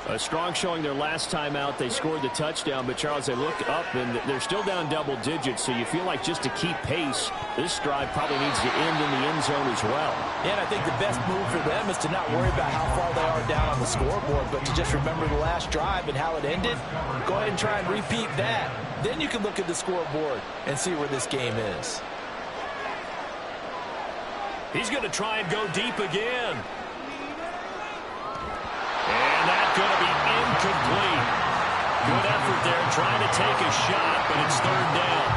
A strong showing their last time out. They scored the touchdown, but Charles, they look up and they're still down double digits, so you feel like just to keep pace, this drive probably needs to end in the end zone as well. Yeah, and I think the best move for them is to not worry about how far they are down on the scoreboard, but to just remember the last drive and how it ended. Go ahead and try and repeat that. Then you can look at the scoreboard and see where this game is. He's going to try and go deep again. And that's going to be incomplete. Good effort there trying to take a shot, but it's third down.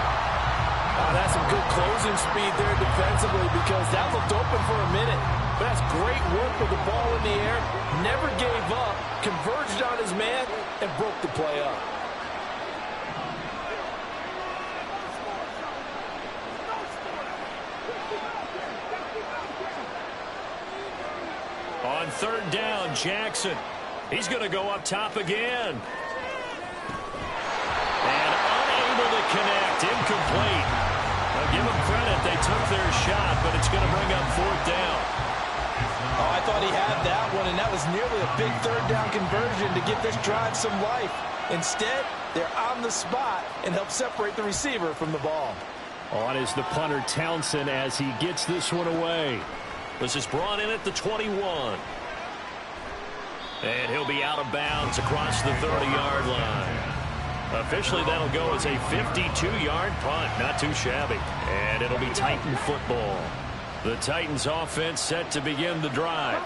That's some good closing speed there defensively because that looked open for a minute. But that's great work with the ball in the air. Never gave up, converged on his man, and broke the play up. On third down, Jackson. He's going to go up top again. And unable to connect. Incomplete. Now give them credit. They took their shot, but it's going to bring up fourth down. Oh, I thought he had that one, and that was nearly a big third down conversion to give this drive some life. Instead, they're on the spot and help separate the receiver from the ball. On is the punter, Townsend, as he gets this one away. This is brought in at the 21. And he'll be out of bounds across the 30-yard line. Officially, that'll go as a 52-yard punt. Not too shabby. And it'll be Titan football. The Titans offense set to begin the drive.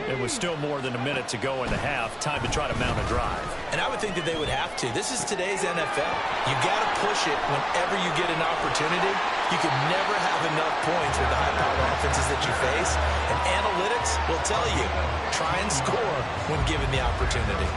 It was still more than a minute to go in the half. Time to try to mount a drive. And I would think that they would have to. This is today's NFL. You got to push it whenever you get an opportunity. You can never have enough points with the high-powered offenses that you face. And analytics will tell you, try and score when given the opportunity.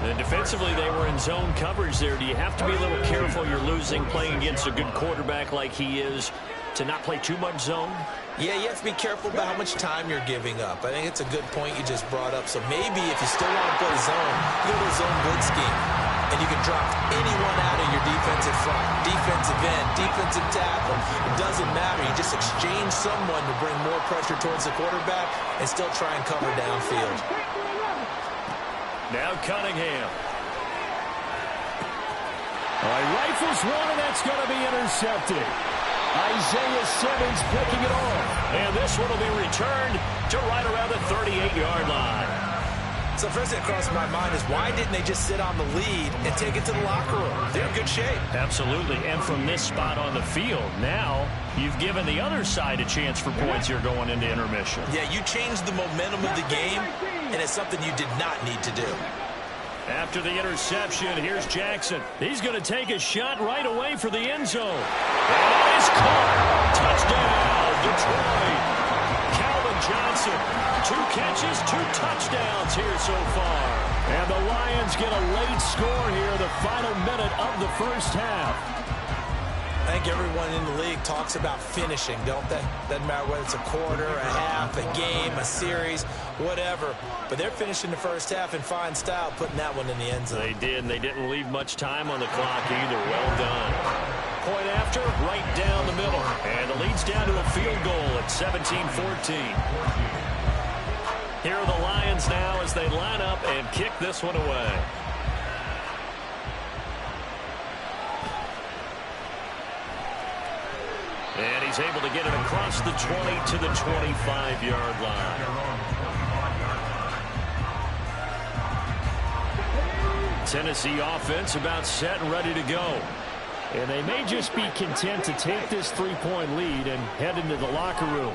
And defensively, they were in zone coverage there. Do you have to be a little careful? You're losing, playing against a good quarterback like he is, to not play too much zone? Yeah, you have to be careful about how much time you're giving up. I think it's a good point you just brought up. So maybe if you still want to play zone, you go to a zone blitz scheme. And you can drop anyone out of your defensive front, defensive end, defensive tackle. It doesn't matter. You just exchange someone to bring more pressure towards the quarterback and still try and cover downfield. Now Cunningham. All right, rifles one, and that's going to be intercepted. Isaiah Simmons picking it off. And this one will be returned to right around the 38-yard line. So first thing that crossed my mind is why didn't they just sit on the lead and take it to the locker room? They're in good shape. Absolutely. And from this spot on the field, now you've given the other side a chance for points here going into intermission. Yeah, you changed the momentum of the game, and it's something you did not need to do. After the interception, here's Jackson. He's going to take a shot right away for the end zone. And it is caught. Touchdown, Detroit. Calvin Johnson, 2 catches, 2 touchdowns here so far. And the Lions get a late score here, the final minute of the first half. I think everyone in the league talks about finishing, don't they? Doesn't matter whether it's a quarter, a half, a game, a series, whatever. But they're finishing the first half in fine style, putting that one in the end zone. They did, and they didn't leave much time on the clock either. Well done. Point after, right down the middle. And the lead's down to a field goal at 17-14. Here are the Lions now as they line up and kick this one away. And he's able to get it across the 20 to the 25-yard line. Tennessee offense about set and ready to go. And they may just be content to take this 3-point lead and head into the locker room.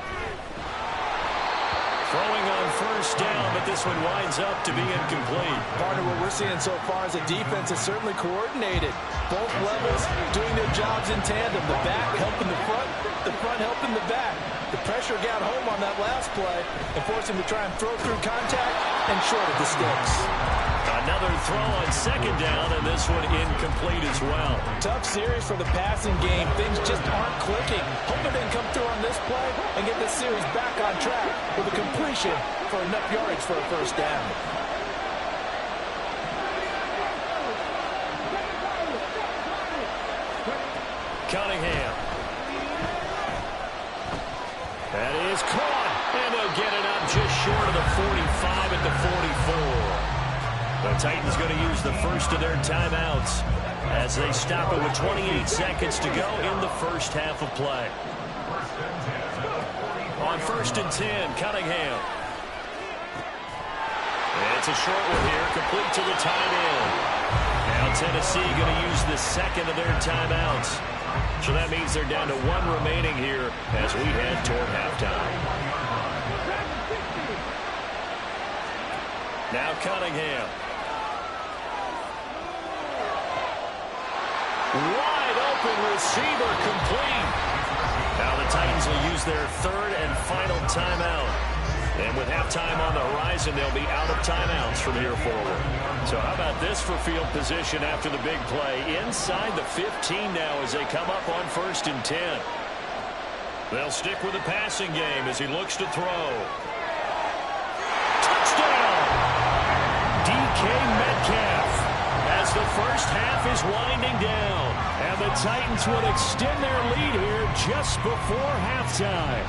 Throwing on first down, but this one winds up to be incomplete. Partner, what we're seeing so far is a defense is certainly coordinated. Both levels doing their jobs in tandem. The back helping the front helping the back. The pressure got home on that last play and forced him to try and throw through contact and short of the sticks. Another throw on second down, and this one incomplete as well. Tough series for the passing game. Things just aren't clicking. Hoping they can come through on this play and get this series back on track with a completion for enough yardage for a first down. Cunningham. That is caught, and they'll get it up just short of the 45 at the 44. Titans going to use the first of their timeouts as they stop it with 28 seconds to go in the first half of play. On 1st and 10, Cunningham. It's a short one here, complete to the tight end. Now Tennessee going to use the second of their timeouts. So that means they're down to 1 remaining here as we head toward halftime. Now Cunningham. Wide open receiver, complete. Now the Titans will use their 3rd and final timeout. And with halftime on the horizon, they'll be out of timeouts from here forward. So how about this for field position after the big play? Inside the 15 now as they come up on 1st and 10. They'll stick with the passing game as he looks to throw. Touchdown! DK Metcalf as the first half is winding down. And the Titans will extend their lead here just before halftime.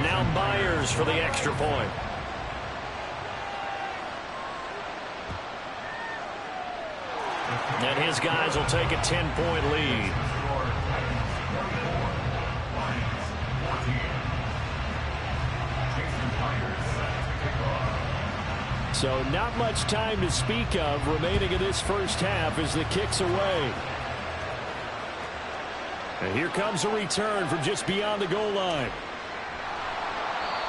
Now Myers for the extra point. And his guys will take a 10-point lead. So not much time to speak of remaining in this first half as the kick's away. And here comes a return from just beyond the goal line.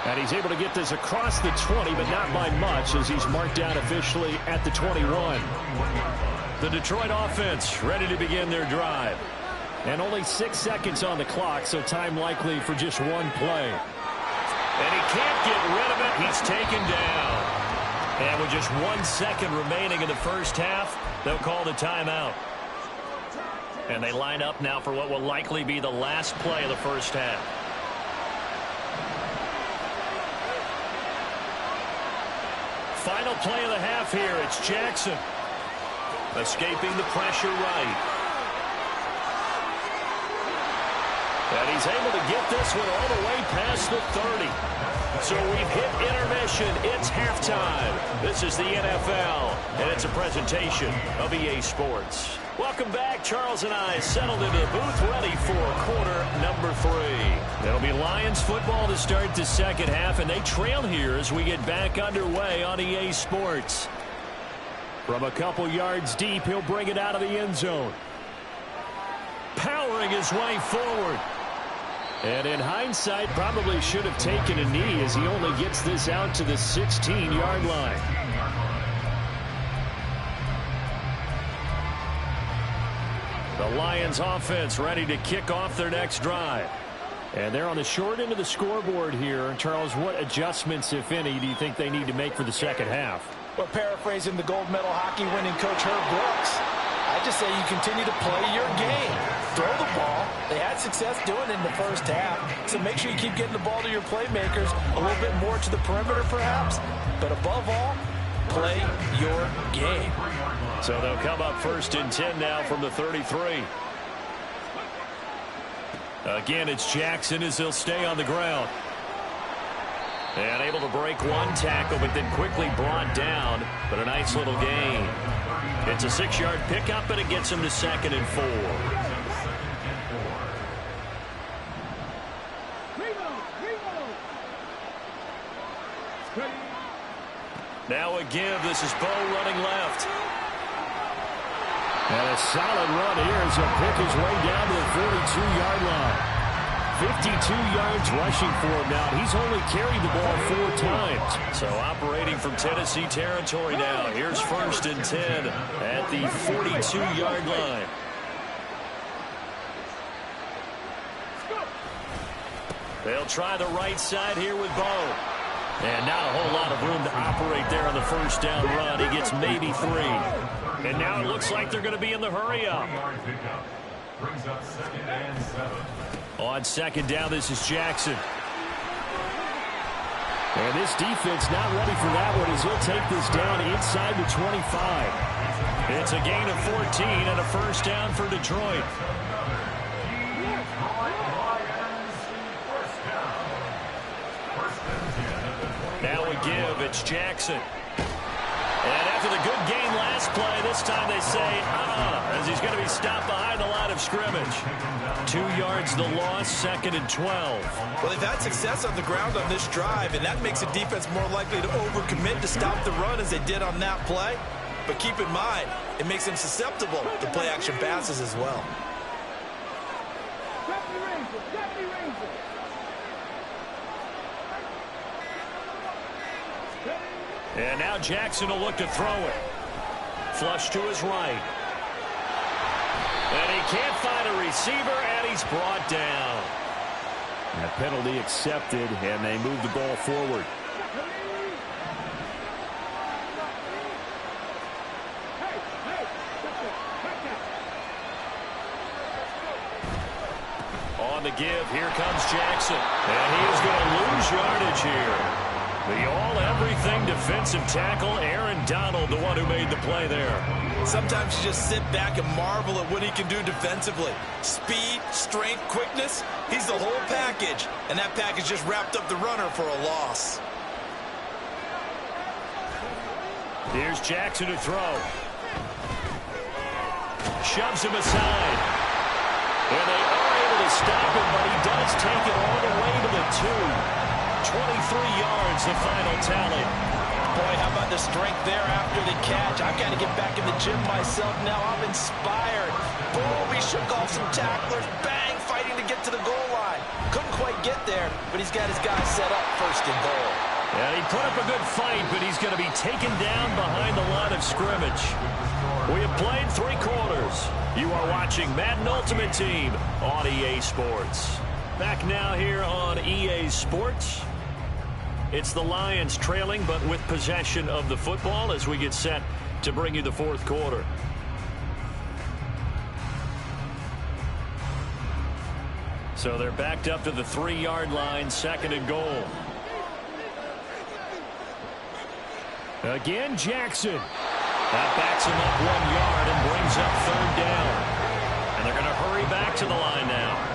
And he's able to get this across the 20, but not by much as he's marked down officially at the 21. The Detroit offense ready to begin their drive. And only 6 seconds on the clock, so time likely for just one play. And he can't get rid of it. He's taken down. And with just 1 second remaining in the first half, they'll call the timeout. And they line up now for what will likely be the last play of the first half. Final play of the half here. It's Jackson. Escaping the pressure right. And he's able to get this one all the way past the 30. So we've hit intermission. It's halftime. This is the NFL, and it's a presentation of EA Sports. Welcome back. Charles and I settled into the booth ready for quarter number 3. It'll be Lions football to start the second half, and they trail here as we get back underway on EA Sports. From a couple yards deep, he'll bring it out of the end zone. Powering his way forward. And in hindsight, probably should have taken a knee as he only gets this out to the 16-yard line. The Lions offense ready to kick off their next drive. And they're on the short end of the scoreboard here. Charles, what adjustments, if any, do you think they need to make for the second half? Well, paraphrasing the gold medal hockey winning coach Herb Brooks, I just say you continue to play your game. Throw the ball. They had success doing it in the first half, so make sure you keep getting the ball to your playmakers, a little bit more to the perimeter perhaps, but above all, play your game. So they'll come up 1st and 10 now from the 33. Again, it's Jackson as he'll stay on the ground. And able to break one tackle, but then quickly brought down. But a nice little gain. It's a 6-yard pickup, and it gets him to 2nd and 4. Now again, this is Bo running left. And a solid run here as he'll pick his way down to the 42-yard line. 52 yards rushing for him now. He's only carried the ball 4 times. So operating from Tennessee territory now. Here's 1st and 10 at the 42-yard line. They'll try the right side here with Bo. And not a whole lot of room to operate there on the first down run. He gets maybe 3. And now it looks like they're going to be in the hurry up. On 2nd down, this is Jackson. And this defense not ready for that one as he'll take this down inside the 25. It's a gain of 14 and a first down for Detroit. Now we give, it's Jackson. And after the good game last next play, this time they say, as he's going to be stopped behind the line of scrimmage. 2 yards the loss, 2nd and 12. Well, they've had success on the ground on this drive, and that makes a defense more likely to overcommit to stop the run as they did on that play. But keep in mind, it makes them susceptible to play-action passes as well. And now Jackson will look to throw it. Flush to his right. And he can't find a receiver, and he's brought down. That penalty accepted, and they move the ball forward. On the give, here comes Jackson. And he is going to lose yardage here. The all-everything defensive tackle, Aaron Donald, the one who made the play there. Sometimes you just sit back and marvel at what he can do defensively. Speed, strength, quickness, he's the whole package. And that package just wrapped up the runner for a loss. Here's Jackson to throw. Shoves him aside. And they are able to stop him, but he does take it all the way to the 2. 23 yards, the final tally. Boy, how about the strength there after the catch? I've got to get back in the gym myself now. I'm inspired. Boom, he shook off some tacklers. Bang, fighting to get to the goal line. Couldn't quite get there, but he's got his guys set up 1st and goal. Yeah, he put up a good fight, but he's going to be taken down behind the line of scrimmage. We have played 3 quarters. You are watching Madden Ultimate Team on EA Sports. Back now here on EA Sports. It's the Lions trailing, but with possession of the football as we get set to bring you the 4th quarter. So they're backed up to the 3-yard line, 2nd and goal. Again, Jackson. That backs him up 1 yard and brings up 3rd down. And they're going to hurry back to the line now.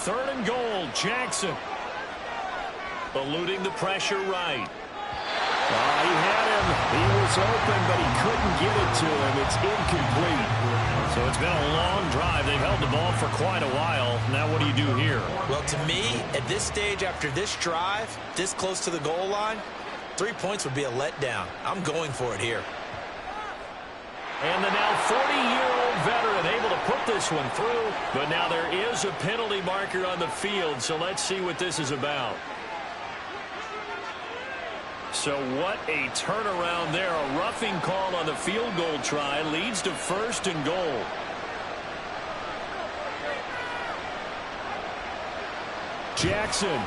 Third and goal, Jackson. Eluding the pressure right. He had him. He was open, but he couldn't get it to him. It's incomplete. So it's been a long drive. They've held the ball for quite a while. Now what do you do here? Well, to me, at this stage after this drive, this close to the goal line, 3 points would be a letdown. I'm going for it here. And the now 40-year-old veteran able to put this one through. But now there is a penalty marker on the field, so let's see what this is about. So what a turnaround there. A roughing call on the field goal try leads to 1st and goal. Jackson.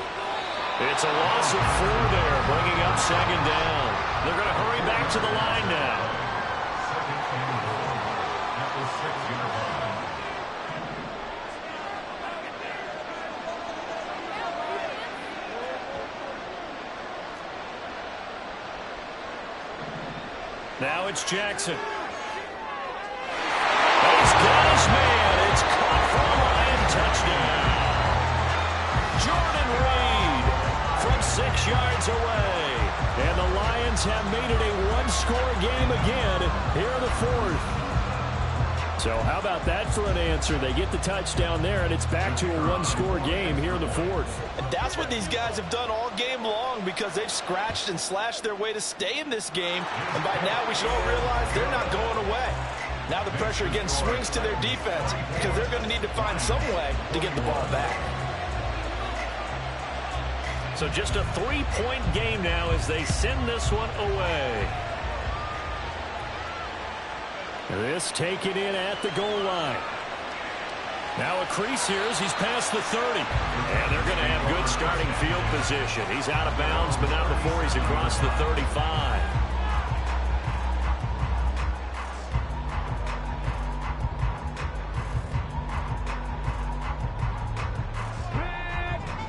It's a loss of 4 there, bringing up 2nd down. They're going to hurry back to the line now. Now it's Jackson. He's got his man. It's caught for a Lion touchdown. Jordan Reed from 6 yards away. And the Lions have made it a 1-score game again here in the 4th. So how about that for an answer? They get the touchdown there, and it's back to a 1-score game here in the 4th. And that's what these guys have done all game long because they've scratched and slashed their way to stay in this game. And by now we should all realize they're not going away. Now the pressure again swings to their defense because they're going to need to find some way to get the ball back. So just a 3-point game now as they send this one away. This taken in at the goal line. Now a crease here as he's past the 30. And they're going to have good starting field position. He's out of bounds, but not before he's across the 35.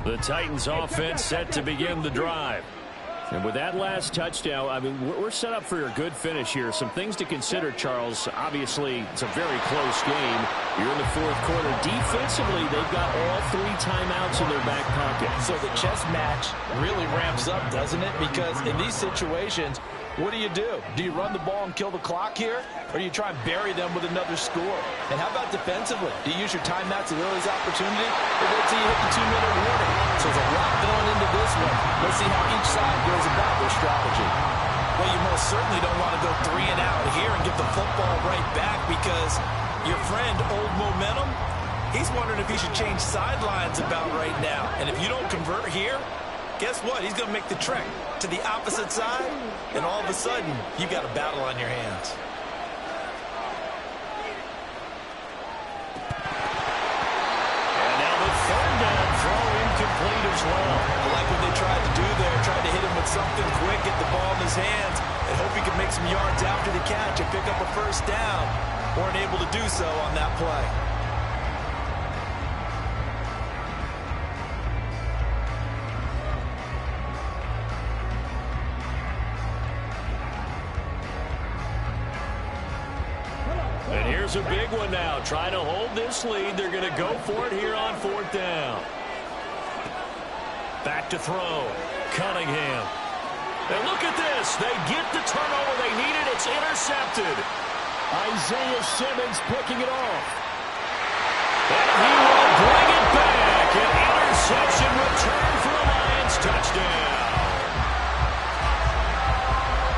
The Titans offense set to begin the drive. And with that last touchdown, I mean, we're set up for a good finish here. Some things to consider, Charles. Obviously, it's a very close game. You're in the fourth quarter. Defensively, they've got all 3 timeouts in their back pocket. So the chess match really ramps up, doesn't it? Because in these situations, what do? Do you run the ball and kill the clock here? Or do you try and bury them with another score? And how about defensively? Do you use your timeouts to Lily's opportunity? Or wait till you hit the 2-minute warning? So there's a lot going into this one. Let's see how each side goes about their strategy. Well, you most certainly don't want to go 3 and out here and give the football right back, because your friend, Old Momentum, he's wondering if he should change sidelines about right now. And if you don't convert here, guess what? He's going to make the trek to the opposite side, and all of a sudden, you got a battle on your hands. And now the third down throw incomplete as well. I like what they tried to do there, tried to hit him with something quick, get the ball in his hands, and hope he could make some yards after the catch and pick up a first down. Weren't able to do so on that play. And here's a big one now. Trying to hold this lead. They're going to go for it here on 4th down. Back to throw. Cunningham. And look at this. They get the turnover they needed. It's intercepted. Isaiah Simmons picking it off. And he will bring it back. An interception return for the Lions. Touchdown.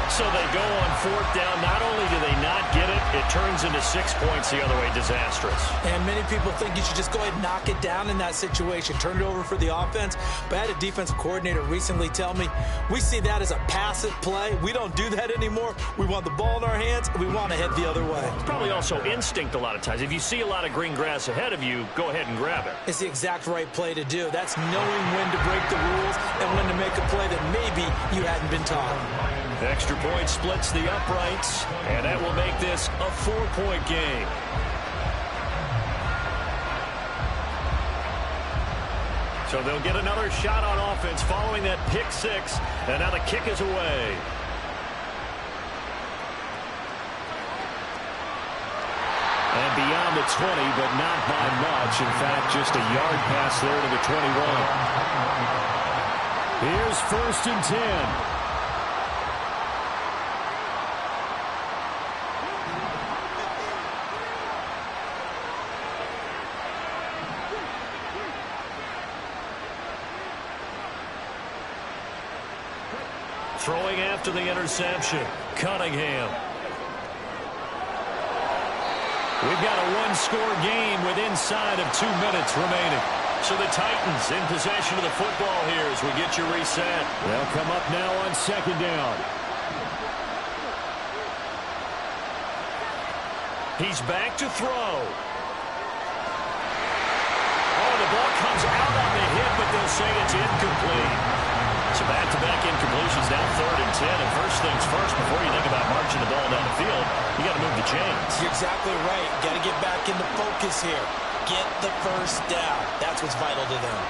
So they go on 4th down. Not only do they not get it, it turns into 6 points the other way. Disastrous. And many people think you should just go ahead and knock it down in that situation. Turn it over for the offense. But I had a defensive coordinator recently tell me, we see that as a passive play. We don't do that anymore. We want the ball in our hands, and we want to head the other way. It's probably also instinct a lot of times. If you see a lot of green grass ahead of you, go ahead and grab it. It's the exact right play to do. That's knowing when to break the rules and when to make a play that maybe you hadn't been taught. Extra point splits the uprights, and that will make this a 4-point game. So they'll get another shot on offense following that pick 6, and now the kick is away. And beyond the 20, but not by much. In fact, just a yard pass there to the 21. Here's 1st and 10. Throwing after the interception, Cunningham. We've got a 1-score game with inside of 2 minutes remaining. So the Titans in possession of the football here as we get you reset. They'll come up now on 2nd down. He's back to throw. Oh, the ball comes out on the hit, but they'll say it's incomplete. So back-to-back incompletions, now 3rd and 10. And first things first, before you think about marching the ball down the field, you got to move the chains. You're exactly right. Got to get back into focus here. Get the first down. That's what's vital to them.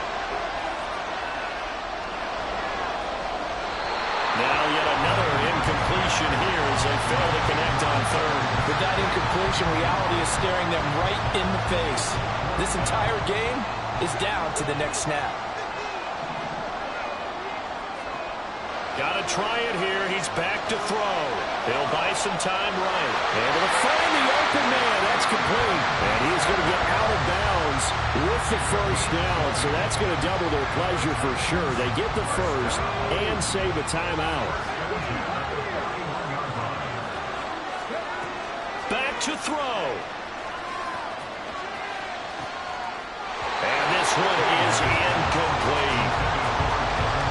Now yet another incompletion here as they fail to connect on 3rd. With that incompletion, reality is staring them right in the face. This entire game is down to the next snap. Got to try it here. He's back to throw. He'll buy some time right. Able to find the open man. That's complete. And he's going to get out of bounds with the first down. So that's going to double their pleasure for sure. They get the first and save a timeout. Back to throw. And this one is incomplete.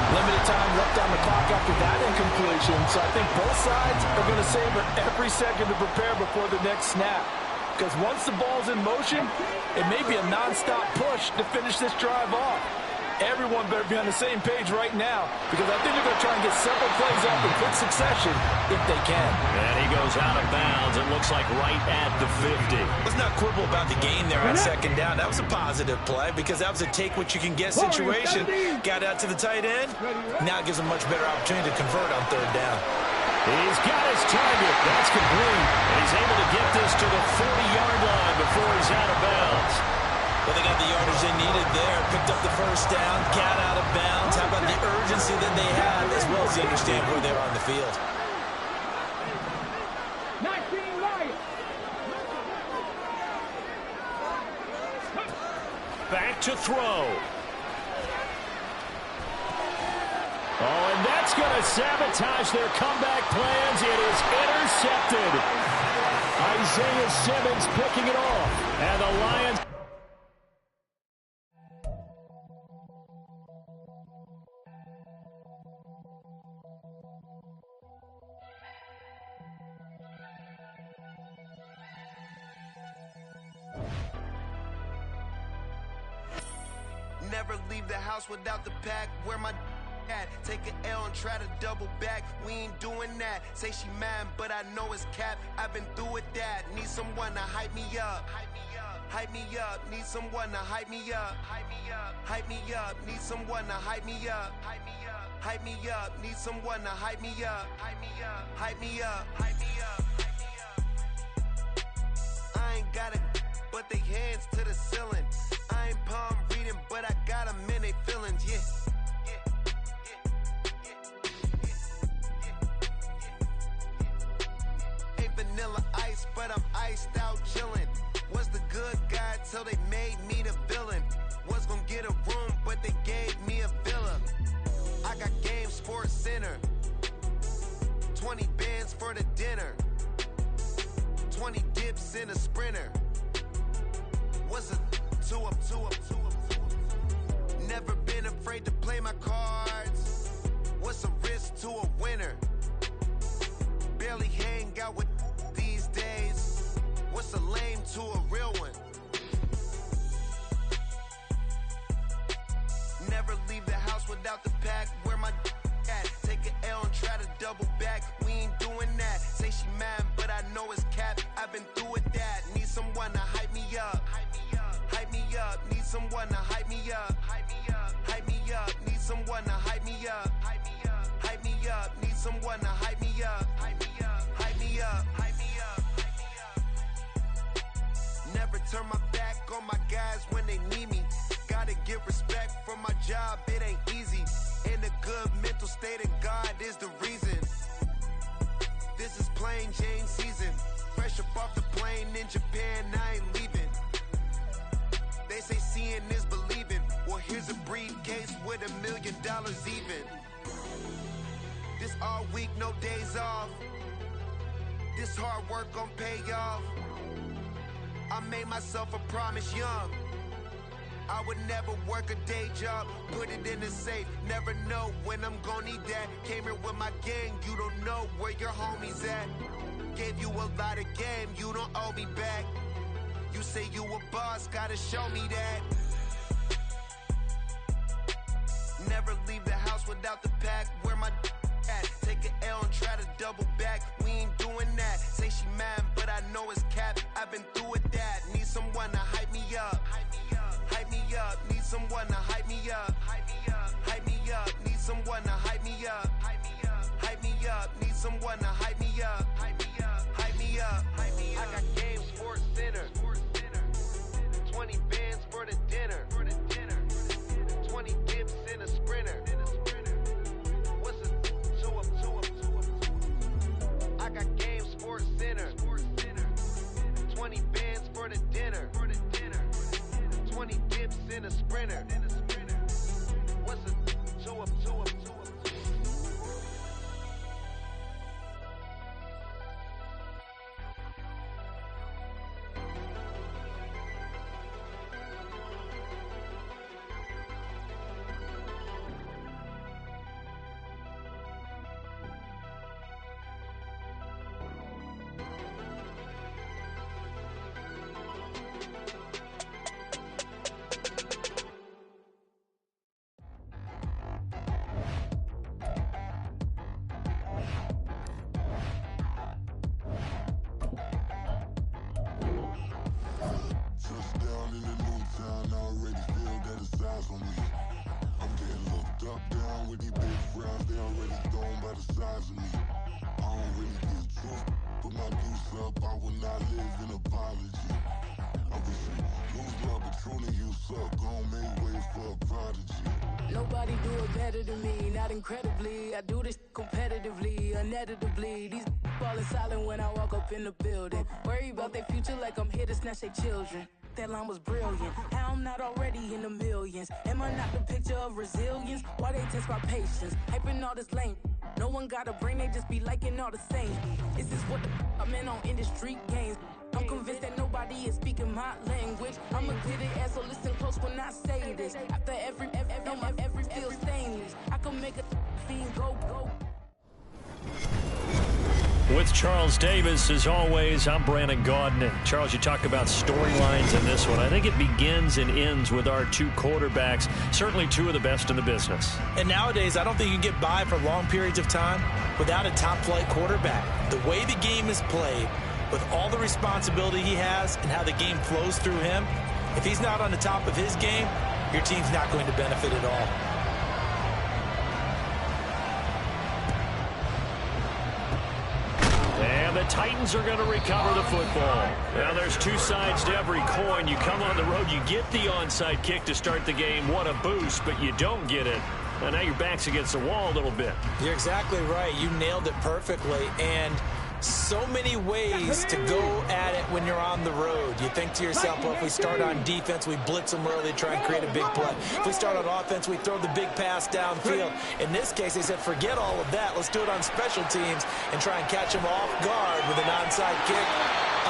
Limited time left on the clock after that incompletion, so I think both sides are going to savor every second to prepare before the next snap. Because once the ball's in motion, it may be a nonstop push to finish this drive off. Everyone better be on the same page right now, because I think they're going to try and get several plays off in quick succession if they can. And he goes out of bounds. It looks like right at the 50. Let's not quibble about the gain there on 2nd down. That was a positive play because that was a take-what-you-can-get situation. Got out to the tight end. Now it gives him a much better opportunity to convert on 3rd down. He's got his target. That's complete. And he's able to get this to the 40-yard line before he's out of bounds. Well, they got the yardage they needed there. Picked up the first down, got out of bounds. How about the urgency that they had, as well as they understand where they are on the field. Back to throw. Oh, and that's going to sabotage their comeback plans. It is intercepted. Isaiah Simmons picking it off. And the Lions... Never leave the house without the pack. Where my at? Take an L and try to double back. We ain't doing that. Say she mad, but I know it's cap. I've been through with that. Need someone to hype me up. Hype me up. Hype me up. Need someone to hype me up. Hype me up. Hype me up. Need someone to hype me up. Hype me up. Hype me up. Need someone to hype me up. Hype me up. Hype me up. Hype me up. Hype me up. I ain't got it, but they hands to the ceiling. I ain't palm reading, but I got them in they feelings, yeah. Ain't vanilla ice, but I'm iced out chillin'. Was the good guy till they made me the villain. Was gonna get a room, but they gave me a villa. I got game, Sports Center. 20 bands for the dinner. 20 dips in a sprinter. What's a 2 up, 2 up, 2 up, 2 up. Never been afraid to play my cards. What's a risk to a winner? Barely hang out with these days. What's a lame to a real one? Never leave the house without the pack. Where my at? Take an L and try to double back. We ain't doing that. Say she mad, but I know it's cap. I've been through with that. Need someone to hype me up. Hype me up. Hype me up. Need someone to hype me up. Hype me up. Hype me up. Need someone to hype me up. Hype me up. Hype me up. Need someone to hype me up. Hype me up. Hype me up. Hype me up. Hype me up. Never turn my back on my guys when they need me. Gotta give respect for my job, it ain't easy. In a good mental state and God is the reason. This is plain Jane season. Fresh up off the plane in Japan, I ain't leaving. They say seeing is believing. Well, here's a briefcase with $1 million even. This all week, no days off. This hard work gon' pay off. I made myself a promise young. I would never work a day job, put it in the safe. Never know when I'm gonna need that. Came here with my gang, you don't know where your homies at. Gave you a lot of game, you don't owe me back. You say you a boss, gotta show me that. Never leave the house without the pack. Where my at? Take an L and try to double back. We ain't doing that. Say she mad, but I know it's cap. I've been through with that. Need someone to hype me up. Hype me up. Hype me up. Need someone to hype me up. Hype me up. Hype me up. Need someone to hype me up. Hype me up. Hype me up. Need someone to hype me up. Hype me up. Hype me up. Hype me up. I got game, Sports Center. 20 bands for the dinner. 20 dips in a sprinter. What's a 2 up, 2 up, 2 up, 2 up. I got game, Sports Center. 20 bands for the dinner. 20 dips in a sprinter. What's a 2 up, 2 up, 2 up, 2 up. Nobody do it better than me, not incredibly. I do this competitively, uneditably. These falling silent when I walk up in the building. Worry about their future like I'm here to snatch their children. That line was brilliant. How I'm not already in the millions? Am I not the picture of resilience? Why they test my patience? Hyping all this lame. No one got a brain, they just be liking all the same. Is this what the I'm in on industry games? I'm convinced that nobody is speaking my language. I'm a glittered ass, so listen close when I say this. After every feel stainless, I can make a fiend go. With Charles Davis, as always, I'm Brandon Gaudin. And Charles, you talk about storylines in this one. I think it begins and ends with our two quarterbacks, certainly two of the best in the business. And nowadays, I don't think you can get by for long periods of time without a top-flight quarterback. The way the game is played, with all the responsibility he has and how the game flows through him, if he's not on the top of his game, your team's not going to benefit at all. And the Titans are going to recover the football. Now, there's two sides to every coin. You come on the road, you get the onside kick to start the game. What a boost, but you don't get it. And now your back's against the wall a little bit. You're exactly right. You nailed it perfectly. And so many ways to go at it when you're on the road. You think to yourself, well, if we start on defense, we blitz them early, try and create a big play. If we start on offense, we throw the big pass downfield. In this case, they said, forget all of that. Let's do it on special teams and try and catch them off guard with an onside kick.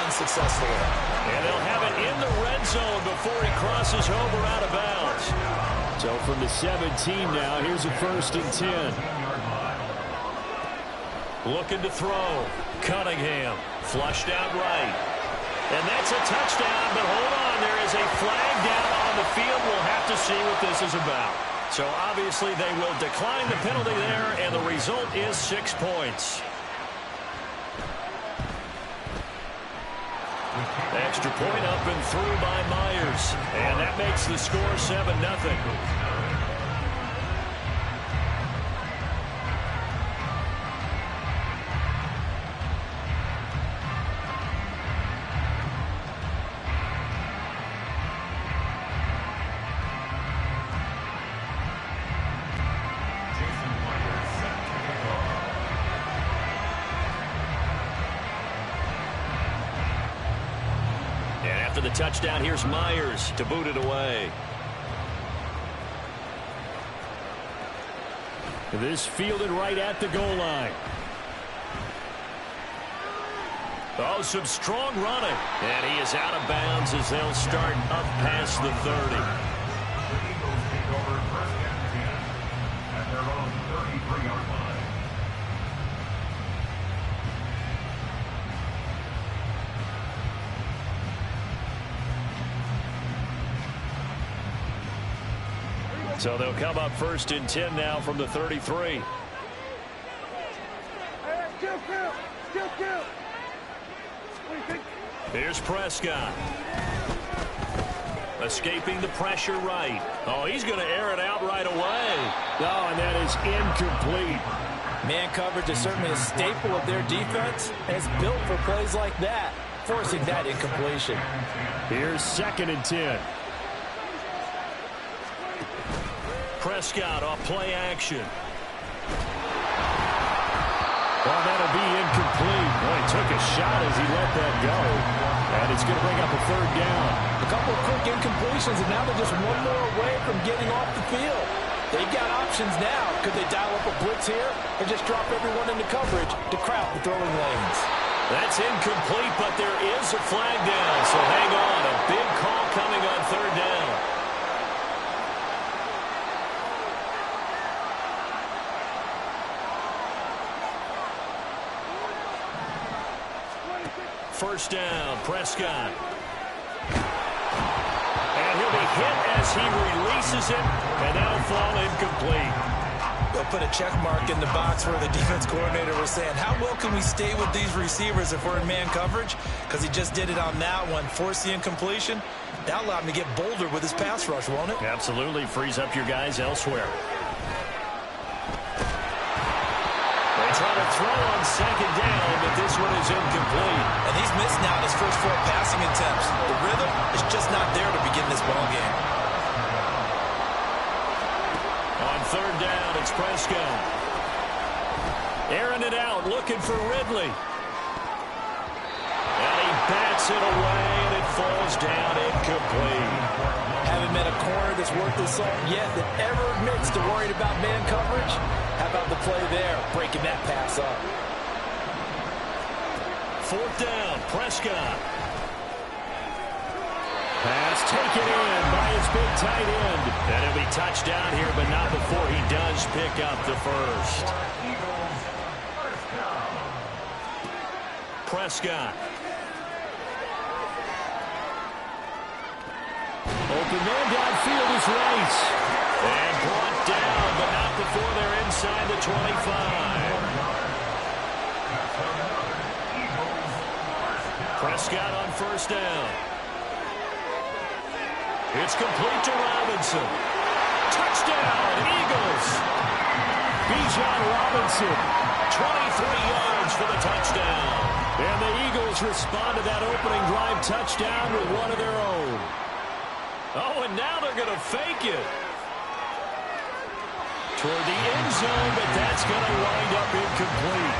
Unsuccessful. And they'll have it in the red zone before he crosses over out of bounds. So from the 17 now, here's a 1st and 10. Looking to throw. Cunningham flushed out right. And that's a touchdown, but hold on. There is a flag down on the field. We'll have to see what this is about. So obviously they will decline the penalty there, and the result is 6 points. Extra point up and through by Myers. And that makes the score 7-0. The touchdown, here's Myers to boot it away. This fielded right at the goal line. Oh, some strong running. And he is out of bounds as they'll start up past the 30. So they'll come up 1st and 10 now from the 33. Here's Prescott. Escaping the pressure right. Oh, he's going to air it out right away. Oh, and that is incomplete. Man coverage is certainly a staple of their defense, and it's built for plays like that, forcing that incompletion. Here's 2nd and 10. Prescott off play action. Well, that'll be incomplete. Boy, he took a shot as he let that go. And it's going to bring up a 3rd down. A couple of quick incompletions, and now they're just one more away from getting off the field. They've got options now. Could they dial up a blitz here or just drop everyone into coverage to crowd the throwing lanes? That's incomplete, but there is a flag down. So hang on. A big call coming on 3rd down. First down, Prescott. And he'll be hit as he releases it, and that'll fall incomplete. They'll put a check mark in the box where the defense coordinator was saying, how well can we stay with these receivers if we're in man coverage? Because he just did it on that one, forced the incompletion. That'll allow him to get bolder with his pass rush, won't it? Absolutely, frees up your guys elsewhere. They try to throw on second down, but this one is incomplete. And he's missed now his first 4 passing attempts. The rhythm is just not there to begin this ball game. On third down, it's Prescott. Airing it out, looking for Ridley. And he bats it away, and it falls down incomplete. Haven't met a corner that's worth the salt yet that ever admits to worried about man coverage. How about the play there, breaking that pass up? Fourth down, Prescott. Pass taken in by his big tight end. And he'll be touchdown here, but not before he does pick up the first. Prescott. Open man downfield is Rice. And brought down, but not before they're inside the 25. Prescott on first down. It's complete to Robinson. Touchdown, Eagles. Bijan Robinson, 23 yards for the touchdown. And the Eagles respond to that opening drive touchdown with one of their own. Oh, and now they're going to fake it. Toward the end zone, but that's going to wind up incomplete.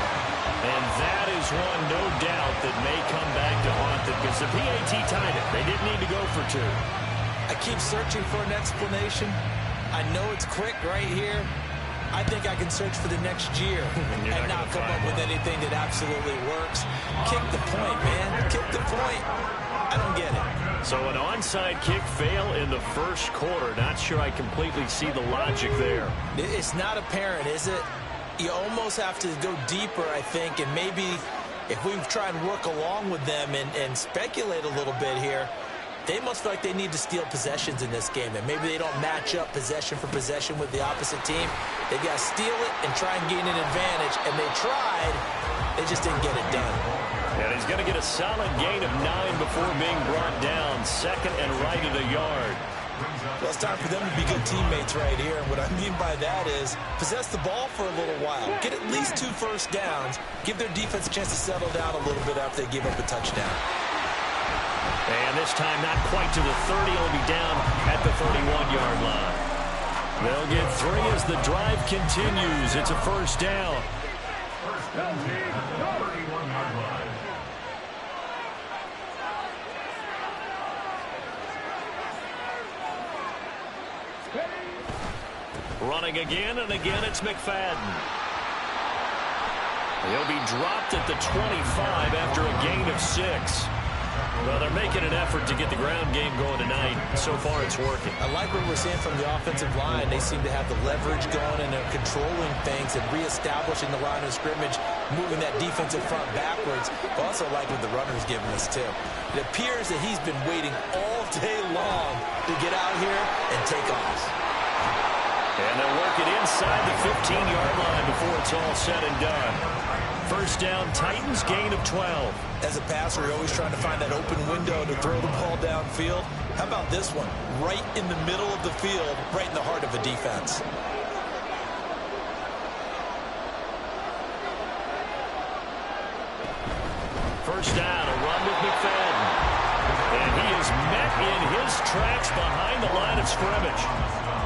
And that is one, no doubt, that may come back to haunt them because the PAT tied it. They didn't need to go for 2. I keep searching for an explanation. I know it's quick right here. I think I can search for the next year and not come up with anything that absolutely works. Kick the point, man. Kick the point. I don't get it. So an onside kick fail in the first quarter. Not sure I completely see the logic there. It's not apparent, is it? You almost have to go deeper, I think, and maybe if we try and work along with them and speculate a little bit here, they must feel like they need to steal possessions in this game, and maybe they don't match up possession for possession with the opposite team. They've got to steal it and try and gain an advantage, and they tried. They just didn't get it done. And he's going to get a solid gain of 9 before being brought down. Second and right at a yard. Well, it's time for them to be good teammates right here. And what I mean by that is possess the ball for a little while. Get at least 2 first downs. Give their defense a chance to settle down a little bit after they give up a touchdown. And this time not quite to the 30. He'll be down at the 31-yard line. They'll get 3 as the drive continues. It's a first down. Running again, and again it's McFadden. He'll be dropped at the 25 after a gain of 6. Well, they're making an effort to get the ground game going tonight. So far, it's working. I like what we're seeing from the offensive line. They seem to have the leverage going, and they're controlling things and reestablishing the line of scrimmage, moving that defensive front backwards. I also like what the runner's giving us, too. It appears that he's been waiting all day long to get out here and take off. And they'll work it inside the 15-yard line before it's all said and done. First down, Titans, gain of 12. As a passer, you're always trying to find that open window to throw the ball downfield. How about this one? Right in the middle of the field, right in the heart of a defense. First down, a run with McFadden. And he is met in his tracks behind the line of scrimmage.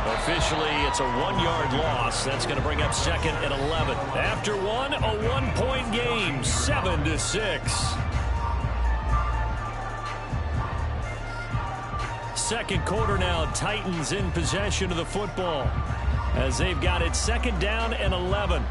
Officially, it's a 1-yard loss. That's going to bring up second and 11. After one, a 1-point game, 7-6. Second quarter now, Titans in possession of the football as they've got it second down and 11.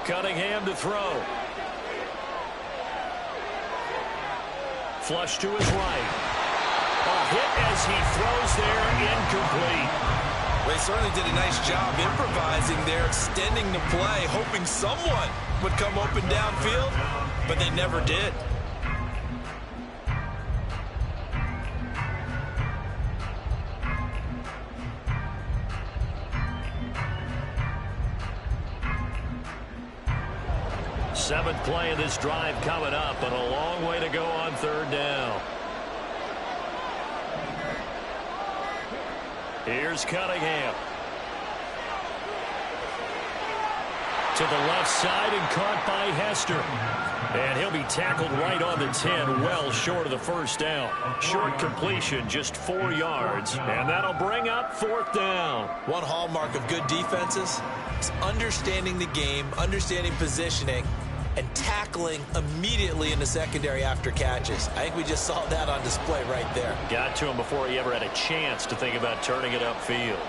Cunningham to throw. Flush to his right. A hit as he throws there, incomplete. They certainly did a nice job improvising there, extending the play, hoping someone would come open downfield, but they never did. 7th play of this drive coming up, and a long way to go on 3rd down. Here's Cunningham. To the left side and caught by Hester. And he'll be tackled right on the 10, well short of the 1st down. Short completion, just 4 yards, and that'll bring up 4th down. One hallmark of good defenses is understanding the game, understanding positioning, and tackling immediately in the secondary after catches. I think we just saw that on display right there. Got to him before he ever had a chance to think about turning it upfield.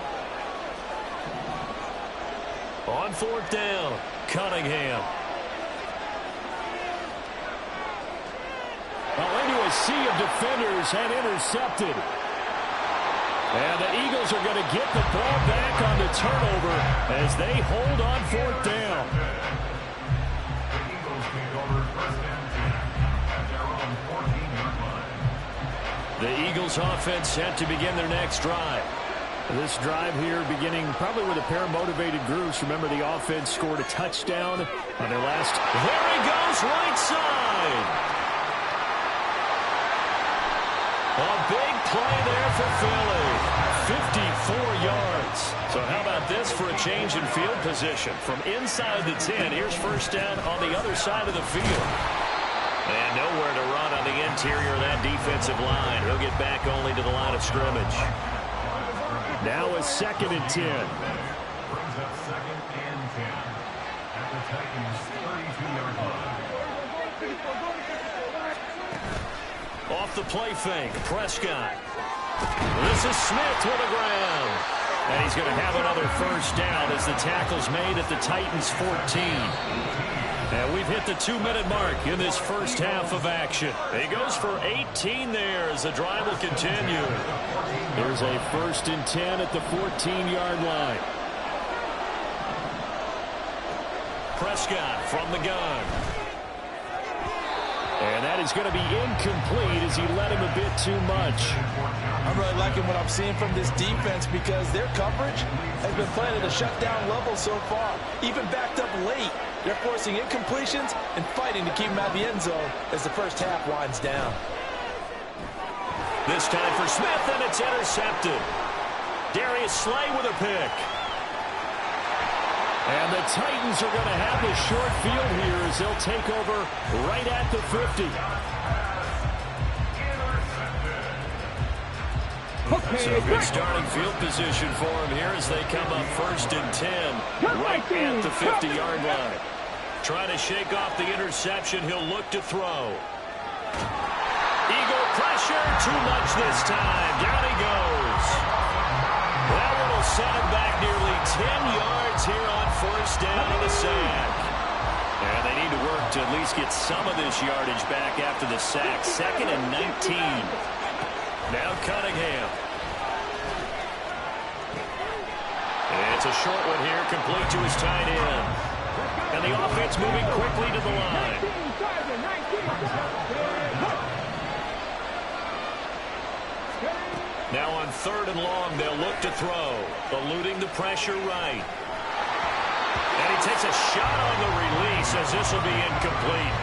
On 4th down, Cunningham. Well, into a sea of defenders and intercepted. And the Eagles are going to get the ball back on the turnover as they hold on 4th down. The Eagles offense set to begin their next drive. This drive here beginning probably with a pair of motivated groups. Remember, the offense scored a touchdown on their last. There he goes, right side. A big play there for Philly. 54 yards. So how about this for a change in field position? From inside the 10, here's 1st down on the other side of the field. And nowhere to run on the interior of that defensive line. He'll get back only to the line of scrimmage. Now a 2nd and 10. Off the play fake, Prescott. This is Smith to the ground. And he's going to have another 1st down as the tackle's made at the Titans' 14. And we've hit the 2-minute mark in this 1st half of action. He goes for 18 there as the drive will continue. There's a 1st and 10 at the 14-yard line. Prescott from the gun. And that is going to be incomplete as he led him a bit too much. I'm really liking what I'm seeing from this defense because their coverage has been playing at a shutdown level so far. Even backed up late, they're forcing incompletions and fighting to keep them out of the end zone as the 1st half winds down. This time for Smith, and it's intercepted. Darius Slay with a pick. And the Titans are going to have the short field here as they'll take over right at the 50. So good starting field position for him here as they come up 1st and 10 right at the 50-yard line. Trying to shake off the interception. He'll look to throw. Eagle pressure. Too much this time. Down he goes. That one will set him back nearly 10 yards here on 1st down and a sack. And they need to work to at least get some of this yardage back after the sack. 2nd and 19. Now Cunningham. It's a short one here, complete to his tight end. And the offense moving quickly to the line. Now on 3rd and long, they'll look to throw. Eluding the pressure right. And he takes a shot on the release as this will be incomplete.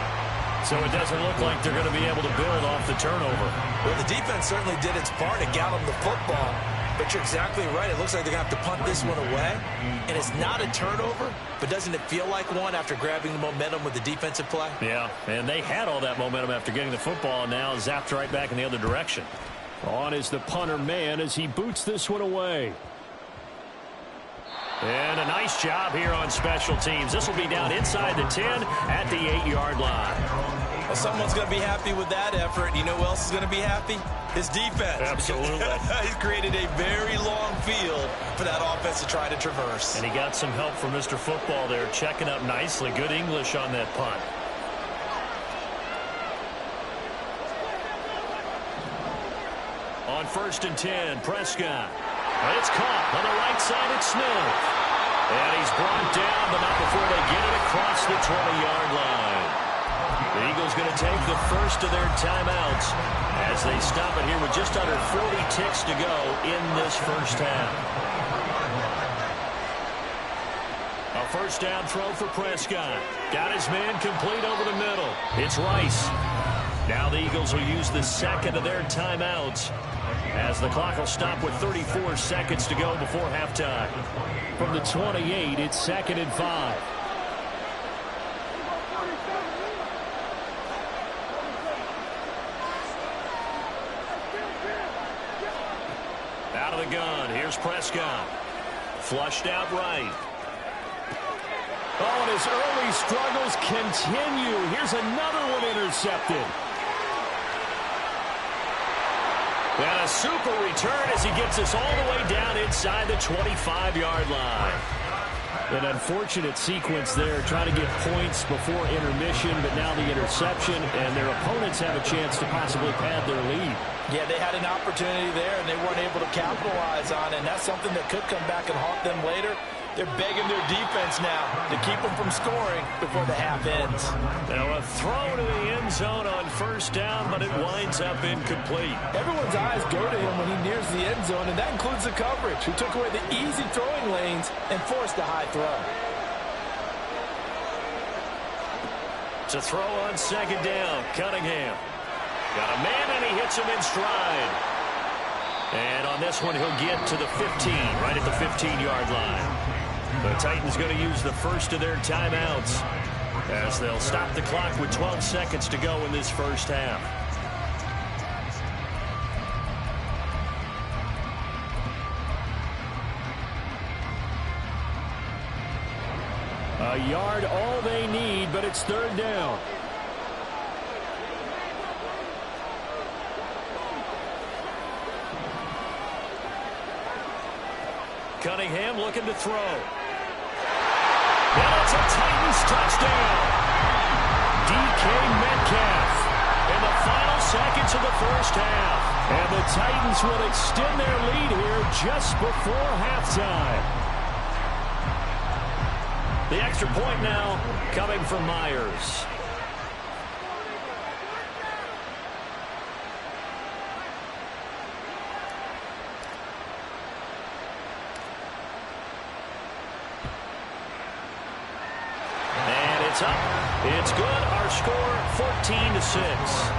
So it doesn't look like they're going to be able to build off the turnover. Well, the defense certainly did its part to got them the football. But you're exactly right. It looks like they're going to have to punt this one away. And it's not a turnover, but doesn't it feel like one after grabbing the momentum with the defensive play? Yeah, and they had all that momentum after getting the football, and now zapped right back in the other direction. On is the punter man as he boots this one away. And a nice job here on special teams. This will be down inside the 10 at the 8-yard line. Well, someone's going to be happy with that effort. You know who else is going to be happy? His defense. Absolutely. He's created a very long field for that offense to try to traverse. And he got some help from Mr. Football there, checking up nicely. Good English on that punt. On 1st and 10, Prescott. And it's caught on the right side. It's Smith. And he's brought down, but not before they get it across the 20-yard line. The Eagles going to take the first of their timeouts as they stop it here with just under 40 ticks to go in this 1st half. A first down throw for Prescott. Got his man complete over the middle. It's Rice. Now the Eagles will use the second of their timeouts as the clock will stop with 34 seconds to go before halftime. From the 28, it's 2nd and 5. Out of the gun, here's Prescott. Flushed out right. Oh, and his early struggles continue. Here's another one intercepted. And a super return as he gets us all the way down inside the 25-yard line. An unfortunate sequence there, trying to get points before intermission, but now the interception, and their opponents have a chance to possibly pad their lead. Yeah, they had an opportunity there, and they weren't able to capitalize on it, and that's something that could come back and haunt them later. They're begging their defense now to keep them from scoring before the half ends. Now a throw to the end zone on first down, but it winds up incomplete. Everyone's eyes go to him when he nears the end zone, and that includes the coverage, who took away the easy throwing lanes and forced a high throw. It's a throw on second down. Cunningham. Got a man, and he hits him in stride. And on this one, he'll get to the 15, right at the 15-yard line. The Titans going to use the first of their timeouts as they'll stop the clock with 12 seconds to go in this first half. A yard all they need, but it's 3rd down. Cunningham looking to throw. And it's a Titans touchdown. DK Metcalf in the final seconds of the first half. And the Titans will extend their lead here just before halftime. The extra point now coming from Myers. It's up. It's good. Our score 14-6.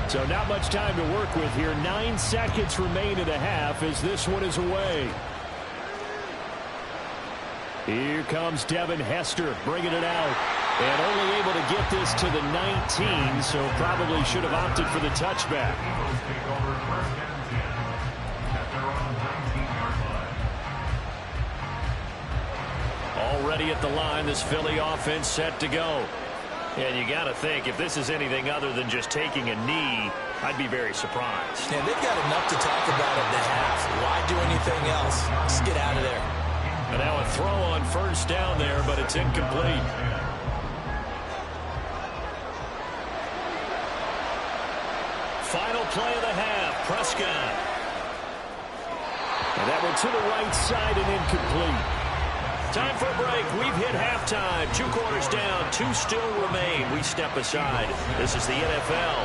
So not much time to work with here. 9 seconds remain in the half as this one is away. Here comes Devin Hester bringing it out. And only able to get this to the 19, so probably should have opted for the touchback. Already at the line, this Philly offense set to go. And you got to think, if this is anything other than just taking a knee, I'd be very surprised. Yeah, they've got enough to talk about at the half. Why do anything else? Just get out of there. And now a throw on first down there, but it's incomplete. Final play of the half, Prescott. And that one to the right side and incomplete. Time for a break. We've hit halftime. 2 quarters down. 2 still remain. We step aside. This is the NFL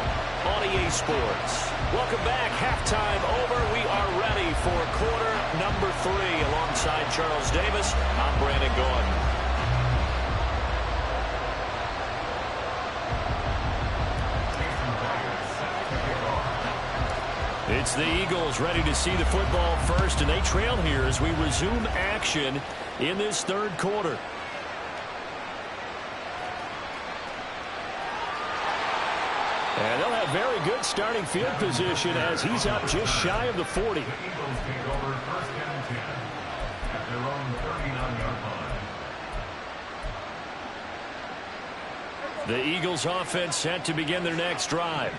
on EA Sports. Welcome back. Halftime over. We are ready for quarter number 3. Alongside Charles Davis, I'm Brandon Gordon. It's the Eagles ready to see the football first, and they trail here as we resume action in this 3rd quarter. And they'll have very good starting field position as he's up just shy of the 40. The Eagles offense set to begin their next drive.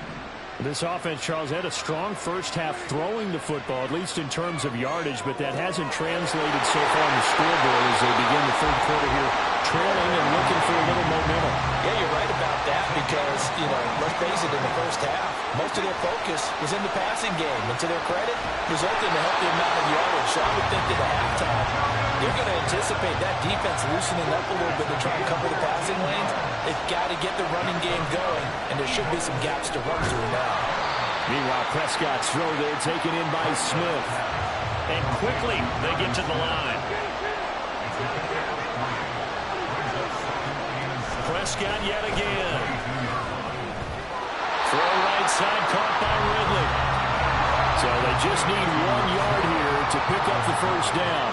This offense, Charles, had a strong first half throwing the football, at least in terms of yardage, but that hasn't translated so far on the scoreboard as they begin the 3rd quarter here, trailing and looking for a little momentum. Yeah, you're right about that because, let's face it, in the first half, Most of their focus was in the passing game, and to their credit, resulted in a healthy amount of yardage. So I would think that at halftime, they're going to anticipate that defense loosening up a little bit to try and cover the passing lanes. They've got to get the running game going, and there should be some gaps to run through now. Meanwhile, Prescott's throw there taken in by Smith. And quickly, they get to the line. Prescott yet again. Throw right side, caught by Ridley. So they just need 1 yard here to pick up the first down.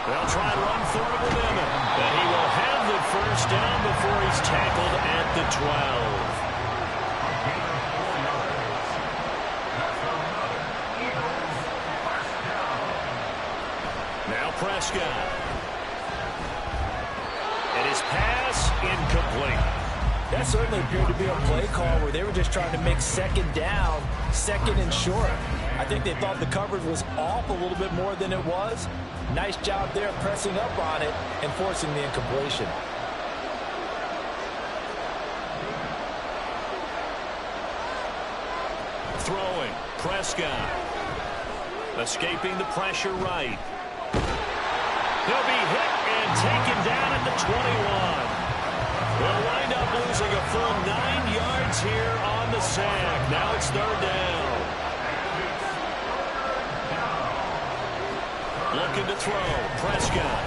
They'll try to run for it with Emmett. And he will have the first down before he's tackled at the 12. Now Prescott. And his pass incomplete. That certainly appeared to be a play call where they were just trying to make second down, second and short. I think they thought the coverage was off a little bit more than it was. Nice job there pressing up on it and forcing the incompletion. Throwing, Prescott. Escaping the pressure right. He'll be hit and taken down at the 21. They'll wind up losing a full 9 yards here on the sack. Now it's third down. Looking to throw. Prescott.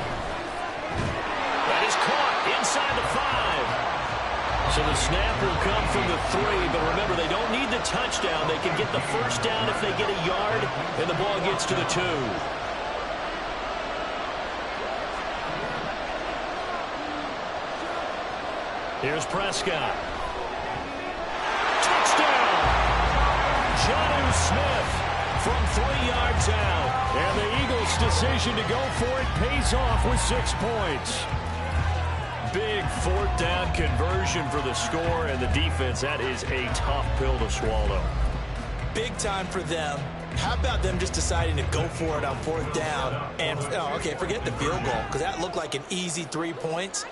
That is caught inside the 5. So the snap will come from the 3, but remember, they don't need the touchdown. They can get the first down if they get a yard, and the ball gets to the 2. Here's Prescott. Touchdown! Jonnu Smith from 3 yards out. And the Eagles' decision to go for it pays off with 6 points. Big 4th down conversion for the score, and the defense, that is a tough pill to swallow. Big time for them. How about them just deciding to go for it on 4th down? And, okay, forget the field goal, because that looked like an easy 3 points.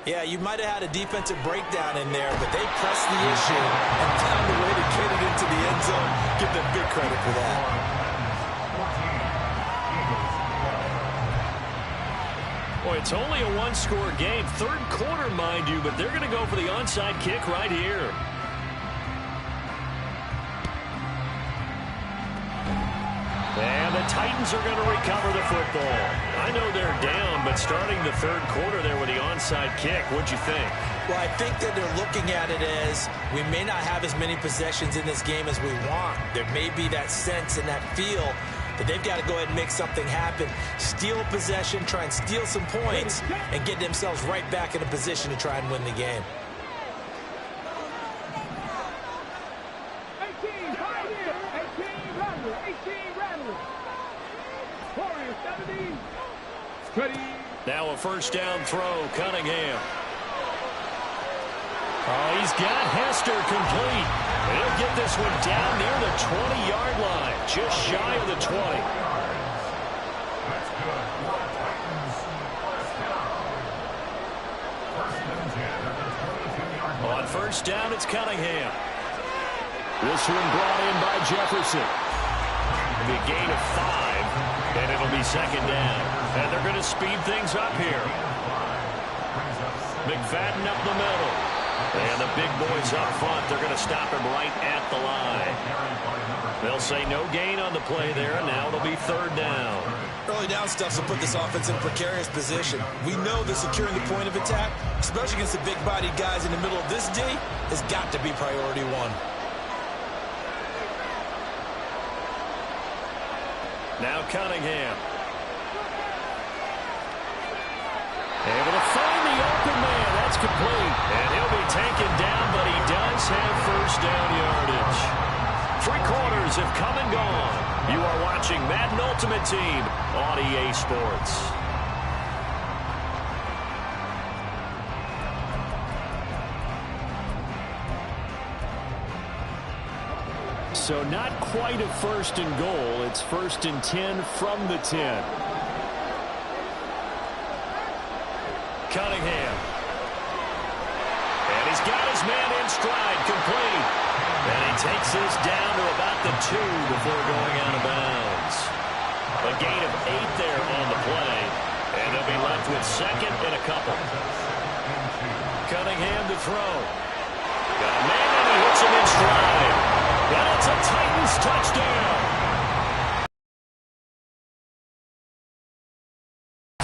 Yeah, you might have had a defensive breakdown in there, but they pressed the issue and found a way to get it into the end zone. Give them big credit for that. Boy, it's only a 1-score game. 3rd quarter, mind you, but they're going to go for the onside kick right here. And the Titans are going to recover the football. I know they're down, but starting the 3rd quarter there with the onside kick, what'd you think? Well, I think that they're looking at it as we may not have as many possessions in this game as we want. There may be that sense and that feel that they've got to go ahead and make something happen, steal a possession, try and steal some points, and get themselves right back in a position to try and win the game. Now a first down throw, Cunningham. Oh, he's got Hester complete. He'll get this one down near the 20-yard line, just shy of the 20. On first down, it's Cunningham. This one brought in by Jefferson. It'll be a gain of 5, and it'll be second down. And they're going to speed things up here. McFadden up the middle. And the big boys up front, they're going to stop him right at the line. They'll say no gain on the play there, and now it'll be third down. Early down stuff will put this offense in a precarious position. We know that securing the point of attack, especially against the big-bodied guys in the middle of this D, has got to be priority 1. Now Cunningham. Able to find the open man. That's complete. And he'll be taken down, but he does have first down yardage. 3 quarters have come and gone. You are watching Madden Ultimate Team on EA Sports. So not quite a 1st and goal. It's 1st and 10 from the 10. Cunningham. And he's got his man in in stride, complete. And he takes this down to about the 2 before going out of bounds. A gain of 8 there on the play. And they'll be left with second and a couple. Cunningham to throw. Got a man and he hits him in stride. And it's a Titans touchdown.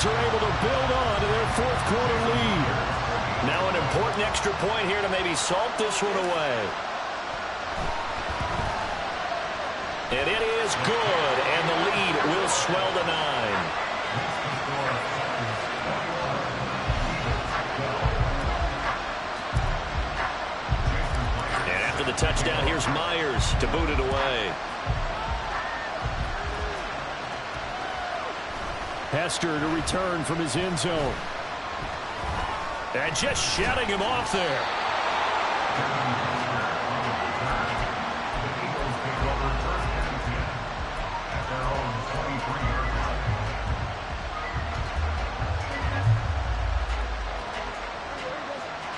Are able to build on to their fourth quarter lead. Now an important extra point here to maybe salt this one away. And it is good, and the lead will swell to 9. And after the touchdown, here's Myers to boot it away. Hester to return from his end zone. And just shutting him off there.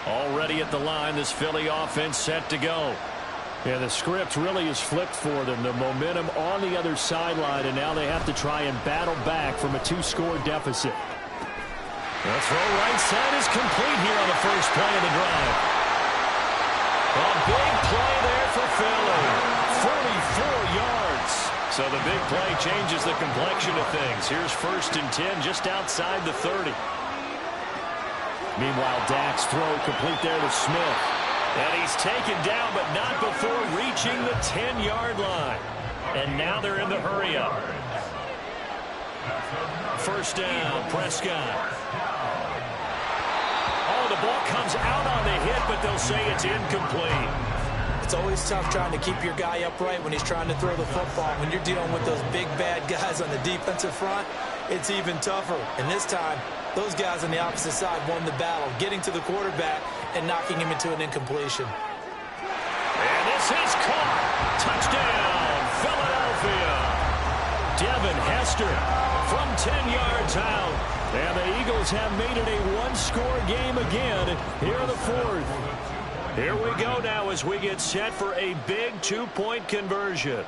Already at the line, this Philly offense set to go. Yeah, the script really is flipped for them. The momentum on the other sideline, and now they have to try and battle back from a 2-score deficit. The throw right side is complete here on the first play of the drive. A big play there for Philly. 44 yards. So the big play changes the complexion of things. Here's 1st and 10 just outside the 30. Meanwhile, Dak's throw complete there to Smith. And he's taken down, but not before reaching the 10-yard line. And now they're in the hurry-up. First down, Prescott. Oh, the ball comes out on the hit, but they'll say it's incomplete. It's always tough trying to keep your guy upright when he's trying to throw the football. When you're dealing with those big, bad guys on the defensive front, it's even tougher. And this time, those guys on the opposite side won the battle, getting to the quarterback and knocking him into an incompletion. And this is caught. Touchdown, Philadelphia. Devin Hester from 10 yards out. And the Eagles have made it a 1-score game again here in the 4th. Here we go now as we get set for a big 2-point conversion.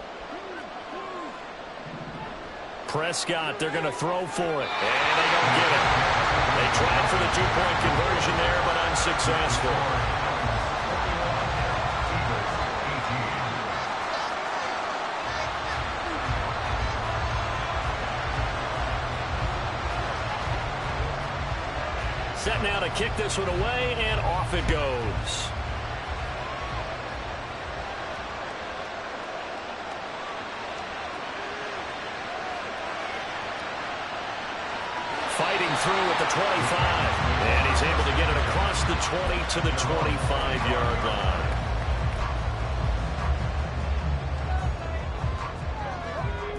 Prescott, they're going to throw for it. And they don't get it. They tried for the 2-point conversion there, but unsuccessful. Set now to kick this one away, and off it goes. Fighting through at the 25. And he's able to get it across the 20 to the 25-yard line.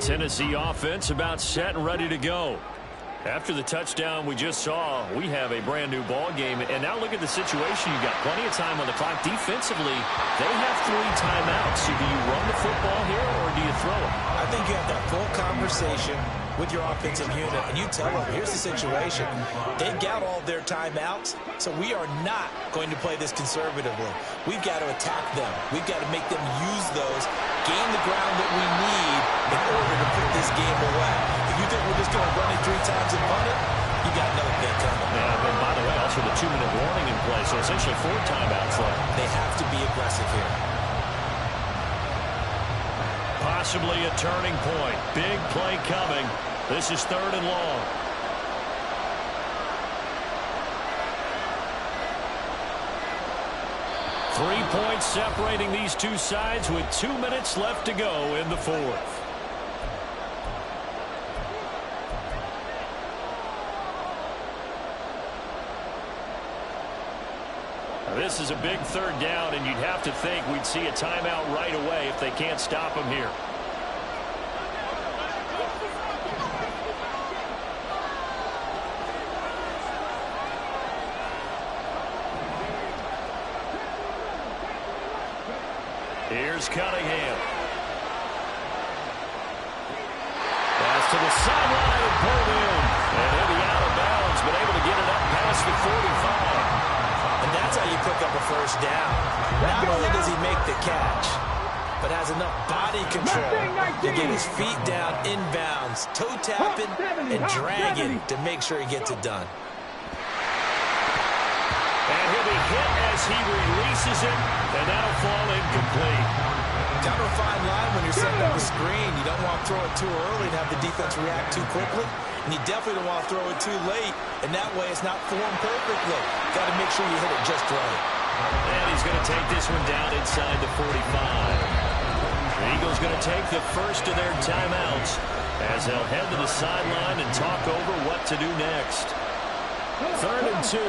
Tennessee offense about set and ready to go. After the touchdown we just saw, we have a brand new ball game. And now look at the situation. You've got plenty of time on the clock. Defensively, they have 3 timeouts. So do you run the football here or do you throw it? I think you have that full conversation with your offensive unit, and you tell them, here's the situation. They've got all their timeouts, so we are not going to play this conservatively. We've got to attack them. We've got to make them use those, gain the ground that we need in order to put this game away. If you think we're just going to run it 3 times and punt it, you got another thing coming. Yeah, and by the way, also the 2-minute warning in play, so essentially 4 timeouts left. They have to be aggressive here. Possibly a turning point. Big play coming. This is 3rd and long. Three points separating these two sides with 2 minutes left to go in the 4th. This is a big 3rd down, and you'd have to think we'd see a timeout right away if they can't stop them here. Here's Cunningham. Pass to the sideline and pulled in. And he'll be out of bounds, but able to get it up past the 45. And that's how you put up a first down. Not only does he make the catch, but has enough body control to get his feet down inbounds, toe tapping and dragging to make sure he gets it done. And he'll be hit as he releases it, and that'll fall incomplete. Kind of a fine line when you're setting up a screen. You don't want to throw it too early and have the defense react too quickly, and you definitely don't want to throw it too late, and that way it's not formed perfectly. Got to make sure you hit it just right. And he's going to take this one down inside the 45. The Eagles going to take the first of their timeouts as they'll head to the sideline and talk over what to do next. 3rd and 2.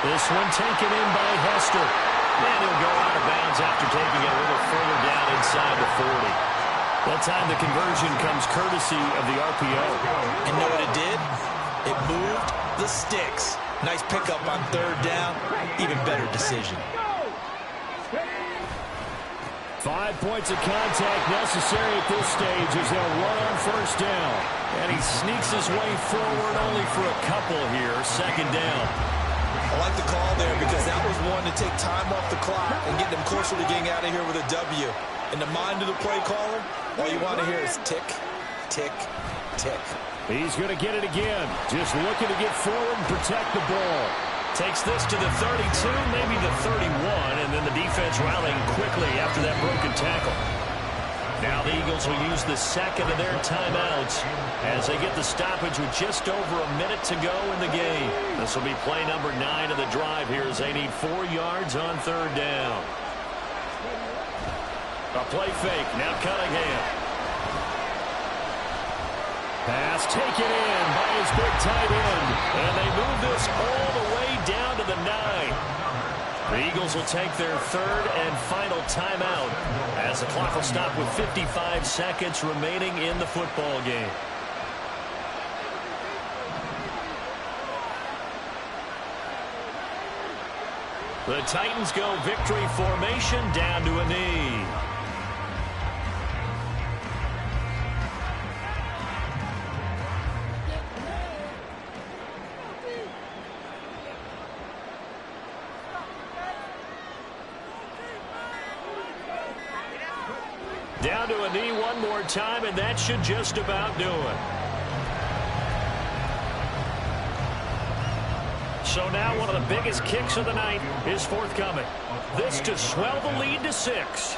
This one taken in by Hester. And he'll go out of bounds after taking it a little further down inside the 40. That time the conversion comes courtesy of the RPO. And know what it did? It moved the sticks. Nice pickup on 3rd down. Even better decision. 5 points of contact necessary at this stage as they'll run on 1st down. And he sneaks his way forward only for a couple here. 2nd down. I like the call there because that was one to take time off the clock and get them closer to getting out of here with a W. In the mind of the play caller, all you want to hear is tick, tick, tick. He's going to get it again. Just looking to get forward and protect the ball. Takes this to the 32, maybe the 31, and then the defense rallying quickly after that broken tackle. Now the Eagles will use the second of their timeouts as they get the stoppage with just over a minute to go in the game. This will be play number 9 of the drive here as they need 4 yards on 3rd down. A play fake. Now Cunningham. Pass taken in by his big tight end. And they move this all the way down to the 9. The Eagles will take their 3rd and final timeout as the clock will stop with 55 seconds remaining in the football game. The Titans go victory formation down to a knee. Down to a knee one more time, and that should just about do it. So now one of the biggest kicks of the night is forthcoming. This to swell the lead to 6.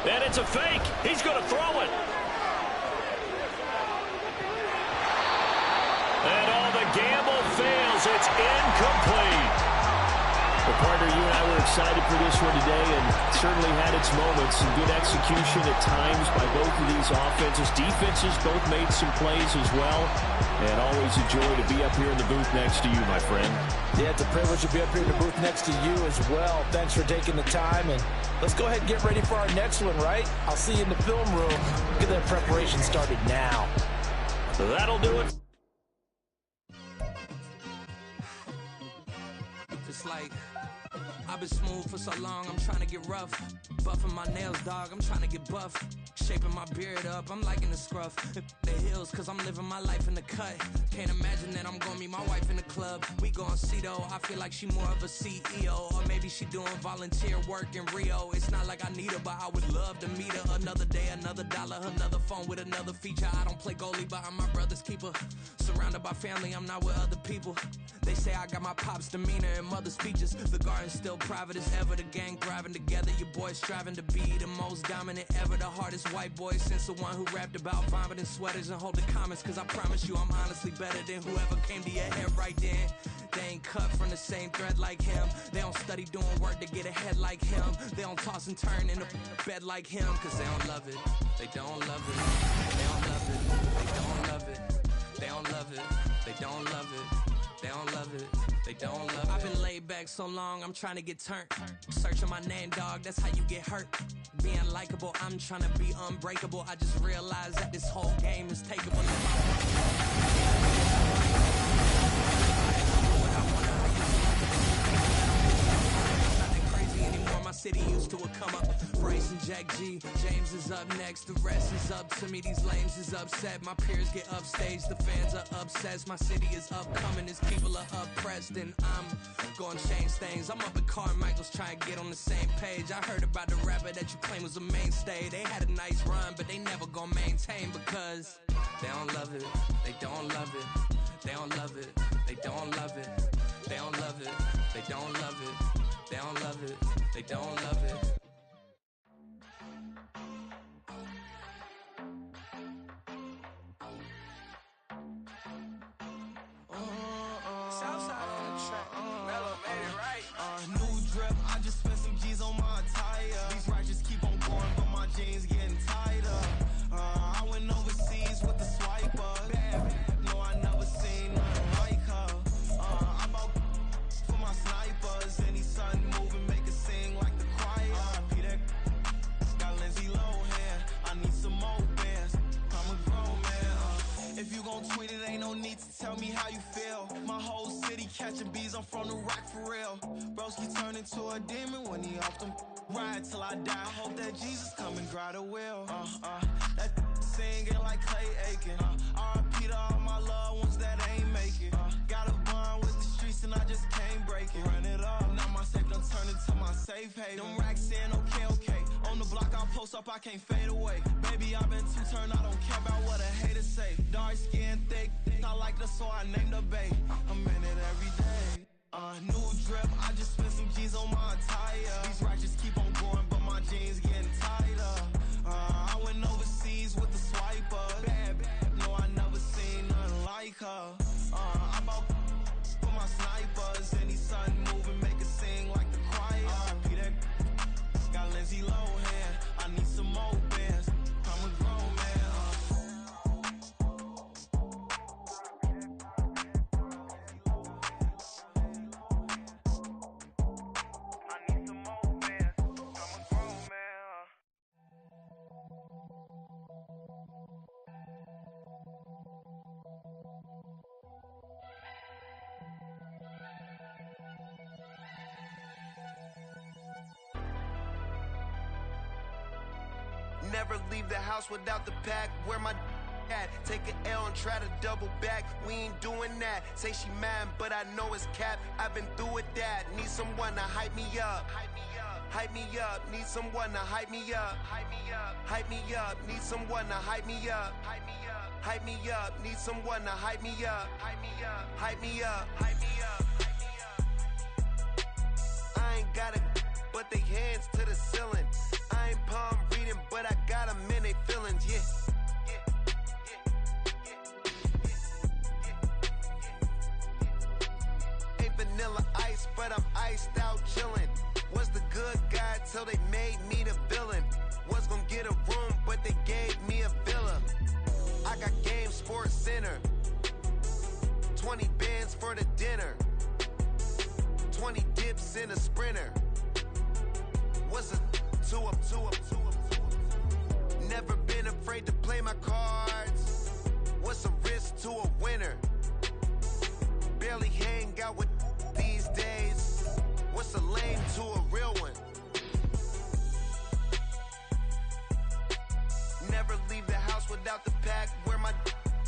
And it's a fake. He's going to throw it. And all the gamble fails. It's incomplete. Well, partner, you and I were excited for this one today and certainly had its moments. Some good execution at times by both of these offenses. Defenses both made some plays as well. And always a joy to be up here in the booth next to you, my friend. Yeah, it's a privilege to be up here in the booth next to you as well. Thanks for taking the time. And let's go ahead and get ready for our next one, right? I'll see you in the film room. Get that preparation started now. That'll do it. It's like I've been smooth for so long, I'm trying to get rough. Buffing my nails, dog, I'm trying to get buff. Shaping my beard up, I'm liking the scruff. The hills, cause I'm living my life in the cut. Can't imagine that I'm gonna meet my wife in the club. We gon' see though, I feel like she more of a CEO. Or maybe she doing volunteer work in Rio. It's not like I need her, but I would love to meet her. Another day, another dollar, another phone with another feature. I don't play goalie, but I'm my brother's keeper. Surrounded by family, I'm not with other people. They say I got my pop's demeanor and mother's features. The garden's still private as ever. The gang thriving together. Your boys striving to be the most dominant ever. The hardest white boy since the one who rapped about vomiting sweaters and holding comments. Cause I promise you I'm honestly better than whoever came to your head right then. They ain't cut from the same thread like him. They don't study doing work to get ahead like him. They don't toss and turn in a bed like him. Cause they don't love it. They don't love it. They don't love it. They don't love it. They don't love it. They don't love it. They don't love it, they don't love it. I've been laid back so long, I'm trying to get turned. Searching my name, dog, that's how you get hurt. Being likable, I'm trying to be unbreakable. I just realized that this whole game is takeable. city used to a come up. Bryce and Jack G, James is up next. The rest is up to me, these lames is upset. My peers get upstaged, the fans are obsessed. My city is upcoming, his people are oppressed. And I'm gonna change things. I'm up at Carmichael's trying to get on the same page. I heard about the rapper that you claim was a mainstay. They had a nice run, but they never gonna maintain because they don't love it, they don't love it, they don't love it, they don't love it, they don't love it, they don't love it, they don't love it, they don't love it. Southside on the track, Mellow made it right. New drip, I just spent some G's on my attire. These righteous keep on going, but my jeans getting tighter. I went overseas with the swiper. Bad, no, I never seen nothing like her. I bought for my snipers. Any sun moving, make it sing like the choir. Peter got Lindsay Lohan. I need some more bands. I'm a grown man. If you gon' tweet it, ain't no need to tell me how you feel. My whole city catching bees, I'm from the rock for real. Broski turned into a demon when he off them. Ride till I die. I hope that Jesus come and dry the wheel. That singing like Clay Aiken. R.I.P. to all my loved ones that ain't make it. Got a bond with the streets and I just can't break it. Run it up, now my safe done turned into my safe haven. Them racks in, okay. On the block I post up, I can't fade away. Baby, I've been too turned, I don't care about what a hater say. Dark skin, thick, I like the so I named the bay. I'm in it every day. New drip, I just spent some G's on my attire. These righteous keep on going, but my jeans getting tighter. I went overseas with the swiper. Bad, no, I never seen nothing like her. I bought for my snipers. Any sun moving, make it sing like the choir. Peter got Lindsay Lohan. I need some more bands. I'm a grown man. Never leave the house without the pack. Where my at? Take an L and try to double back. We ain't doing that. Say she mad, but I know it's cap. I've been through with that. Need someone to hype me up. Hype me up. Need someone to hype me up. Hype me up. Need someone to hype me up. Hype me up. Need someone to hype me up. Hype me up. I ain't got it, but they hands to the ceiling. I ain't palm reading, but I got them in they feelings, yeah. Ain't vanilla ice, but I'm iced out chillin'. Was the good guy till they made me the villain. Was gonna get a room, but they gave me a villa. I got Game Sports Center. 20 bands for the dinner. 20 dips in a sprinter. What's a two up. Never been afraid to play my cards. What's a risk to a winner? Barely hang out with these days. What's a lame to a real one? Never leave the house without the pack. Where my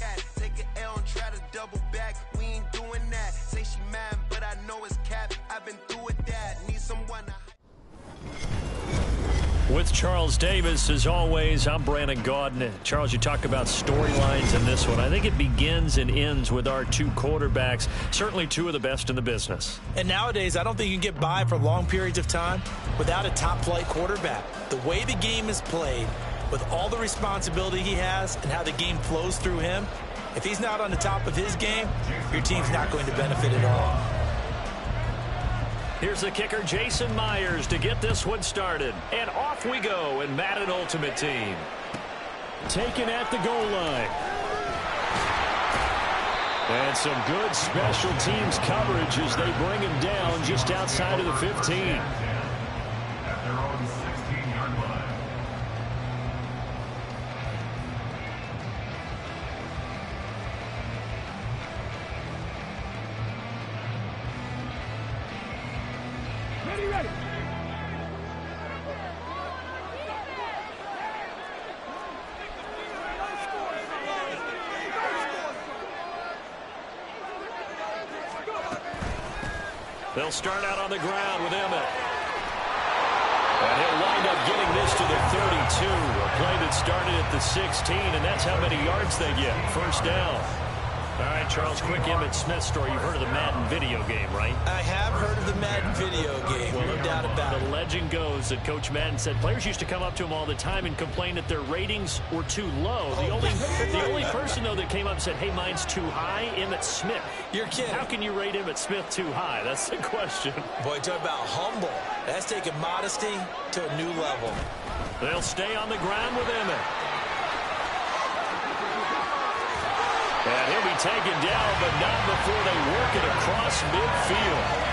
at? Take an L and try to double back. We ain't doing that. Say she mad, but I know it's cap. I've been through with that. Need someone to... With Charles Davis, as always, I'm Brandon Gaudin. Charles, you talk about storylines in this one. I think it begins and ends with our two quarterbacks, certainly two of the best in the business. And nowadays, I don't think you can get by for long periods of time without a top-flight quarterback. The way the game is played, with all the responsibility he has and how the game flows through him, if he's not on the top of his game, your team's not going to benefit at all. Here's the kicker, Jason Myers, to get this one started. And off we go in Madden Ultimate Team. Taken at the goal line. And some good special teams coverage as they bring him down just outside of the 15. They'll start out on the ground with Emmett. And he'll wind up getting this to the 32. A play that started at the 16, and that's how many yards they get. First down. All right, Charles, quick Emmitt Smith story. You've heard of the Madden video game, right? I have heard of the Madden video game, no doubt about it. The legend goes that Coach Madden said players used to come up to him all the time and complain that their ratings were too low. The only person, though, that came up and said, hey, mine's too high, Emmitt Smith. You're kidding. How can you rate Emmitt Smith too high? That's the question. Boy, talk about humble. That's taking modesty to a new level. They'll stay on the ground with Emmett. And he'll be taken down, but not before they work it across midfield.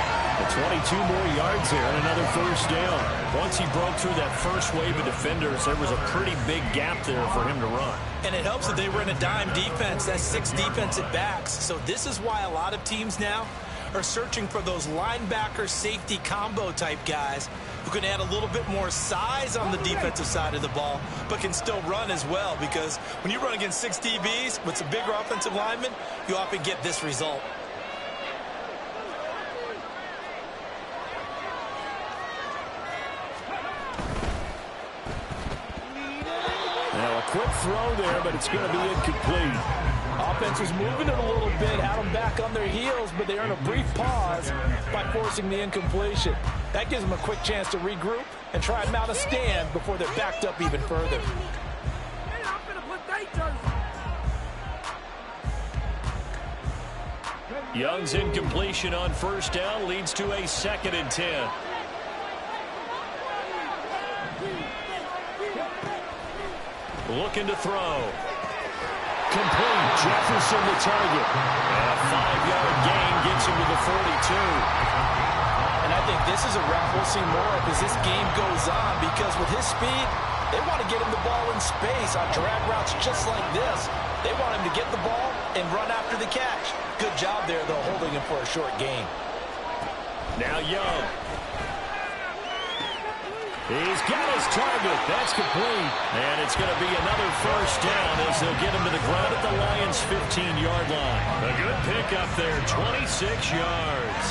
22 more yards there and another first down. Once he broke through that first wave of defenders, there was a pretty big gap there for him to run. And it helps that they were in a dime defense. That's 6 defensive backs. So this is why a lot of teams now are searching for those linebacker safety combo type guys who can add a little bit more size on the defensive side of the ball, but can still run as well, because when you run against 6 DBs with some bigger offensive linemen, you often get this result. Now a quick throw there, but it's going to be incomplete. Offense is moving it a little bit, had them back on their heels, but they earn a brief pause by forcing the incompletion. That gives them a quick chance to regroup and try and mount a stand before they're backed up even further. Young's incompletion on first down leads to a 2nd and 10. Looking to throw. Complete. Jefferson the target. And a 5-yard gain gets him to the 42. And I think this is a route we'll see more of as this game goes on, because with his speed, they want to get him the ball in space on drag routes just like this. They want him to get the ball and run after the catch. Good job there, though, holding him for a short gain. Now Young. He's got his target. That's complete. And it's going to be another first down as they'll get him to the ground at the Lions' 15-yard line. A good pickup there, 26 yards.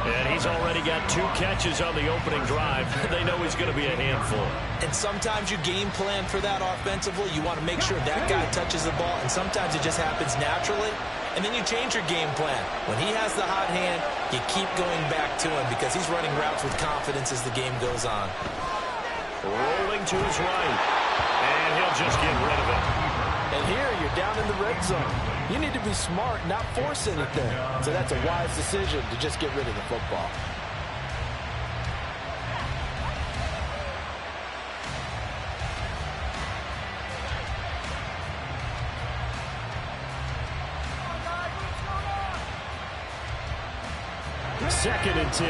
And he's already got 2 catches on the opening drive. They know he's going to be a handful. And sometimes you game plan for that offensively. You want to make sure that guy touches the ball, and sometimes it just happens naturally. And then you change your game plan. When he has the hot hand, you keep going back to him because he's running routes with confidence as the game goes on. Rolling to his right. And he'll just get rid of it. And here you're down in the red zone. You need to be smart, not force anything. So that's a wise decision to just get rid of the football. Second and 10.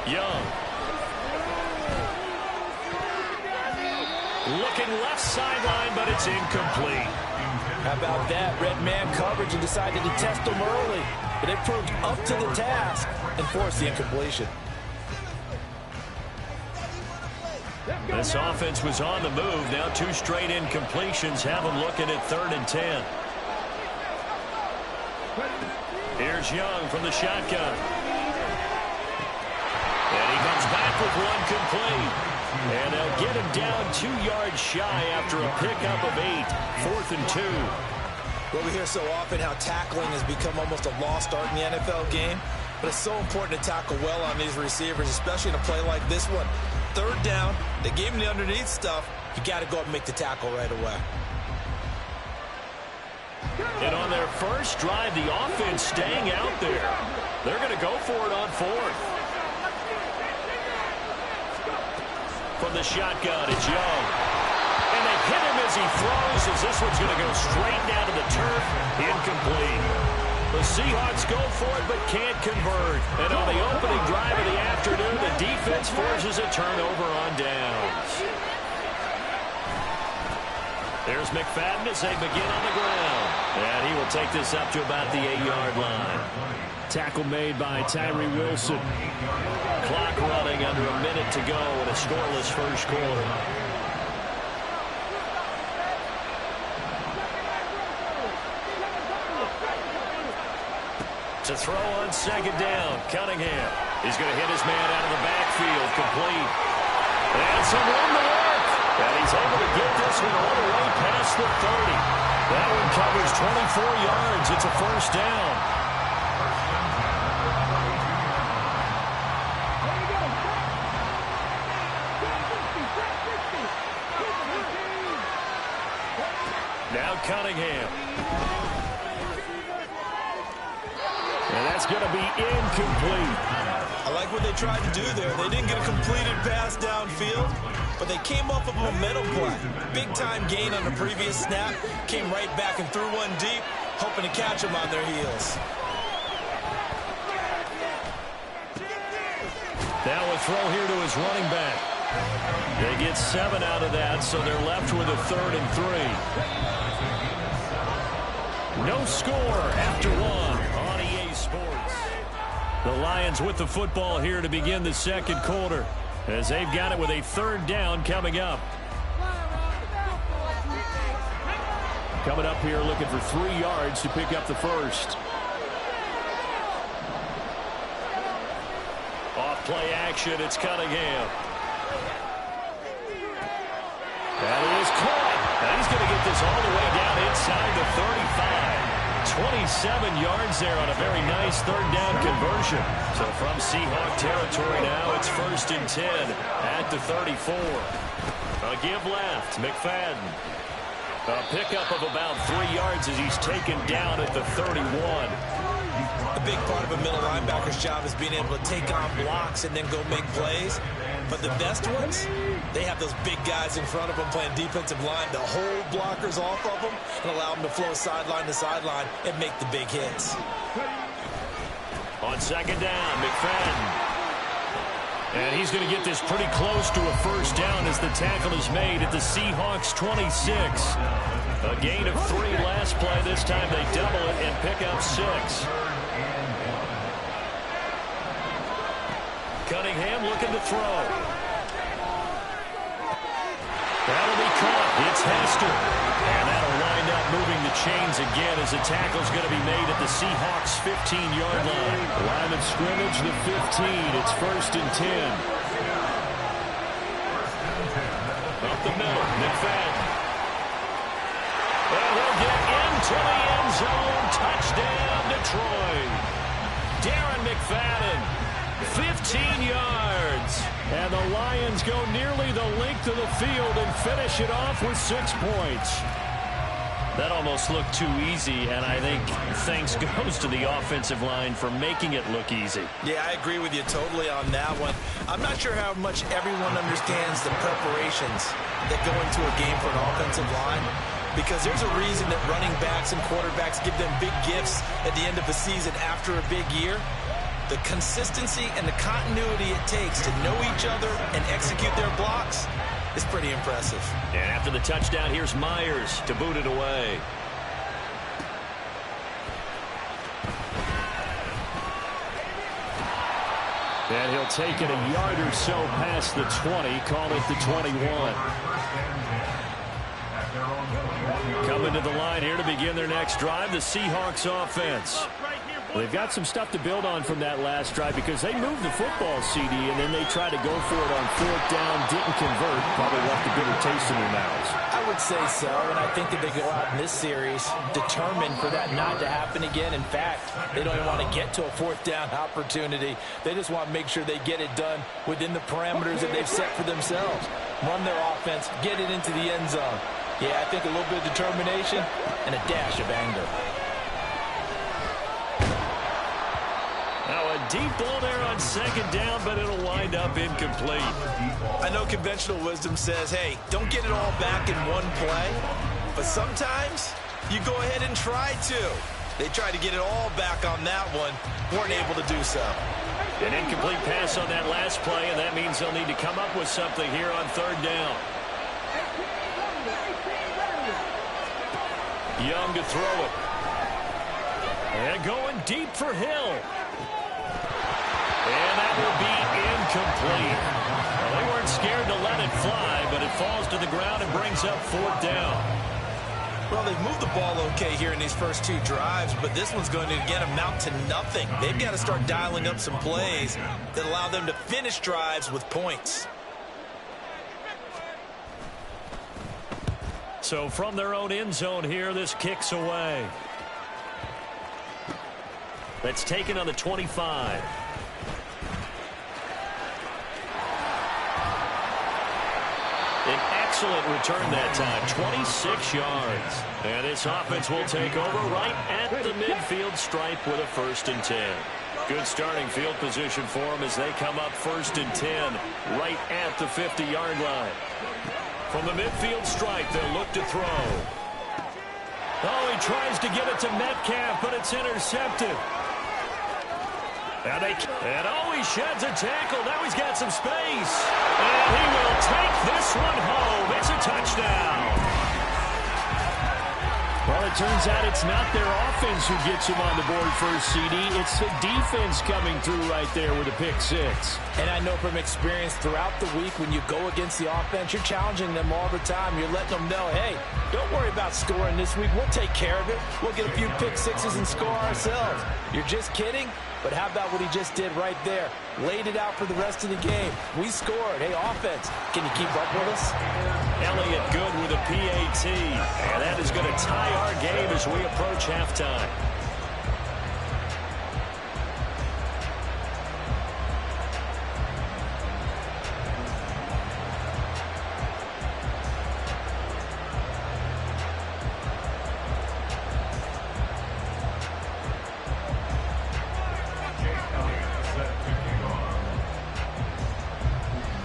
Young. Looking left sideline, but it's incomplete. How about that? Red man coverage and decided to test him early. But it proved up to the task and forced the incompletion. This offense was on the move. Now 2 straight incompletions have them looking at 3rd and 10. Here's Young from the shotgun. And he comes back with 1 complete. And they'll get him down 2 yards shy after a pickup of 8. 4th and 2. Well, we hear so often how tackling has become almost a lost art in the NFL game. But it's so important to tackle well on these receivers, especially in a play like this one. 3rd down, they gave him the underneath stuff. You got to go up and make the tackle right away. And on their first drive, the offense staying out there. They're going to go for it on 4th. From the shotgun, it's Young. And they hit him as he throws, as this one's going to go straight down to the turf. Incomplete. The Seahawks go for it, but can't convert. And on the opening drive of the afternoon, the defense forces a turnover on downs. There's McFadden as they begin on the ground. And he will take this up to about the 8-yard line. Tackle made by Tyree Wilson. Clock running under a minute to go in a scoreless first quarter. To throw on second down, Cunningham. He's going to hit his man out of the backfield, complete. And some room to work. And he's able to get this one all the way past the 30. That one covers 24 yards. It's a first down. Now Cunningham. And that's going to be incomplete. I like what they tried to do there. They didn't get a completed pass downfield, but they came up with a momentum play. Big-time gain on the previous snap. Came right back and threw one deep, hoping to catch them on their heels. Now a throw here to his running back. They get 7 out of that, so they're left with a 3rd and 3. No score after 1 on EA Sports. The Lions with the football here to begin the second quarter, as they've got it with a 3rd down coming up. Coming up here looking for 3 yards to pick up the first. Off play action, it's Cunningham. That is caught. And he's going to get this all the way down inside the 35. 27 yards there on a very nice 3rd down conversion. So from Seahawk territory now, it's 1st and 10 at the 34. A give left, McFadden. A pickup of about 3 yards as he's taken down at the 31. A big part of a middle linebacker's job is being able to take on blocks and then go make plays. But the best ones, they have those big guys in front of them playing defensive line to hold blockers off of them and allow them to flow sideline to sideline and make the big hits. On second down, McFadden. And he's going to get this pretty close to a 1st down as the tackle is made at the Seahawks 26. A gain of 3 last play. This time they double it and pick up 6. Cunningham looking to throw. That'll be caught. It's Hester. And that'll wind up moving the chains again as the tackle's going to be made at the Seahawks 15-yard line. Line of scrimmage, the 15. It's 1st and 10. Up the middle, McFadden. And he'll get into the end zone. Touchdown, Detroit. Darren McFadden. 15 yards. And the Lions go nearly the length of the field and finish it off with 6 points. That almost looked too easy, and I think thanks goes to the offensive line for making it look easy. Yeah, I agree with you totally on that one. I'm not sure how much everyone understands the preparations that go into a game for an offensive line, because there's a reason that running backs and quarterbacks give them big gifts at the end of the season after a big year. The consistency and the continuity it takes to know each other and execute their blocks is pretty impressive. And after the touchdown, here's Myers to boot it away. And he'll take it a yard or so past the 20, call it the 21. Coming to the line here to begin their next drive, the Seahawks offense. Well, they've got some stuff to build on from that last drive because they moved the football, CD, and then they tried to go for it on 4th down, didn't convert, probably left a bitter taste in their mouths. I would say so, and I think that they go out in this series determined for that not to happen again. In fact, they don't even want to get to a 4th down opportunity. They just want to make sure they get it done within the parameters that they've set for themselves. Run their offense, get it into the end zone. Yeah, I think a little bit of determination and a dash of anger. Now a deep ball there on second down, but it'll wind up incomplete. I know conventional wisdom says, hey, don't get it all back in one play. But sometimes you go ahead and try to. They tried to get it all back on that one. Weren't able to do so. An incomplete pass on that last play, and that means they'll need to come up with something here on 3rd down. Young to throw it. And going deep for Hill. And that will be incomplete. Well, they weren't scared to let it fly, but it falls to the ground and brings up 4th down. Well, they've moved the ball okay here in these first 2 drives, but this one's going to, again, amount to nothing. They've got to start dialing up some plays that allow them to finish drives with points. So from their own end zone here, this kicks away. That's taken on the 25. An excellent return that time, 26 yards. And this offense will take over right at the midfield stripe with a 1st and 10. Good starting field position for them as they come up 1st and 10 right at the 50-yard line. From the midfield stripe, they'll look to throw. Oh, he tries to get it to Metcalf, but it's intercepted. And he sheds a tackle. Now he's got some space. And he will take this one home. It's a touchdown. Well, it turns out it's not their offense who gets him on the board first, CD. It's the defense coming through right there with a pick 6. And I know from experience throughout the week when you go against the offense, you're challenging them all the time. You're letting them know, hey, don't worry about scoring this week. We'll take care of it. We'll get a few pick 6s and score ourselves. You're just kidding? But how about what he just did right there? Laid it out for the rest of the game. We scored. Hey, offense, can you keep up with us? Elliott good with a PAT. And that is going to tie our game as we approach halftime.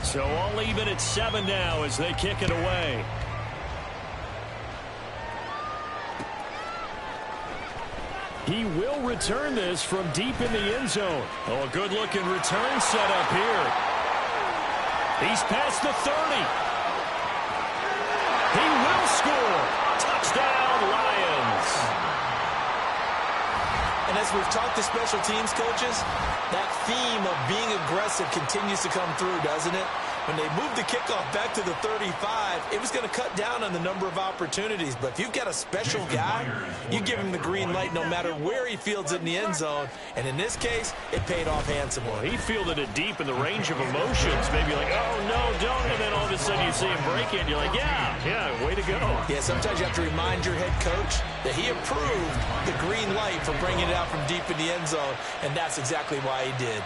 So all even at 7 now as they kick it away. He will return this from deep in the end zone. Oh, a good-looking return set up here. He's past the 30. He will score. Touchdown, Lions. And as we've talked to special teams coaches, that theme of being aggressive continues to come through, doesn't it? When they moved the kickoff back to the 35, it was going to cut down on the number of opportunities. But if you've got a special guy, you give him the green light no matter where he fields it in the end zone. And in this case, it paid off handsomely. Well, he fielded it deep in the range of emotions. Maybe like, oh, no, don't. And then all of a sudden you see him break it, and you're like, yeah, way to go. Yeah, sometimes you have to remind your head coach that he approved the green light for bringing it out from deep in the end zone, and that's exactly why he did.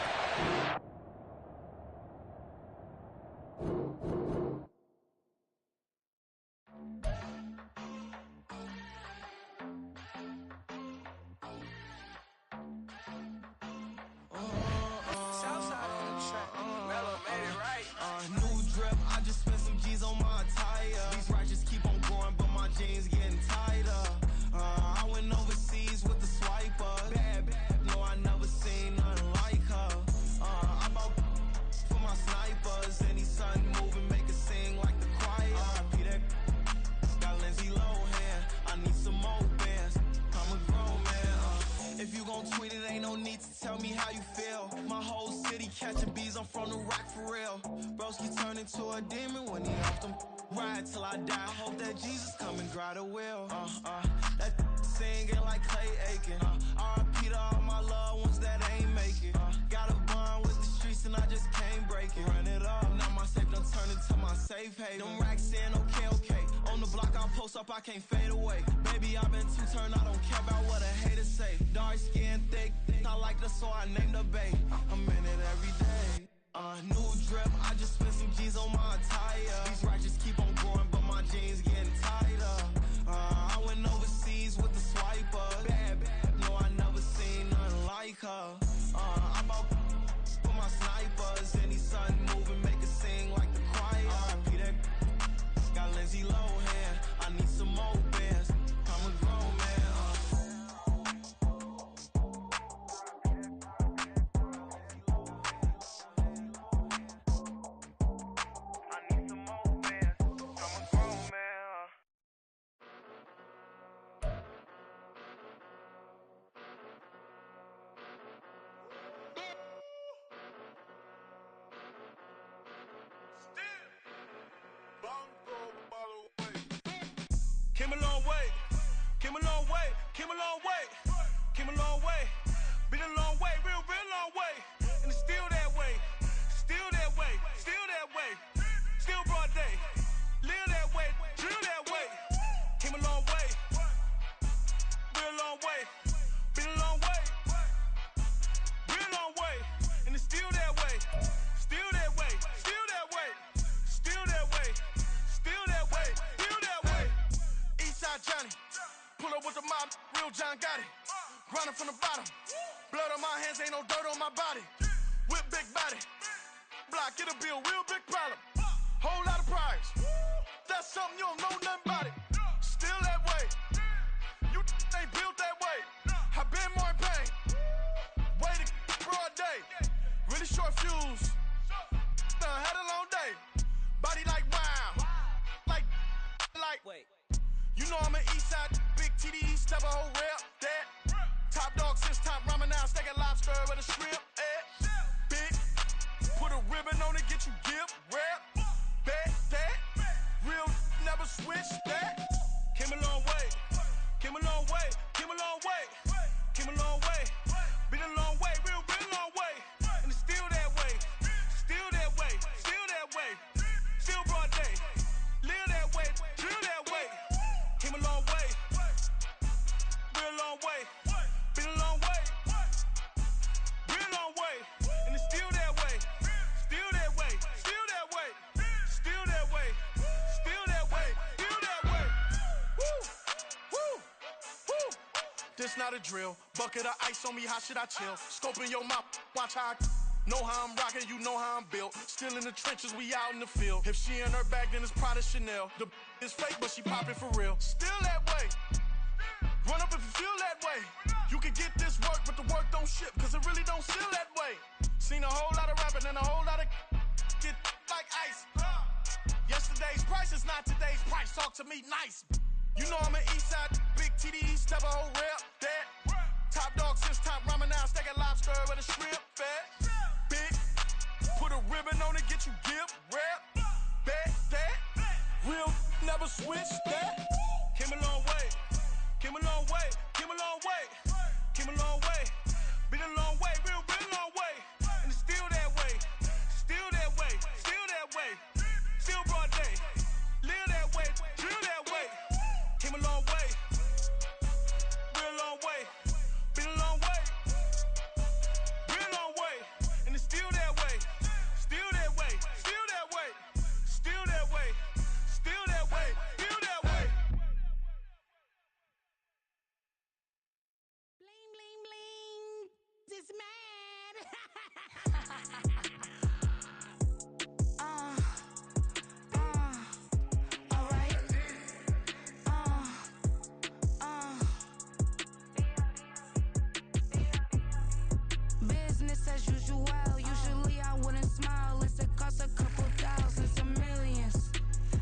Tell me how you feel. My whole city catching bees. I'm from the rock for real. Broski turned into a demon when he off them. Ride till I die. I hope that Jesus come and grab the wheel. That singing like Clay Aiken. R.I.P. to all my loved ones that ain't make it. Got a bond with the streets and I just can't break it. Run it up. Now my safe done turned into my safe haven. Them racks in, okay. On the block I post up, I can't fade away. Baby, I've been too turned. I don't care about what a hater say. Dark skin, thick. I like the so I named the bay. I'm in it every day. New drip, I just spent some G's on my attire. These righteous keep on growing, but my jeans getting tighter. I went overseas with the swiper. Bad, no, I never seen nothing like her. I bought for my snipers. Any sun moving, make it sing like the choir. R.I.P. that got Lindsay Lohan. I need some more bands. I'm a grown man. Came a long way, came a long way, came a long way. Been a long way, real long way. And it's still that way, still that way, still that way. Still broad day, live that way, drill that way. Came a long way, real long way. Been a long way, real long way. And it's still that way, still that way, still that way. Still that way, still that way, still that way. Eastside Johnny, pull up with the mob, real John Gotti. Grinding from the bottom, blood on my hands, ain't no dirt on my body. Whip big body, block, get a bill, real big problem. Whole lot of prize, that's something you don't know nothing about it. Still that way, you ain't built that way. I been more in pain, way to broad day. Really short fuse, had a long day. Body like wow, like, wait. You know I'm an Eastside, big TDE, step a whole rep, that. Top dog, since top ramen now, steak a lobster with a shrimp, Big, put a ribbon on it, get you give, rep, bet, that. Real, never switch, that. Came a long way, came a long way, came a long way, came a long way. Been a long way, real long way. And it's still that way, still that way, still that way. Still broad day, live that way, drill that way. Came a long way, real long way. Been a long way, real long way. And it's still that way, still that way, still that way. Still that way, still that way, still that way. Woo, woo, woo. This not a drill, bucket of ice on me, how should I chill? Scoping your mouth, watch how I know how I'm rocking, you know how I'm built. Still in the trenches, we out in the field. If she in her bag, then it's Prada Chanel. The is fake, but she popping for real. Still that way. Run up if you feel that way. You can get this work, but the work don't ship, cause it really don't feel that way. Seen a whole lot of rapping and a whole lot of get like ice. Yesterday's price is not today's price. Talk to me nice. You know I'm an Eastside, big TDE, step a whole rep, that. Top dog, since top ramen now, steak a lobster with a shrimp, fat. Big, put a ribbon on it, get you give, rep, bet, that. Real, never switch, that. Came a long way, came a long way, came a long way, came a long way. Been a long way, real long way. And it's still that way, still that way, still that way. Still broad day, live that way, drill that way. Came a long way, real long way. Been a long way, real long way. And it's still that way, still that way, still that way. Still that way, still that way, still that way. Bling, bling, bling. This mad. All right. Business as usual. Usually I wouldn't smile unless it costs a couple thousands and millions.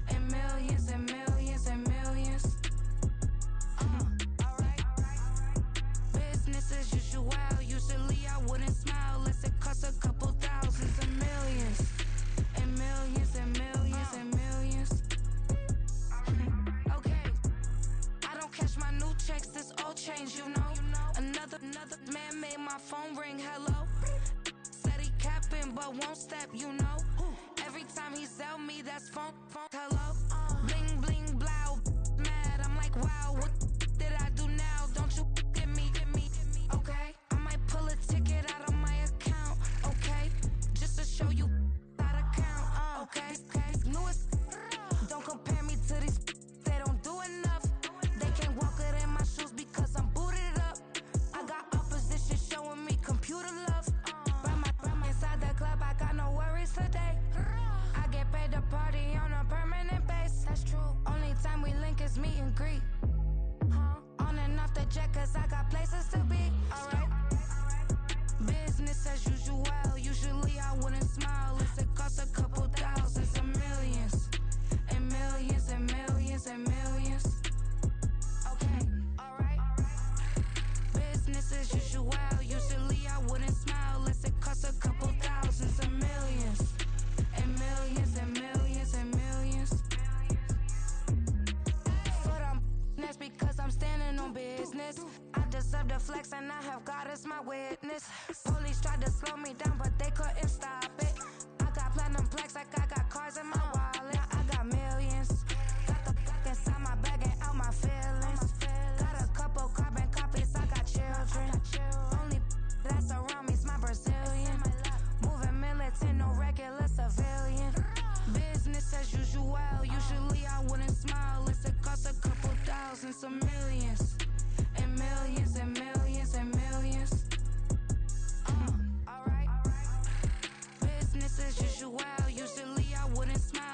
And millions and millions and millions. All right. Business as usual. Usually I wouldn't smile unless it costs a couple thousands and millions. And millions and millions and millions. Okay. I don't cash my new checks, this old change, you know. Another man made my phone ring, hello. Said he capping but won't step, you know. Every time he sell me, that's phone, hello. Bling, bling, blow, mad, I'm like, wow, what did I do now? Don't you get me, okay? I might pull a ticket out of my account, okay? Just to show you how to count, okay? Newest, don't compare me to these, they don't do enough. They can't walk it in my shoes because I'm booted up. I got opposition showing me computer love. Run inside the club, I got no worries today. I get paid to party on a permanent base. That's true. Only time we link is meet and greet. On and off the jet, cause I got places to be. Alright. Business as usual. Usually I wouldn't smile unless it costs a couple thousands and millions. And millions and millions and millions. Okay, alright. Business as usual. Usually I wouldn't smile unless it costs a couple thousands and millions. And millions and millions and millions. But that's because I'm standing witness. Police tried to slow me down, but they couldn't stop it. I got platinum plaques like I got cars in my wallet. I got millions. Got the fuck inside my bag and out my feelings. Got a couple carbon copies, I got children. Only that's around me's my Brazilian. Moving militant, no regular civilian. Business as usual, usually I wouldn't smile. Unless it cost a couple thousands, some millions. And millions and millions and millions. Alright. Business as usual, usually I wouldn't smile.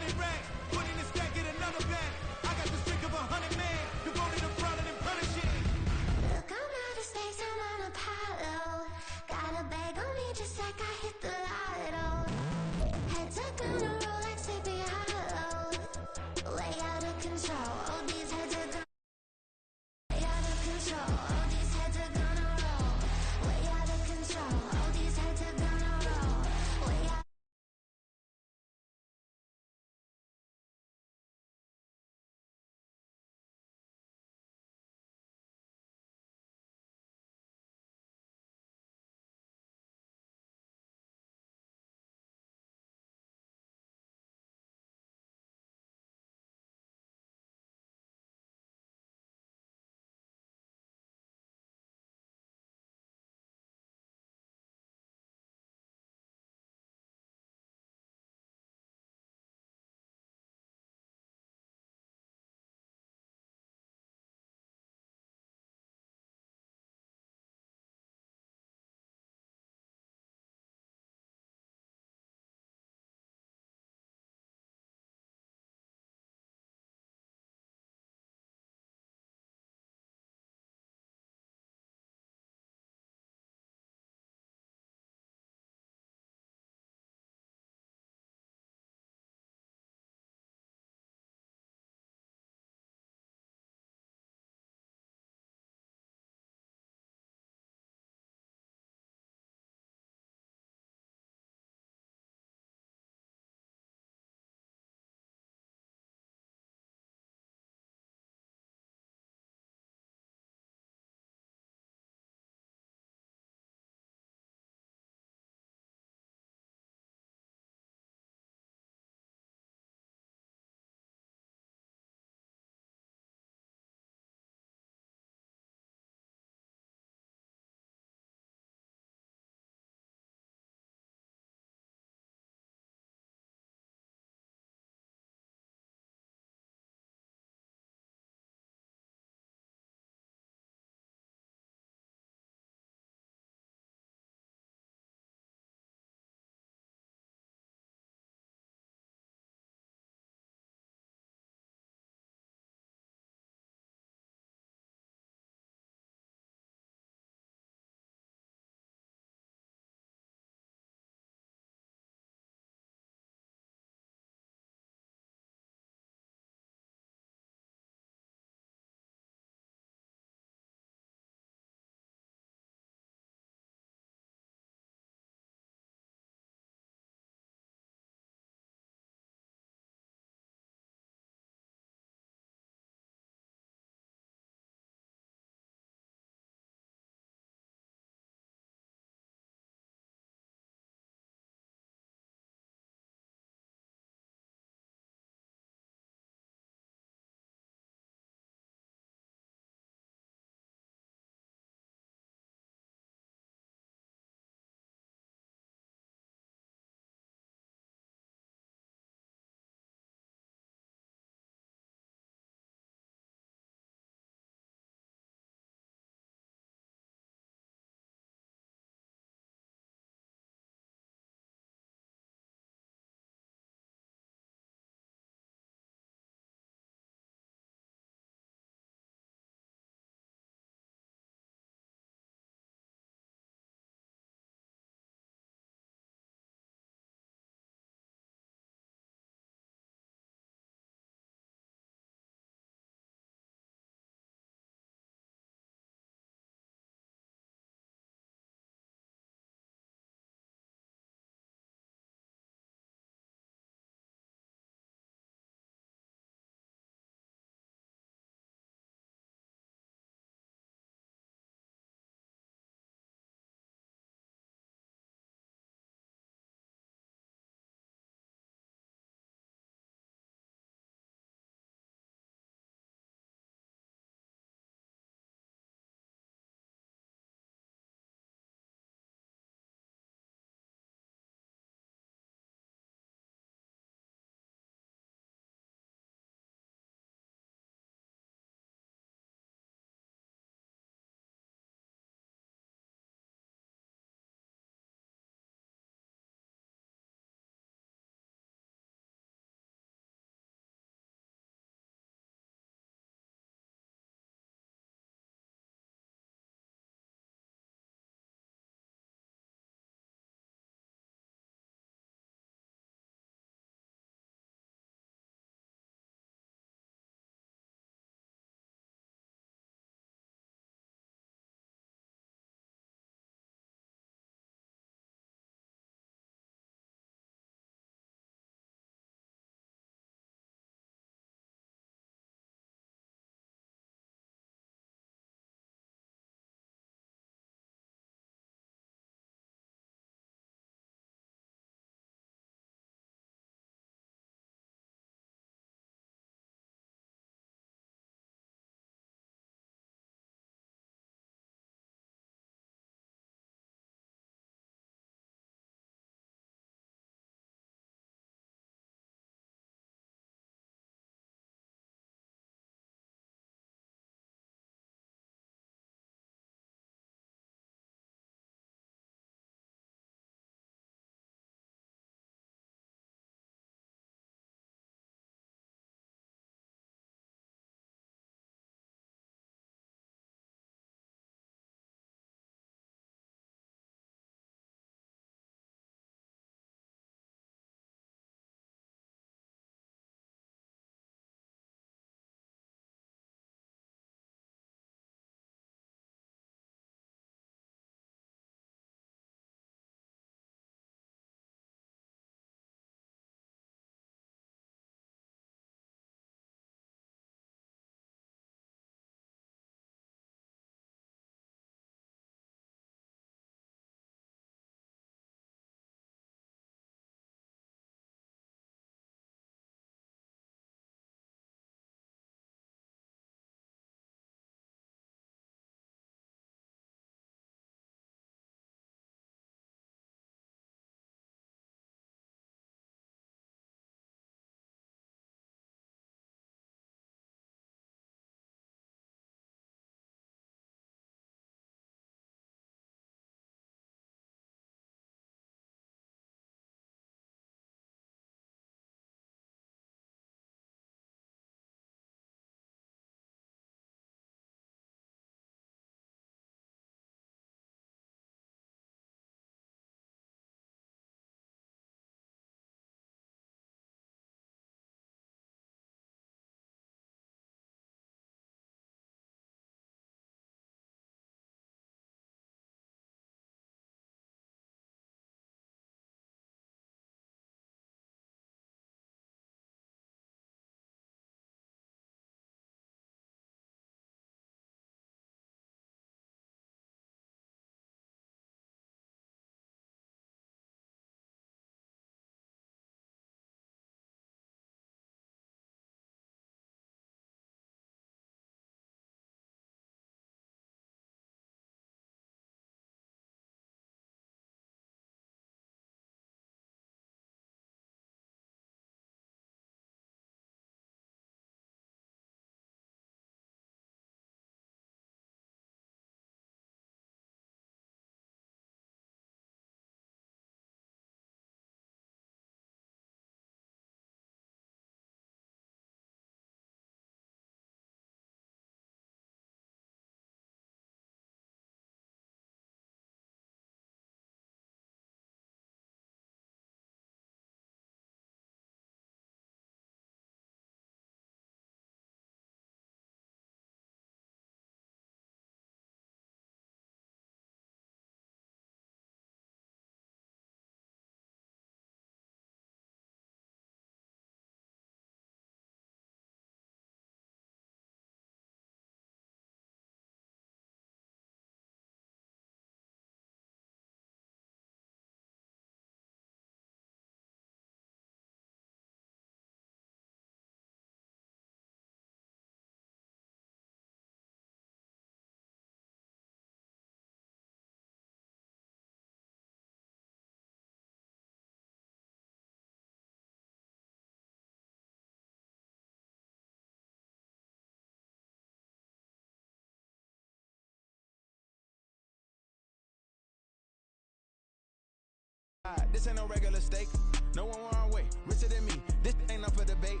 This ain't no regular steak. No one wrong way. Richer than me. This ain't up for debate.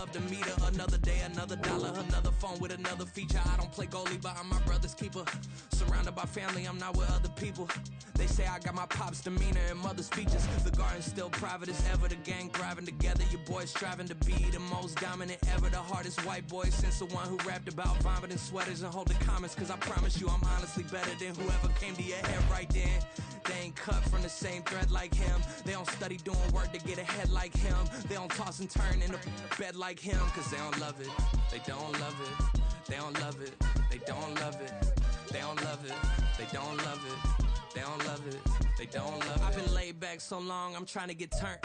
above the meter. Another day, another dollar, another phone with another feature. I don't play goalie, but I'm my brother's keeper. Surrounded by family, I'm not with other people. They say I got my pop's demeanor and mother's features. The garden's still private as ever. The gang thriving together. Your boys striving to be the most dominant ever. The hardest white boy since the one who rapped about vomiting sweaters and holding comments. Cause I promise you I'm honestly better than whoever came to your head right then. They ain't cut from the same thread like him. They don't study doing work to get ahead like him. They don't toss and turn in the bed like him. Cause they don't love it. They don't love it. They don't love it. They don't love it. They don't love it. They don't love it. They don't love it. They don't love it. I've been laid back so long, I'm trying to get turned.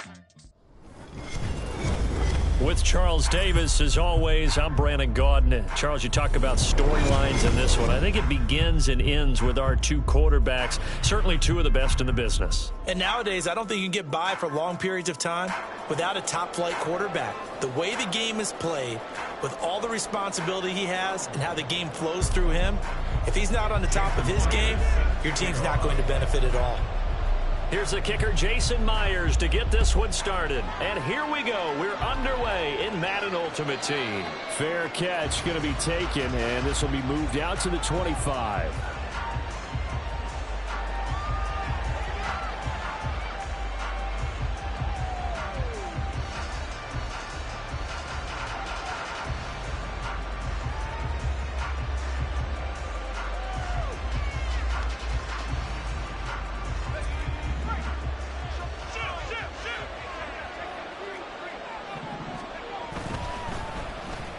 With Charles Davis, as always, I'm Brandon Gaudin. Charles, you talk about storylines in this one. I think it begins and ends with our two quarterbacks, certainly two of the best in the business. And nowadays, I don't think you can get by for long periods of time without a top-flight quarterback. The way the game is played, with all the responsibility he has and how the game flows through him, if he's not on the top of his game, your team's not going to benefit at all. Here's the kicker, Jason Myers, to get this one started. And here we go. We're underway in Madden Ultimate Team. Fair catch going to be taken, and this will be moved out to the 25.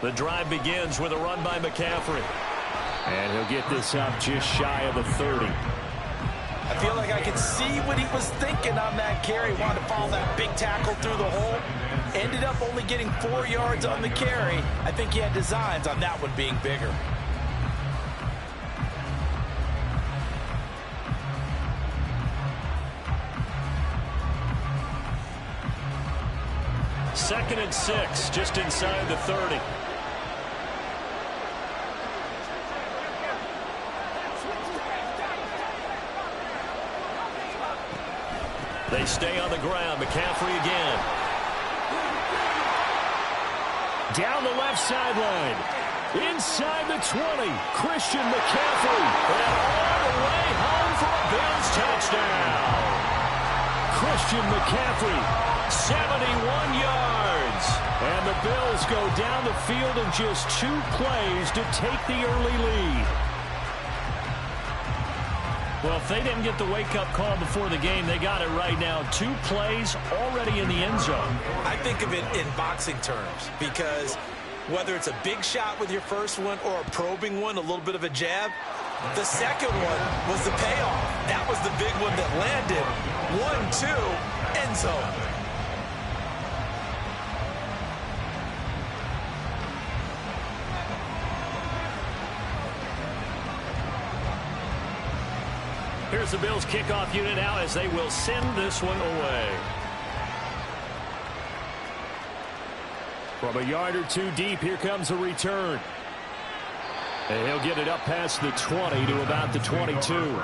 The drive begins with a run by McCaffrey. And he'll get this up just shy of the 30. I feel like I can see what he was thinking on that carry. Wanted to follow that big tackle through the hole. Ended up only getting 4 yards on the carry. I think he had designs on that one being bigger. Second and 6, just inside the 30. They stay on the ground. McCaffrey again. Down the left sideline. Inside the 20. Christian McCaffrey. And all the way home for a Bills touchdown. Christian McCaffrey. 71 yards. And the Bills go down the field in just 2 plays to take the early lead. Well, if they didn't get the wake-up call before the game, they got it right now. 2 plays already in the end zone. I think of it in boxing terms because whether it's a big shot with your first one or a probing one, a little bit of a jab, the second one was the payoff. That was the big one that landed. 1-2, end zone. Here's the Bills kickoff unit now as they will send this one away. From a yard or 2 deep, here comes a return. And he'll get it up past the 20 to about the 22.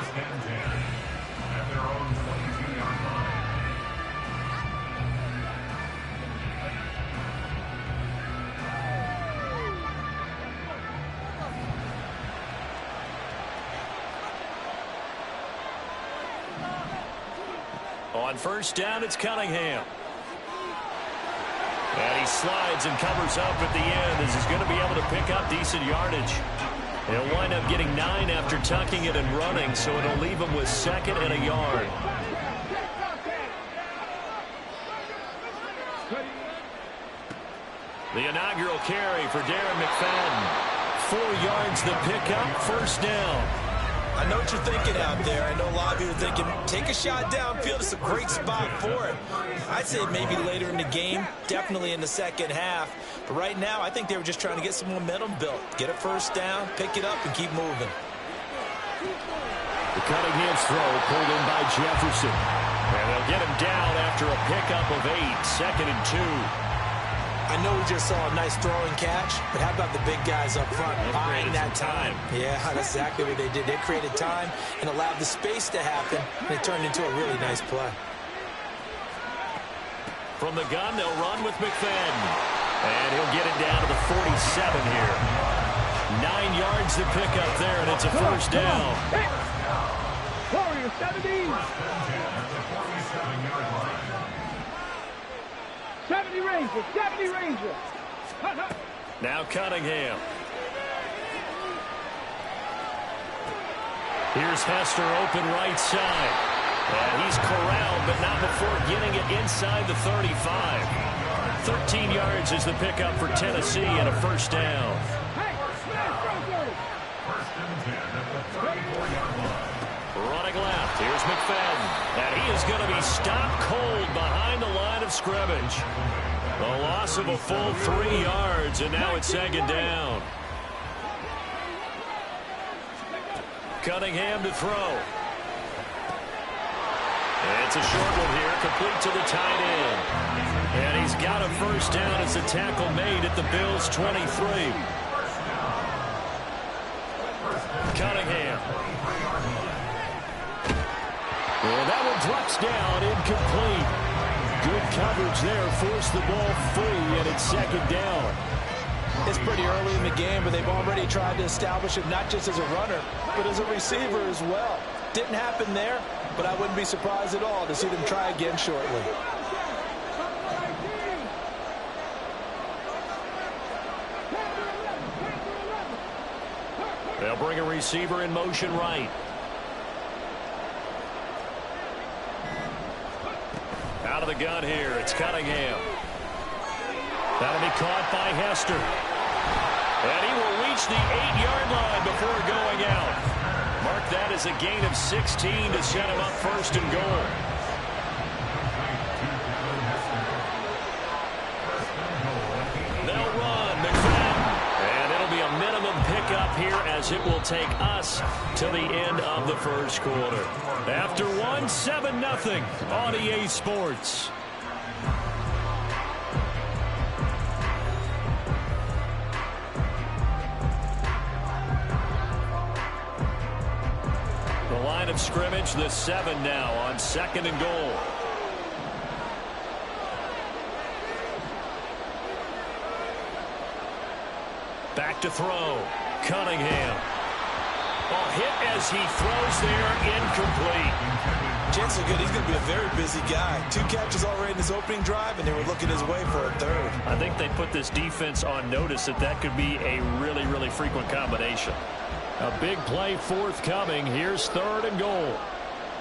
On first down, it's Cunningham. And he slides and covers up at the end as he's going to be able to pick up decent yardage. He'll wind up getting 9 after tucking it and running, so it'll leave him with 2nd and a yard. The inaugural carry for Darren McFadden. 4 yards the pickup, first down. I know what you're thinking out there. I know a lot of you are thinking, take a shot downfield. It's a great spot for it. I'd say maybe later in the game, definitely in the second half. But right now, I think they were just trying to get some momentum built. Get a first down, pick it up, and keep moving. The Cunningham's throw pulled in by Jefferson. And they'll get him down after a pickup of 8, 2nd and 2. I know we just saw a nice throwing catch, but how about the big guys up front buying that time? Yeah, that's exactly what they did. They created time and allowed the space to happen, and it turned into a really nice play. From the gun, they'll run with McFadden. And he'll get it down to the 47 here. 9 yards to pick up there, and it's a first down. Warrior 70. 70 Ranger, 70 Ranger. Now Cunningham. Here's Hester open right side. And he's corralled, but not before getting it inside the 35. 13 yards is the pickup for Tennessee and a first down. Running left, here's McFadden. And he is going to be stopped cold behind the line of scrimmage. A loss of a full 3 yards, and now it's second down. Cunningham to throw. It's a short one here, complete to the tight end. And he's got a first down as the tackle made at the Bills' 23. Cunningham. Well, that one drops down, incomplete. Good coverage there, forced the ball free, and it's second down. It's pretty early in the game, but they've already tried to establish him not just as a runner, but as a receiver as well. Didn't happen there, but I wouldn't be surprised at all to see them try again shortly. They'll bring a receiver in motion right. Out of the gun here, it's Cunningham. That'll be caught by Hester. And he will reach the 8-yard line before going out. Mark that as a gain of 16 to set him up first and goal. They'll run, McFadden. And it'll be a minimum pickup here as it will take us to the end of the first quarter. After one, 7-0 on EA Sports. The line of scrimmage, the 7 now on second and goal. Back to throw. Cunningham. A hit as he throws there, incomplete. Chances are good he's going to be a very busy guy. 2 catches already in his opening drive, and they were looking his way for a third. I think they put this defense on notice that could be a really, really frequent combination. A big play forthcoming. Here's third and goal.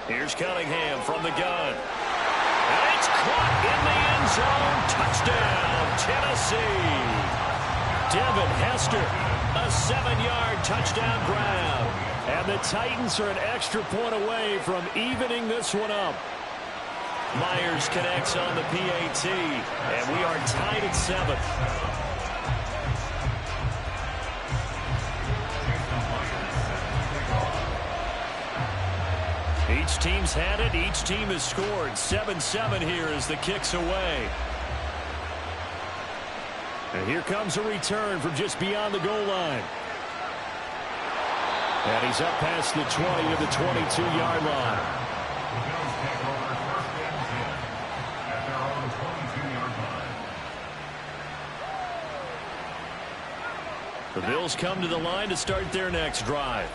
Here's Cunningham from the gun. And it's caught in the end zone. Touchdown, Tennessee. Devin Hester, a 7-yard touchdown grab. And the Titans are an extra point away from evening this one up. Myers connects on the PAT, and we are tied at 7. Each team's had it. Each team has scored. 7-7 here as the kick's away. And here comes a return from just beyond the goal line. And he's up past the 20 to the 22-yard line. The Bills come to the line to start their next drive.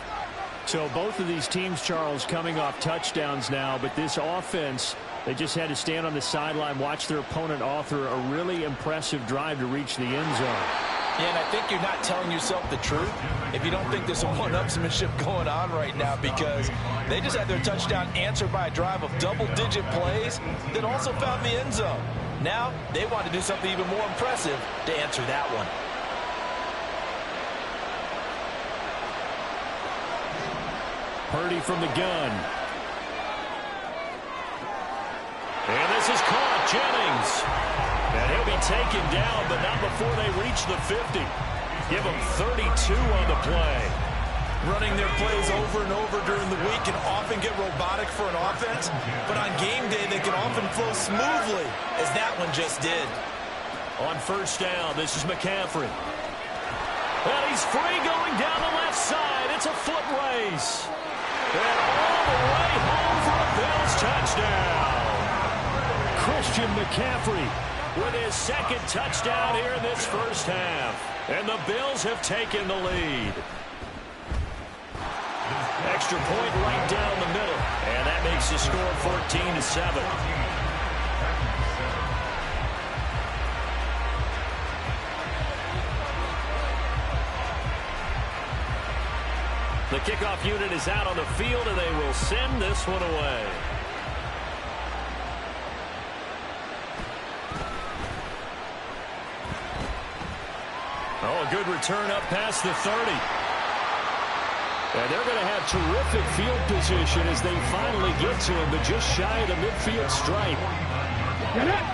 So both of these teams, Charles, coming off touchdowns now, but this offense, they just had to stand on the sideline, watch their opponent author a really impressive drive to reach the end zone. Yeah, and I think you're not telling yourself the truth if you don't think there's some one-upsmanship going on right now, because they just had their touchdown answered by a drive of double-digit plays that also found the end zone. Now they want to do something even more impressive to answer that one. Purdy from the gun. And this is caught. Jennings. And he'll be taken down, but not before they reach the 50. Give them 32 on the play. Running their plays over and over during the week can often get robotic for an offense, but on game day they can often flow smoothly, as that one just did. On first down, this is McCaffrey. And he's free going down the left side. It's a foot race. And all the way home for a Bills touchdown. Christian McCaffrey with his second touchdown here in this first half. And the Bills have taken the lead. Extra point right down the middle. And that makes the score 14-7. The kickoff unit is out on the field, and they will send this one away. Oh, a good return up past the 30. And they're going to have terrific field position as they finally get to him, but just shy of the midfield stripe.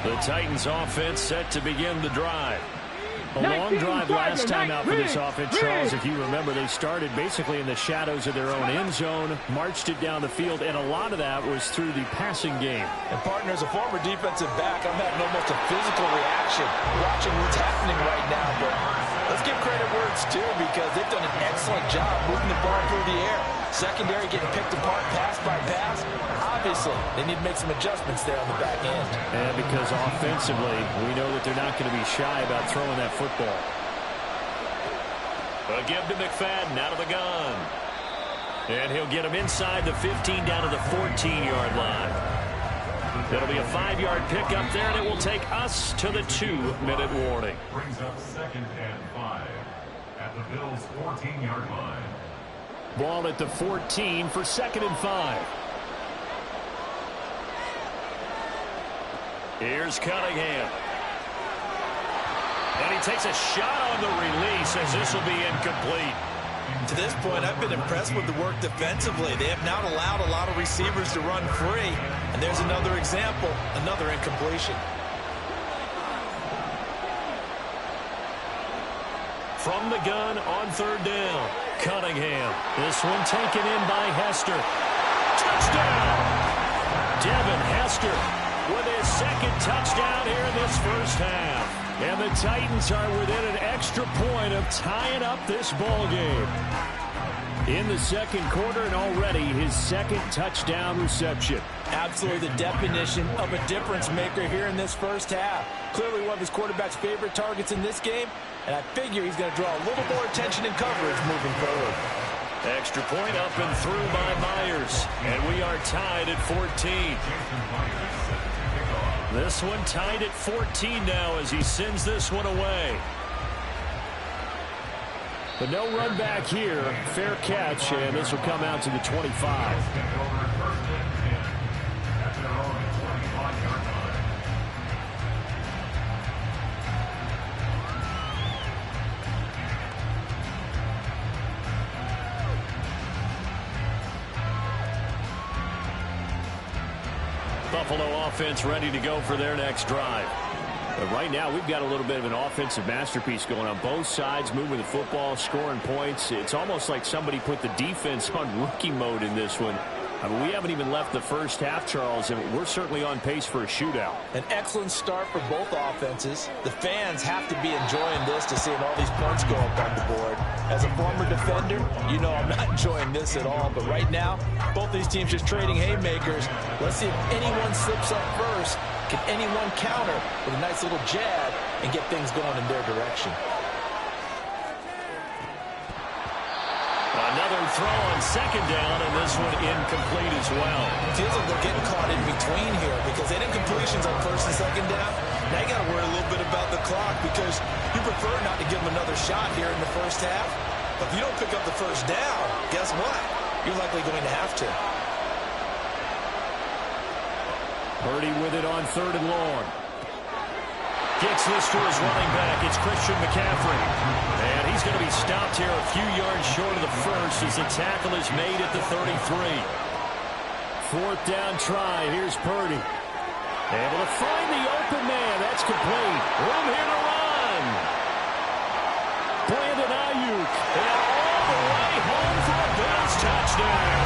The Titans offense set to begin the drive. A long drive last time out for this offense, Charles. If you remember, they started basically in the shadows of their own end zone, marched it down the field, and a lot of that was through the passing game. And, partner, as a former defensive back, I'm having almost a physical reaction watching what's happening right now. But let's give credit where it's due because they've done an excellent job moving the ball through the air. Secondary getting picked apart pass by pass. Obviously, they need to make some adjustments there on the back end. And because offensively, we know that they're not going to be shy about throwing that football. A give to McFadden out of the gun. And he'll get him inside the 15 down to the 14-yard line. It'll be a 5-yard pickup there, and it will take us to the 2-minute warning. Brings up 2nd and 5 at the Bills' 14-yard line. Ball at the 14 for 2nd and 5. Here's Cunningham. And he takes a shot on the release as this will be incomplete. To this point, I've been impressed with the work defensively. They have not allowed a lot of receivers to run free. And there's another example, another incompletion. From the gun on 3rd down, Cunningham. This one taken in by Hester. Touchdown! Devin Hester with his second touchdown here in this first half. And the Titans are within an extra point of tying up this ball game. In the second quarter, and already his second touchdown reception. Absolutely the definition of a difference maker here in this first half. Clearly one of his quarterback's favorite targets in this game, and I figure he's going to draw a little more attention and coverage moving forward. Extra point up and through by Myers, and we are tied at 14. This one tied at 14 now as he sends this one away. But no run back here. Fair catch, and this will come out to the 25. Buffalo offense ready to go for their next drive. But right now, we've got a little bit of an offensive masterpiece going on both sides, moving the football, scoring points. It's almost like somebody put the defense on rookie mode in this one. I mean, we haven't even left the first half, Charles, and we're certainly on pace for a shootout. An excellent start for both offenses. The fans have to be enjoying this to seeing all these points go up on the board. As a former defender, you know I'm not enjoying this at all. But right now, both these teams just trading haymakers. Let's see if anyone slips up first. Can anyone counter with a nice little jab and get things going in their direction? Another throw on 2nd down, and this one incomplete as well. Feels like they're getting caught in between here because they didn't incompletions on 1st and 2nd down. Now you got to worry a little bit about the clock because you prefer not to give them another shot here in the first half. But if you don't pick up the first down, guess what? You're likely going to have to. Purdy with it on 3rd and long. Gets this to his running back. It's Christian McCaffrey. And he's going to be stopped here a few yards short of the first as the tackle is made at the 33. 4th down try. Here's Purdy. Able to find the open man. That's complete. Room here to run. Brandon Ayuk. And all the way home for a Bills touchdown.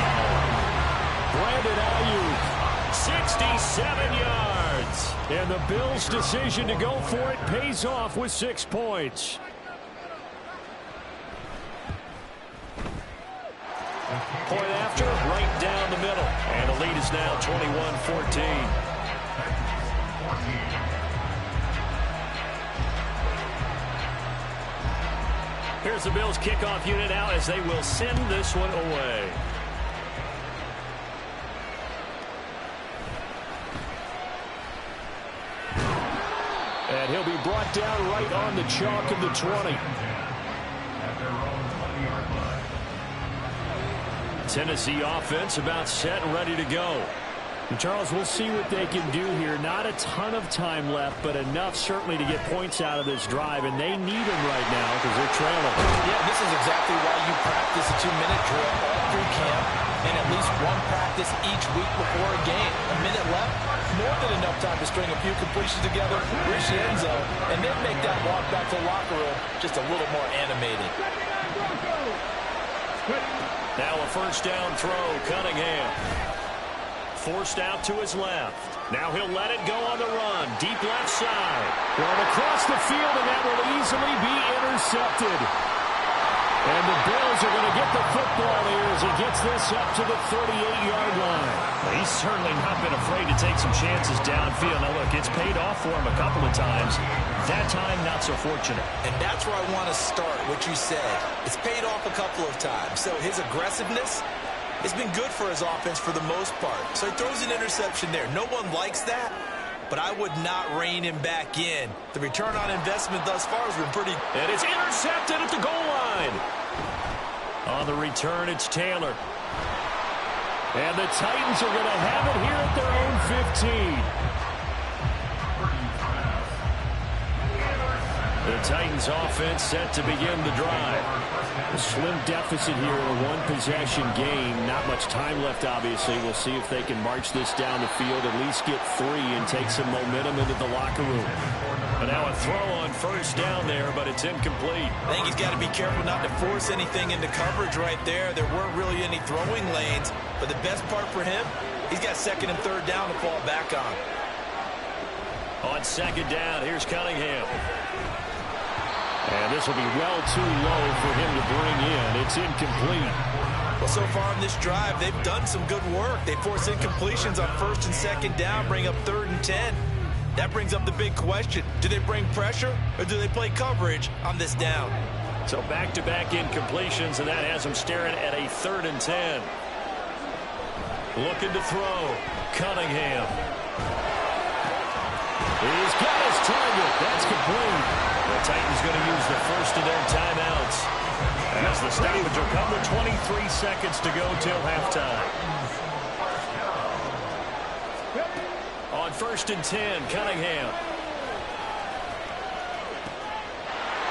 Brandon Ayuk. 67 yards. And the Bills' decision to go for it pays off with 6 points. Point after, right down the middle. And the lead is now 21-14. Here's the Bills kickoff unit now as they will send this one away. And he'll be brought down right on the chalk of the 20. Tennessee offense about set and ready to go. And Charles, we'll see what they can do here. Not a ton of time left, but enough certainly to get points out of this drive, and they need them right now because they're trailing. Yeah, this is exactly why you practice a 2-minute drill all through camp and at least one practice each week before a game. A minute left, more than enough time to string a few completions together, reach the end zone, and then make that walk back to the locker room just a little more animated. Now a first down throw, Cunningham. Forced out to his left. Now he'll let it go on the run. Deep left side. Going across the field, and that will easily be intercepted. And the Bills are going to get the football here as he gets this up to the 38-yard line. He's certainly not been afraid to take some chances downfield. Now, look, it's paid off for him a couple of times. That time, not so fortunate. And that's where I want to start, what you said. It's paid off a couple of times. So his aggressiveness has been good for his offense for the most part. So he throws an interception there. No one likes that, but I would not rein him back in. The return on investment thus far has been pretty. And it's intercepted at the goal line. On the return, it's Taylor. And the Titans are going to have it here at their own 15. The Titans offense set to begin the drive. A slim deficit here in a one-possession game. Not much time left, obviously. We'll see if they can march this down the field, at least get 3 and take some momentum into the locker room. And now a throw on first down there, but it's incomplete. I think he's got to be careful not to force anything into coverage right there. There weren't really any throwing lanes, but the best part for him, he's got second and third down to fall back on. On second down, here's Cunningham. And this will be well too low for him to bring in. It's incomplete. Well, so far on this drive, they've done some good work. They force incompletions on first and second down, bring up 3rd and 10. That brings up the big question. Do they bring pressure or do they play coverage on this down? So back-to-back incompletions, and that has them staring at a 3rd and 10. Looking to throw. Cunningham. He's got his target. That's complete. The Titans going to use the first of their timeouts as the stoppage will come with 23 seconds to go till halftime. On 1st and 10, Cunningham.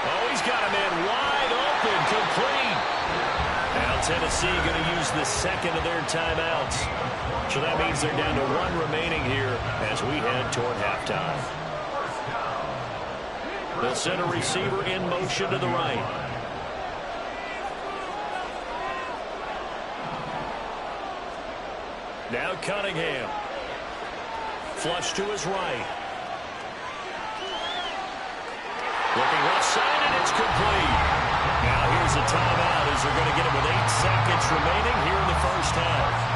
Oh, he's got a man wide open, complete. Now Tennessee going to use the second of their timeouts. So that means they're down to 1 remaining here as we head toward halftime. They'll send a receiver in motion to the right. Now Cunningham. Flush to his right. Looking left side, and it's complete. Now here's a timeout as they're going to get it with 8 seconds remaining here in the first half.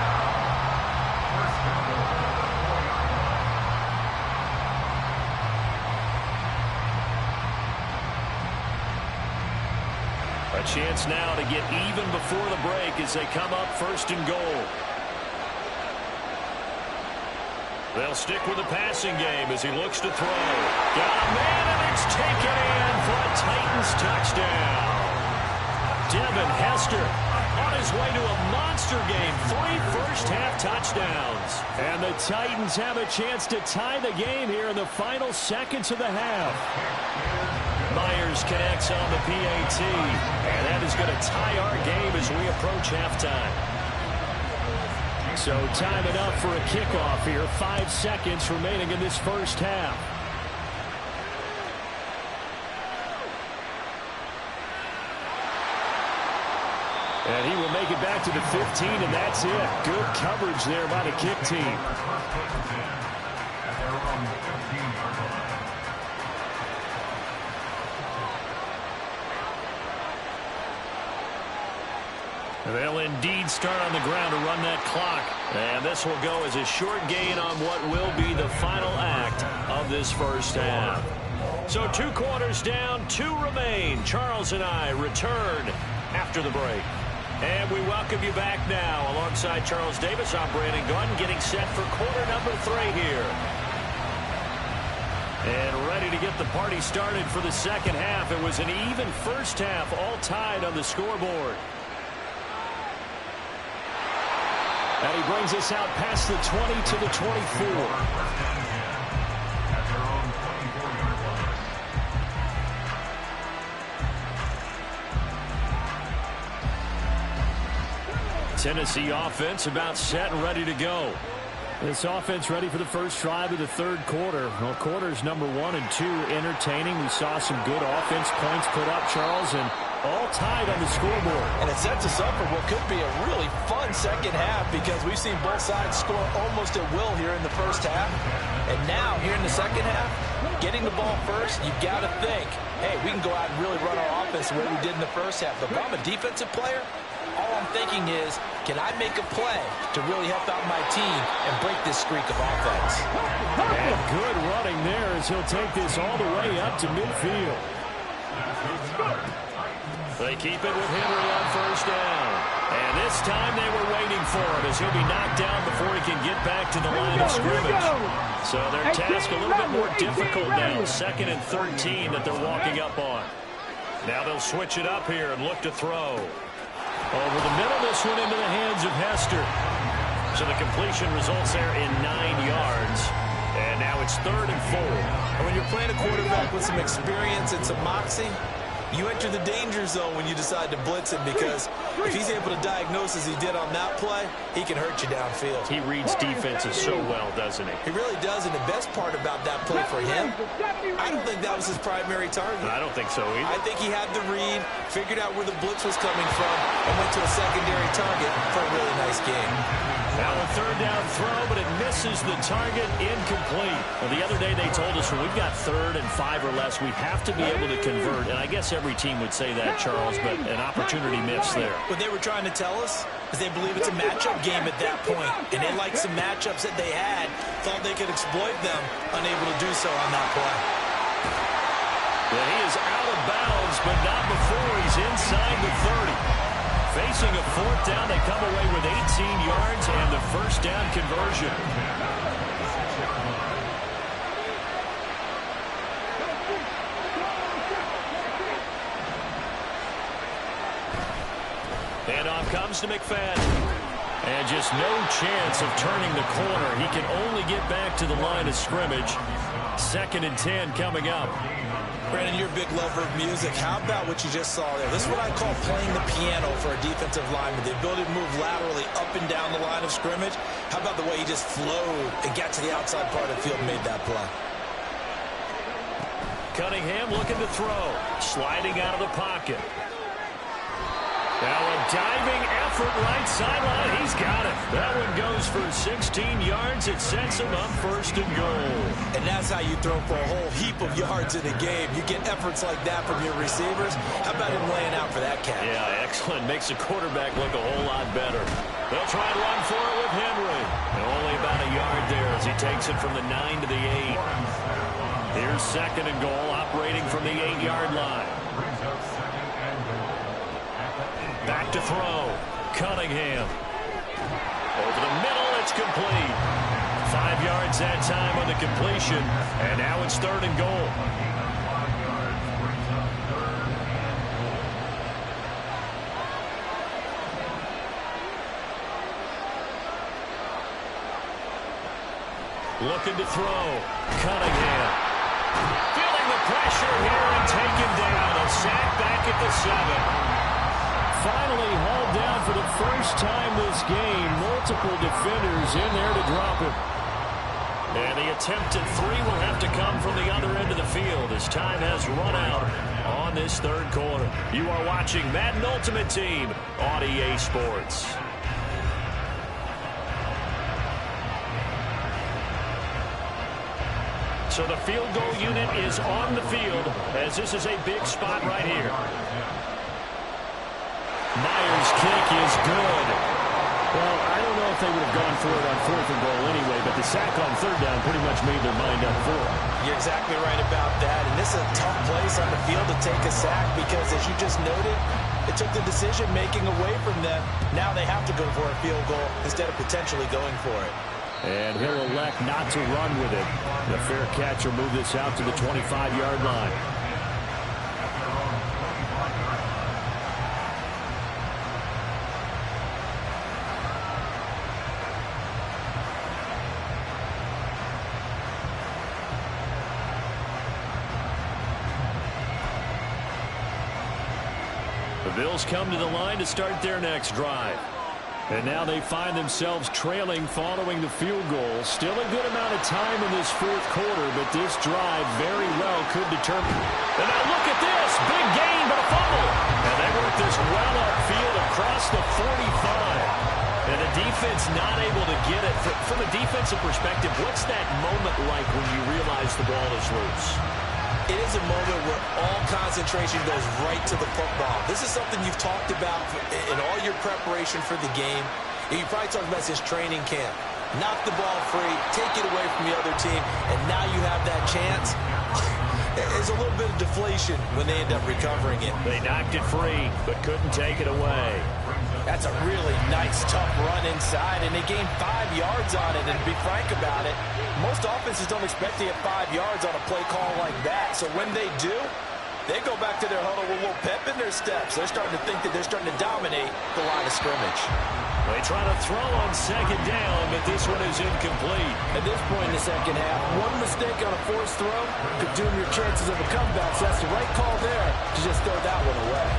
A chance now to get even before the break as they come up 1st and goal. They'll stick with the passing game as he looks to throw. Got a man, and it's taken in for a Titans touchdown. Devin Hester on his way to a monster game. 3 first-half touchdowns. And the Titans have a chance to tie the game here in the final seconds of the half. Myers connects on the PAT, and that is going to tie our game as we approach halftime. So time enough for a kickoff here. 5 seconds remaining in this first half. And he will make it back to the 15, and that's it. Good coverage there by the kick team. They'll indeed start on the ground to run that clock. And this will go as a short gain on what will be the final act of this first half. So 2 quarters down, 2 remain. Charles and I return after the break. And we welcome you back now. Alongside Charles Davis, I'm Brandon Gaudin, getting set for quarter number 3 here. And ready to get the party started for the second half. It was an even first half, all tied on the scoreboard. And he brings us out past the 20 to the 24. Tennessee offense about set and ready to go. This offense ready for the first drive of the third quarter. Well, quarters number 1 and 2 entertaining. We saw some good offense points put up, Charles, and all tied on the scoreboard. And it sets us up for what could be a really fun second half because we've seen both sides score almost at will here in the first half. And now, here in the second half, getting the ball first, you've got to think, hey, we can go out and really run our offense the way we did in the first half. But if I'm a defensive player, all I'm thinking is, can I make a play to really help out my team and break this streak of offense? And good running there as he'll take this all the way up to midfield. They keep it with Henry on first down. And this time they were waiting for him as he'll be knocked down before he can get back to the line of scrimmage. So their task a little bit more difficult now. 2nd and 13 that they're walking up on. Now they'll switch it up here and look to throw. Over the middle, this one into the hands of Hester. So the completion results there in 9 yards. And now it's 3rd and 4. And when you're playing a quarterback with some experience and some moxie, you enter the danger zone when you decide to blitz him because if he's able to diagnose as he did on that play, he can hurt you downfield. He reads defenses so well, doesn't he? He really does, and the best part about that play for him, I don't think that was his primary target. I don't think so either. I think he had the read, figured out where the blitz was coming from, and went to a secondary target for a really nice game. Now a 3rd down throw, but it misses the target, incomplete. Well, the other day they told us when we've got 3rd and 5 or less, we have to be able to convert. And I guess every team would say that, Charles, but an opportunity missed there. What they were trying to tell us is they believe it's a matchup game at that point. And they liked some matchups that they had, thought they could exploit them, unable to do so on that play. Well, he is out of bounds, but not before he's inside the 30. Facing a 4th down, they come away with 18 yards and the first down conversion. And off comes to McFadden. And just no chance of turning the corner. He can only get back to the line of scrimmage. 2nd and 10 coming up. Brandon, you're a big lover of music. How about what you just saw there? This is what I call playing the piano for a defensive lineman. The ability to move laterally up and down the line of scrimmage. How about the way he just flowed and got to the outside part of the field and made that play? Cunningham looking to throw. Sliding out of the pocket. Now a diving effort right sideline. He's got it. That one goes for 16 yards. It sets him up 1st and goal. And that's how you throw for a whole heap of yards in a game. You get efforts like that from your receivers. How about him laying out for that catch? Yeah, excellent. Makes the quarterback look a whole lot better. They'll try and run for it with Henry. And only about a yard there as he takes it from the 9 to the 8. Here's 2nd and goal, operating from the 8-yard line. Back to throw. Cunningham. Over the middle, it's complete. 5 yards that time on the completion. And now it's 3rd and goal. Looking to throw. Cunningham. Feeling the pressure here and taken down. A sack back at the 7. Finally hauled down for the first time this game. Multiple defenders in there to drop it. And the attempt at 3 will have to come from the other end of the field as time has run out on this 3rd quarter. You are watching Madden Ultimate Team on EA Sports. So the field goal unit is on the field as this is a big spot right here. Myers' kick is good. Well, I don't know if they would have gone for it on 4th and goal anyway, but the sack on 3rd down pretty much made their mind up for it. You're exactly right about that, and this is a tough place on the field to take a sack because, as you just noted, it took the decision-making away from them. Now they have to go for a field goal instead of potentially going for it. And he'll elect not to run with it. The fair catch will move this out to the 25-yard line. The Bills come to the line to start their next drive. And now they find themselves trailing following the field goal. Still a good amount of time in this 4th quarter, but this drive very well could determine. And now look at this. Big gain, but a fumble. And they work this well upfield across the 45. And the defense not able to get it. From a defensive perspective, what's that moment like when you realize the ball is loose? It is a moment where all concentration goes right to the football. This is something you've talked about in all your preparation for the game. And you probably talked about since training camp. Knock the ball free, take it away from the other team, and now you have that chance. There's a little bit of deflation when they end up recovering it. They knocked it free, but couldn't take it away. That's a really nice, tough run inside, and they gained 5 yards on it. And to be frank about it, most offenses don't expect to get 5 yards on a play call like that. So when they do, they go back to their huddle with a little pep in their steps. They're starting to think that they're starting to dominate the line of scrimmage. They try to throw on 2nd down, but this one is incomplete. At this point in the second half, one mistake on a forced throw could doom your chances of a comeback. So that's the right call there to just throw that one away.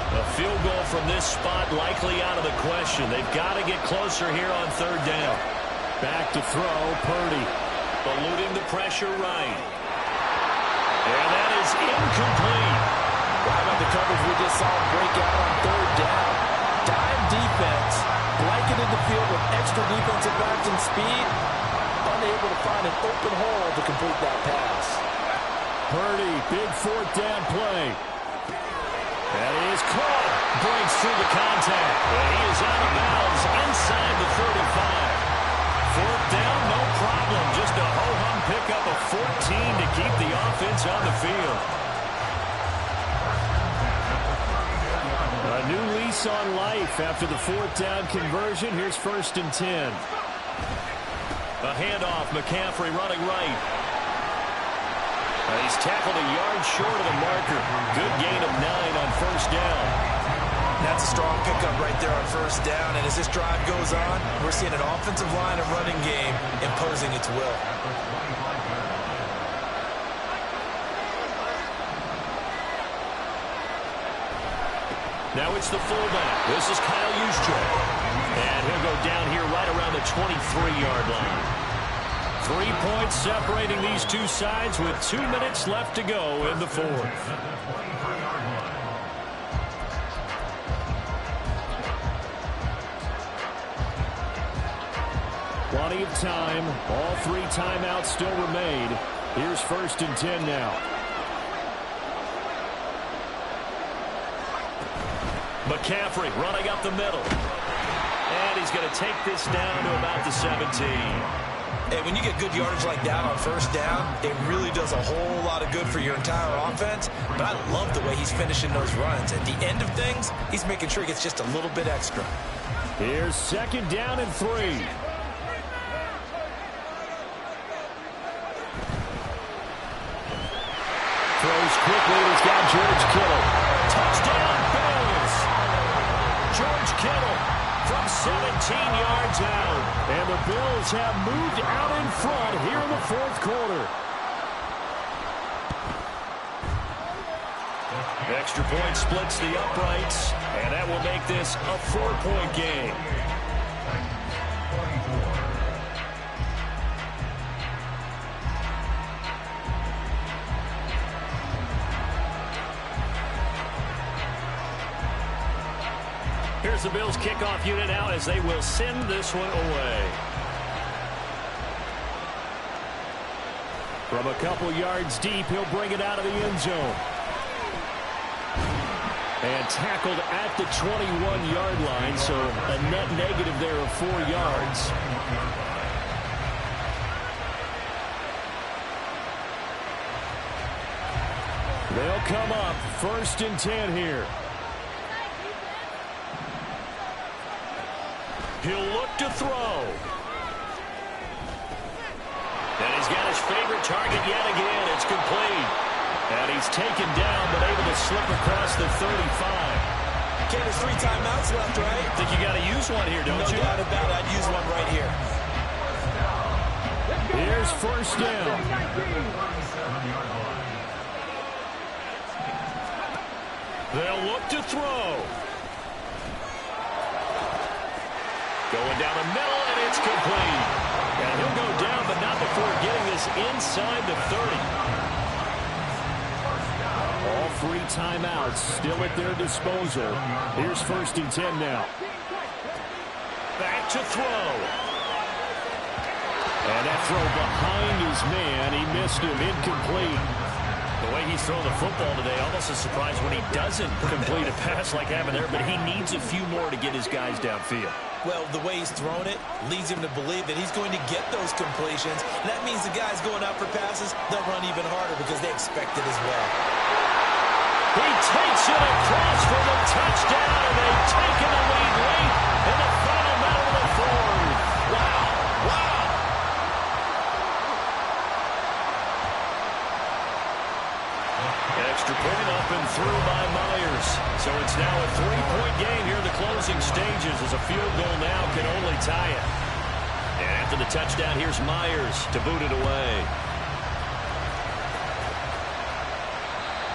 A field goal from this spot likely out of the question. They've got to get closer here on 3rd down. Back to throw, Purdy. Eluding the pressure right. And that is incomplete. How about the coverage we just saw break out on 3rd down? Dime defense, blanketed the field with extra defensive backs and speed, unable to find an open hole to complete that pass. Purdy, big 4th down play. That is caught. Breaks through the contact. And he is out of bounds inside the 35. 4th down, no problem. Just a ho-hum pickup of 14 to keep the offense on the field. A new lease on life after the 4th down conversion. Here's 1st and 10. A handoff. McCaffrey running right. He's tackled a yard short of the marker. Good gain of 9 on 1st down. That's a strong pickup right there on 1st down. And as this drive goes on, we're seeing an offensive line and running game imposing its will. Now it's the fullback. This is Kyle Juszczyk. And he'll go down here right around the 23-yard line. 3 points separating these two sides with 2 minutes left to go in the 4th. Plenty of time. All 3 timeouts still remain. Here's 1st and 10 now. McCaffrey running up the middle. And he's going to take this down to about the 17. And when you get good yardage like that on 1st down, it really does a whole lot of good for your entire offense. But I love the way he's finishing those runs. At the end of things, he's making sure he gets just a little bit extra. Here's 2nd down and 3. Throws quickly. He's got George Kittle. Touchdown, Bills. George Kittle from 17 yards out. And the Bills have moved out in front here in the 4th quarter. Extra point splits the uprights, and that will make this a 4-point game. Here's the Bills kickoff unit now as they will send this one away. From a couple yards deep, he'll bring it out of the end zone. And tackled at the 21-yard line, so a net negative there of 4 yards. They'll come up 1st and 10 here. He'll look to throw. And he's got his favorite target yet again. It's complete. And he's taken down, but able to slip across the 35. Okay, there's 3 timeouts left, right? I think you got to use one here, don't you? No doubt about it. I'd use one right here. Here's 1st down. They'll look to throw. Going down the middle, and it's complete. And he'll go down, but not before getting this inside the 30. All 3 timeouts still at their disposal. Here's 1st and 10 now. Back to throw. And that throw behind his man. He missed him. Incomplete. The way he's thrown the football today, almost a surprise when he doesn't complete a pass like happened there, but he needs a few more to get his guys downfield. Well, the way he's thrown it leads him to believe that he's going to get those completions. And that means the guys going out for passes, they'll run even harder because they expect it as well. He takes it across for the touchdown, and they've taken the lead late in the final minute of the 4th. Wow. Wow. Extra point up and through by Myers. So it's now a 3-point game here in the closing stages as a field goal now can only tie it. And after the touchdown, here's Myers to boot it away.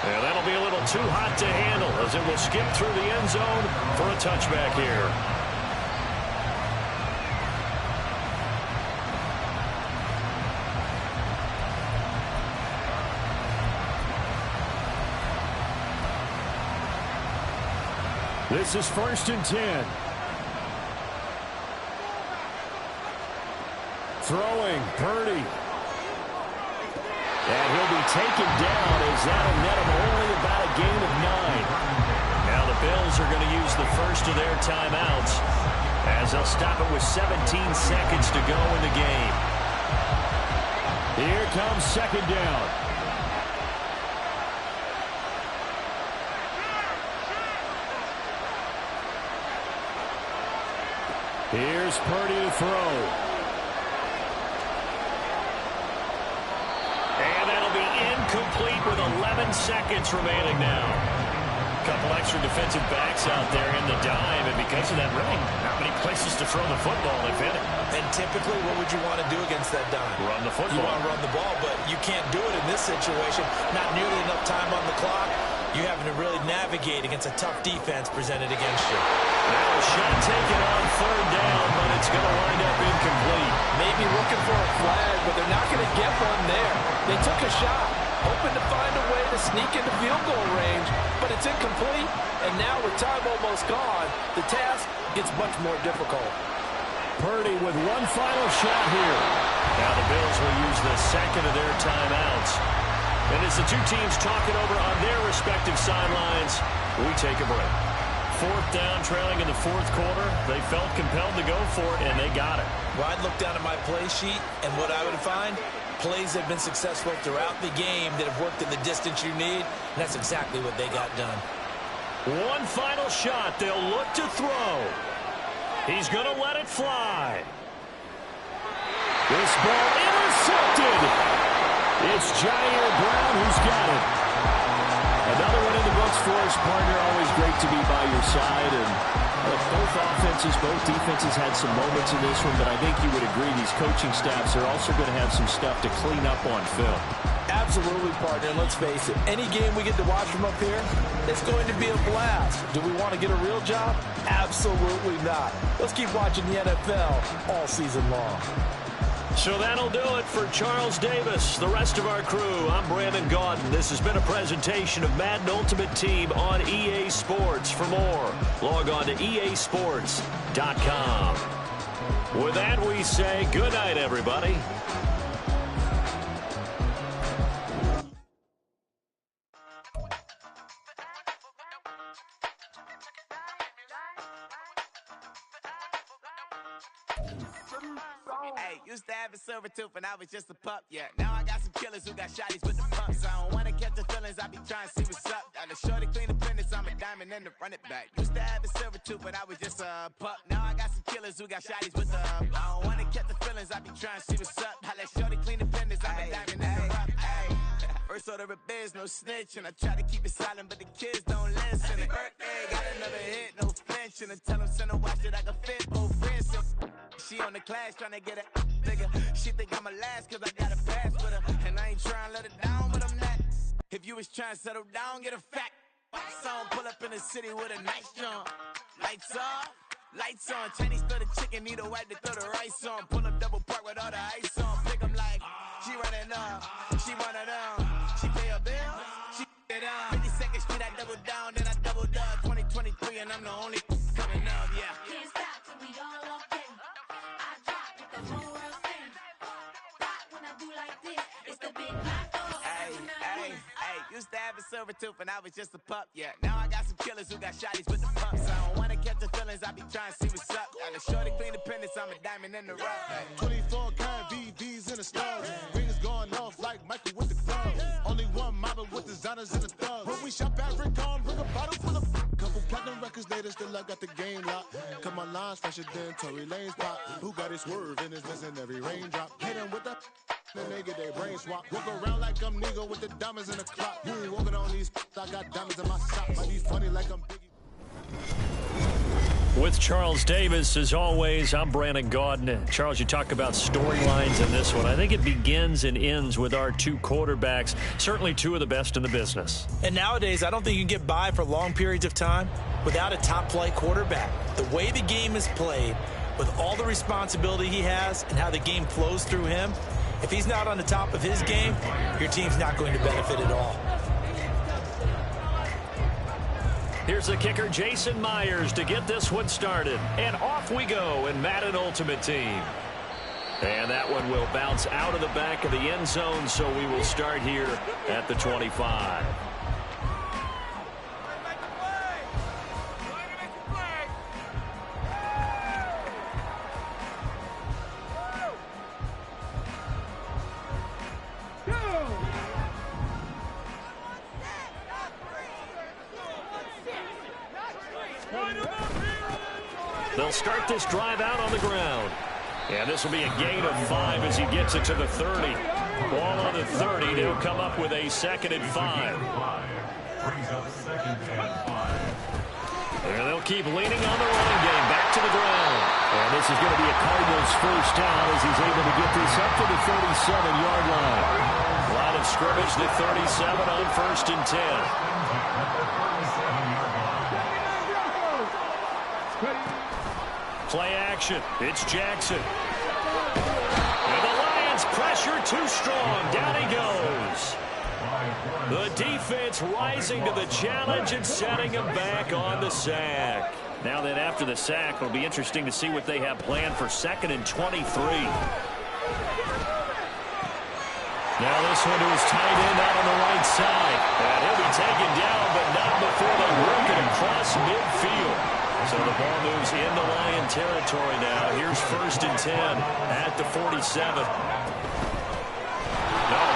And that'll be a little too hot to handle as it will skip through the end zone for a touchback here. This is 1st and 10. Throwing, Purdy. And he'll be taken down as that'll net him only about a gain of 9. Now the Bills are going to use the first of their timeouts as they'll stop it with 17 seconds to go in the game. Here comes 2nd down. Here's Purdy to throw. And that'll be incomplete with 11 seconds remaining now. A couple extra defensive backs out there in the dime, and because of that, really not many places to throw the football if any. And typically, what would you want to do against that dime? Run the football. You want to run the ball, but you can't do it in this situation. Not nearly enough time on the clock. You're having to really navigate against a tough defense presented against you. Now a shot taken on 3rd down, but it's going to wind up incomplete. Maybe looking for a flag, but they're not going to get one there. They took a shot, hoping to find a way to sneak into field goal range, but it's incomplete. And now with time almost gone, the task gets much more difficult. Purdy with one final shot here. Now the Bills will use the second of their timeouts. And as the two teams talk it over on their respective sidelines, we take a break. 4th down, trailing in the 4th quarter. They felt compelled to go for it, and they got it. Well, I'd look down at my play sheet, and what I would find, plays have been successful throughout the game that have worked in the distance you need, and that's exactly what they got done. One final shot. They'll look to throw. He's going to let it fly. This ball intercepted. It's Jair Brown who's got it. Another one in the books for his partner. Always great to be by your side. And both offenses, both defenses had some moments in this one, but I think you would agree these coaching staffs are also going to have some stuff to clean up on film. Absolutely, partner. And let's face it, any game we get to watch from up here, it's going to be a blast. Do we want to get a real job? Absolutely not. Let's keep watching the NFL all season long. So that'll do it for Charles Davis, the rest of our crew. I'm Brandon Gaudin. This has been a presentation of Madden Ultimate Team on EA Sports. For more, log on to easports.com. With that, we say good night, everybody. Hey, used to have a silver tooth and I was just a pup, yeah. Now I got some killers who got shotties with the pumps. I don't wanna catch the feelings, I be trying to see what's up. Got a shorty clean the finish, I'm a diamond and to run it back. Used to have a silver tooth but I was just a pup. Now I got some killers who got shotties with the I don't wanna catch the feelings, I be trying to see what's up. I let shorty clean the finish, I'm a diamond and to run it. First order of biz, no snitch, and I try to keep it silent, but the kids don't listen. And birthday, got another hit, no flinch, and I tell them send a watch that I can fit both wrists. She on the class trying to get a nigga. She think I'm a last cause I got a pass with her, and I ain't trying to let her down, but I'm not. If you was trying to settle down, get a fact. Song pull up in the city with a nice jump. Lights off, lights on. Chinese throw the chicken, need a wipe to throw the rice on. Pull up double park with all the ice on. Pick 'em like, she running up, she running up. She pay her bill, she it up. 52nd Street, I double down, then I doubled up. 2023, and I'm the only coming up, yeah. Can't stop till we all okay. I drop with the whole world sing. Rock when I do like this, it's the big black dog. Hey, used to have a silver tooth and I was just a pup, yeah. Now I got some killers who got shotties with the pumps. I don't wanna catch the feelings, I be trying to see what's up. Got a shorty clean the pendants, I'm a diamond in the rough. 24 karat VVs in the stars. Rings going off like Michael with the club. Only one mobbing with designers in the thugs. When we shop at Rick on, bring a bottle full of couple platinum records later, still I got the game locked. Cut my lines fresher than Tory Lane's pop. Who got his swerve and is missing every raindrop. Hit him with the then they get their brain swap. Walk around like I'm nigga with the diamonds in the clock. You ain't walking on these, I got diamonds in my sock. Might be funny like I'm Biggie. With Charles Davis, as always, I'm Brandon Gaudin. Charles, you talk about storylines in this one. I think it begins and ends with our two quarterbacks, certainly two of the best in the business. And nowadays, I don't think you can get by for long periods of time without a top-flight quarterback. The way the game is played, with all the responsibility he has and how the game flows through him, if he's not on the top of his game, your team's not going to benefit at all. Here's the kicker, Jason Myers, to get this one started. And off we go in Madden Ultimate Team. And that one will bounce out of the back of the end zone, so we will start here at the 25. They'll start this drive out on the ground. And this will be a gain of 5 as he gets it to the 30. Ball on the 30. They'll come up with a 2nd and 5. And they'll keep leaning on the running game. Back to the ground. And this is going to be a Cardinals first down as he's able to get this up to the 37-yard line. Line of scrimmage, the 37 on 1st and 10. Play action. It's Jackson. And the Lions pressure too strong. Down he goes. The defense rising to the challenge and setting him back on the sack. Now then, after the sack, it'll be interesting to see what they have planned for 2nd and 23. Now this one to his tight end out on the right side. And he'll be taken down, but not before they work it across midfield. So the ball moves into Lion territory now. Here's 1st and 10 at the 47. No,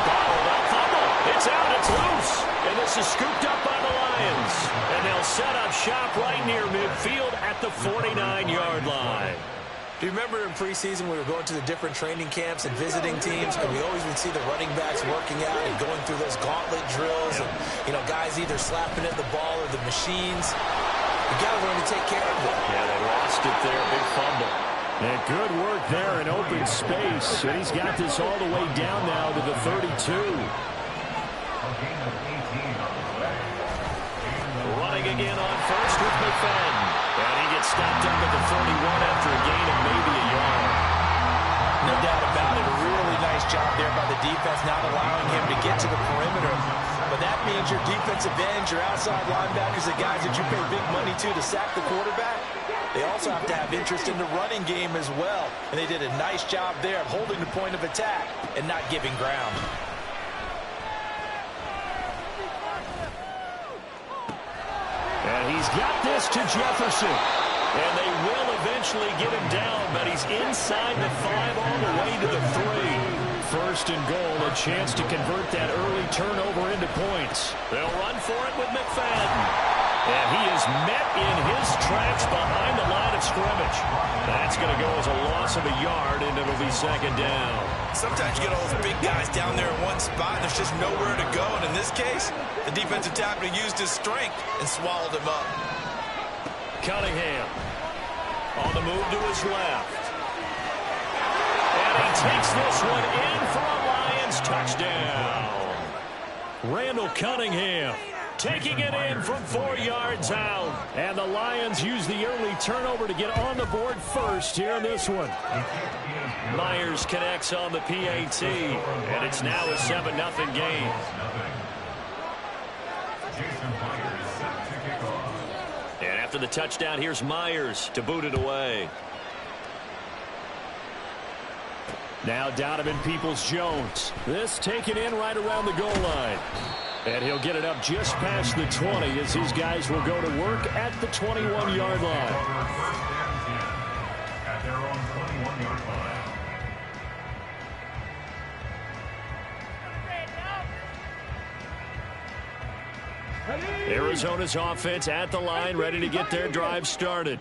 ball, fumble. It's out, it's loose. And this is scooped up by the Lions. And they'll set up shop right near midfield at the 49-yard line. Do you remember in preseason we were going to the different training camps and visiting teams, and we always would see the running backs working out and going through those gauntlet drills, and, you know, guys either slapping at the ball or the machines. You got to learn to take care of it. Yeah, they lost it there. Big fumble. And good work there in open space. And he's got this all the way down now to the 32. Running again on first with McFadden. And he gets stopped up at the 31 after a gain of maybe a yard. No doubt about it. A really nice job there by the defense, not allowing him to get to the perimeter. But that means your defensive ends, your outside linebackers, the guys that you pay big money to sack the quarterback, they also have to have interest in the running game as well. And they did a nice job there of holding the point of attack and not giving ground. And he's got this to Jefferson. And they will eventually get him down, but he's inside the 5 all the way to the 3. First and goal, a chance to convert that early turnover into points. They'll run for it with McFadden. And he is met in his tracks behind the line of scrimmage. That's going to go as a loss of a yard, and it'll be second down. Sometimes you get all those big guys down there in one spot, and there's just nowhere to go. And in this case, the defensive tackle used his strength and swallowed him up. Cunningham on the move to his left. And he takes this one in for a Lions touchdown. Randall Cunningham taking it in from 4 yards out. And the Lions use the early turnover to get on the board first here in this one. Myers connects on the PAT, and it's now a 7-0 game. And after the touchdown, here's Myers to boot it away. Now Donovan Peoples-Jones. This taken in right around the goal line. And he'll get it up just past the 20 as his guys will go to work at the 21-yard line. At their own 21-yard line. Arizona's offense at the line, ready to get their drive started.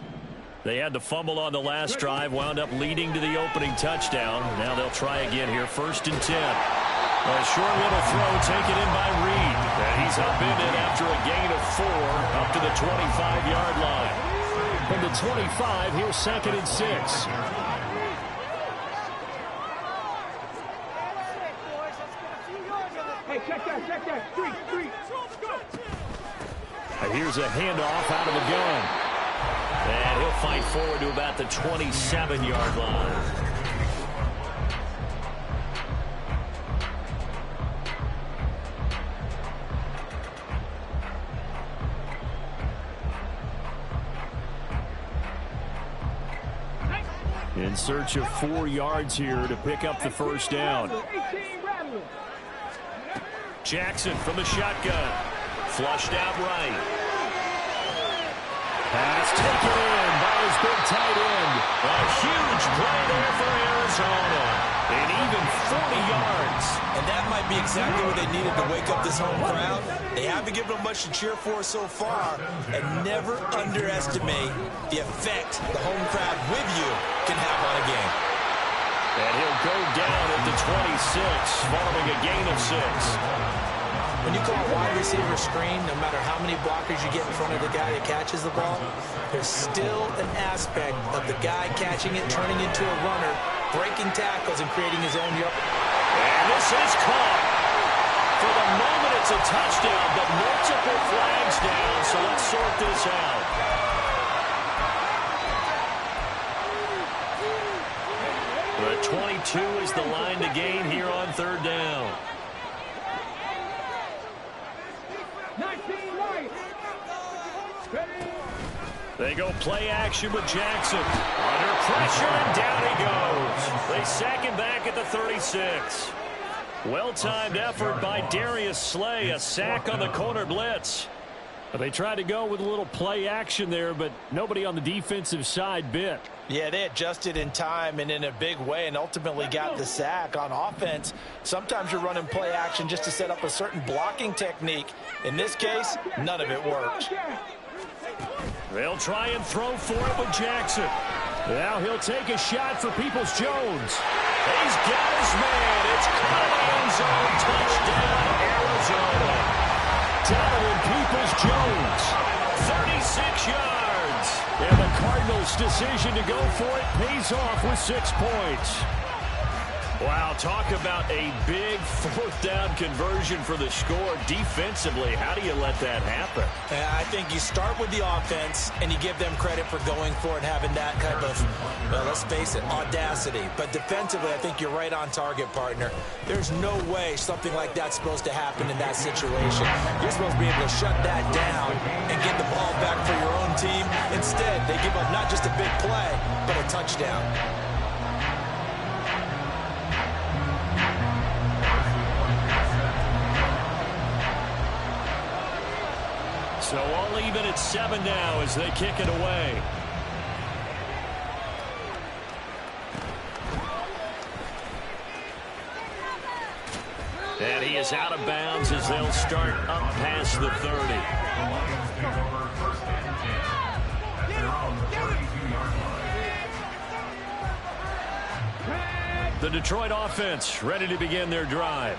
They had the fumble on the last drive, wound up leading to the opening touchdown. Now they'll try again here, 1st and 10. A short little throw taken in by Reed. And he's upended after a gain of 4 up to the 25-yard line. From the 25, here's 2nd and 6. Hey, check that. Street. And here's a handoff out of the gun. And he'll fight forward to about the 27-yard line. In search of 4 yards here to pick up the first down. Jackson from the shotgun. Flushed out right. Pass taken in by his big tight end. A huge play there for Arizona. And even 40 yards. And that might be exactly what they needed to wake up this home crowd. They haven't given them much to cheer for so far. And never underestimate the effect the home crowd with you can have on a game. And he'll go down at the 26, following a gain of 6. When you call a wide receiver screen, no matter how many blockers you get in front of the guy that catches the ball, there's still an aspect of the guy catching it, turning into a runner, breaking tackles, and creating his own yard. And this is caught. For the moment, it's a touchdown, but multiple flags down, so let's sort this out. The 22 is the line to gain here on 3rd down. They go play action with Jackson. Under pressure, and down he goes. They sack him back at the 36. Well-timed effort by Darius Slay. A sack on the corner blitz. They tried to go with a little play action there, but nobody on the defensive side bit. Yeah, they adjusted in time and in a big way and ultimately got the sack. On offense, sometimes you're running play action just to set up a certain blocking technique. In this case, none of it worked. They'll try and throw for it with Jackson. Now he'll take a shot for Peoples-Jones. He's got his man. It's caught in the end zone. Touchdown, Arizona. Donovan Peoples-Jones. 36 yards. And the Cardinals' decision to go for it pays off with 6 points. Wow, talk about a big 4th down conversion for the score. Defensively, how do you let that happen? I think you start with the offense, and you give them credit for going for it, having that type of, well, let's face it, audacity. But defensively, I think you're right on target, partner. There's no way something like that's supposed to happen in that situation. You're supposed to be able to shut that down and get the ball back for your own team. Instead, they give up not just a big play, but a touchdown. So all even at 7 now as they kick it away. And he is out of bounds as they'll start up past the 30. The Lions take over first and 10 at their own 32-yard line. The Detroit offense ready to begin their drive.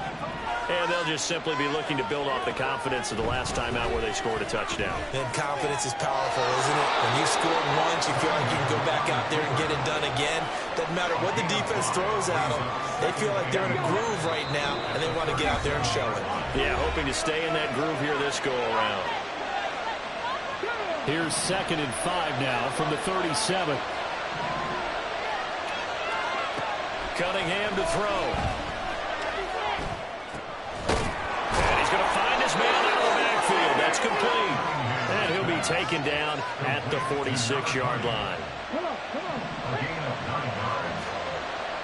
And they'll just simply be looking to build off the confidence of the last time out where they scored a touchdown. And confidence is powerful, isn't it? When you scored once, you feel like you can go back out there and get it done again. Doesn't matter what the defense throws at them. They feel like they're in a groove right now, and they want to get out there and show it. Yeah, hoping to stay in that groove here this go-around. Here's 2nd and 5 now from the 37. Cunningham to throw. He's going to find his man out of the backfield. That's complete. And he'll be taken down at the 46-yard line. A gain of 9 yards.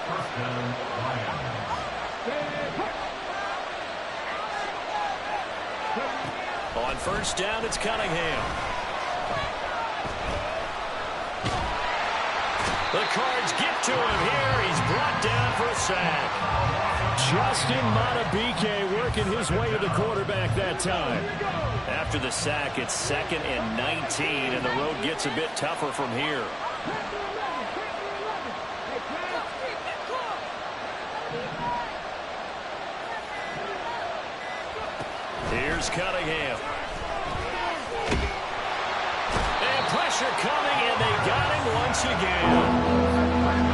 First down, Lions. On first down, it's Cunningham. The Cards get to him here. He's brought down for a sack. Justin Madubuike working his way to the quarterback that time. After the sack, it's 2nd and 19, and the road gets a bit tougher from here. Here's Cunningham. And pressure coming, and they got him once again.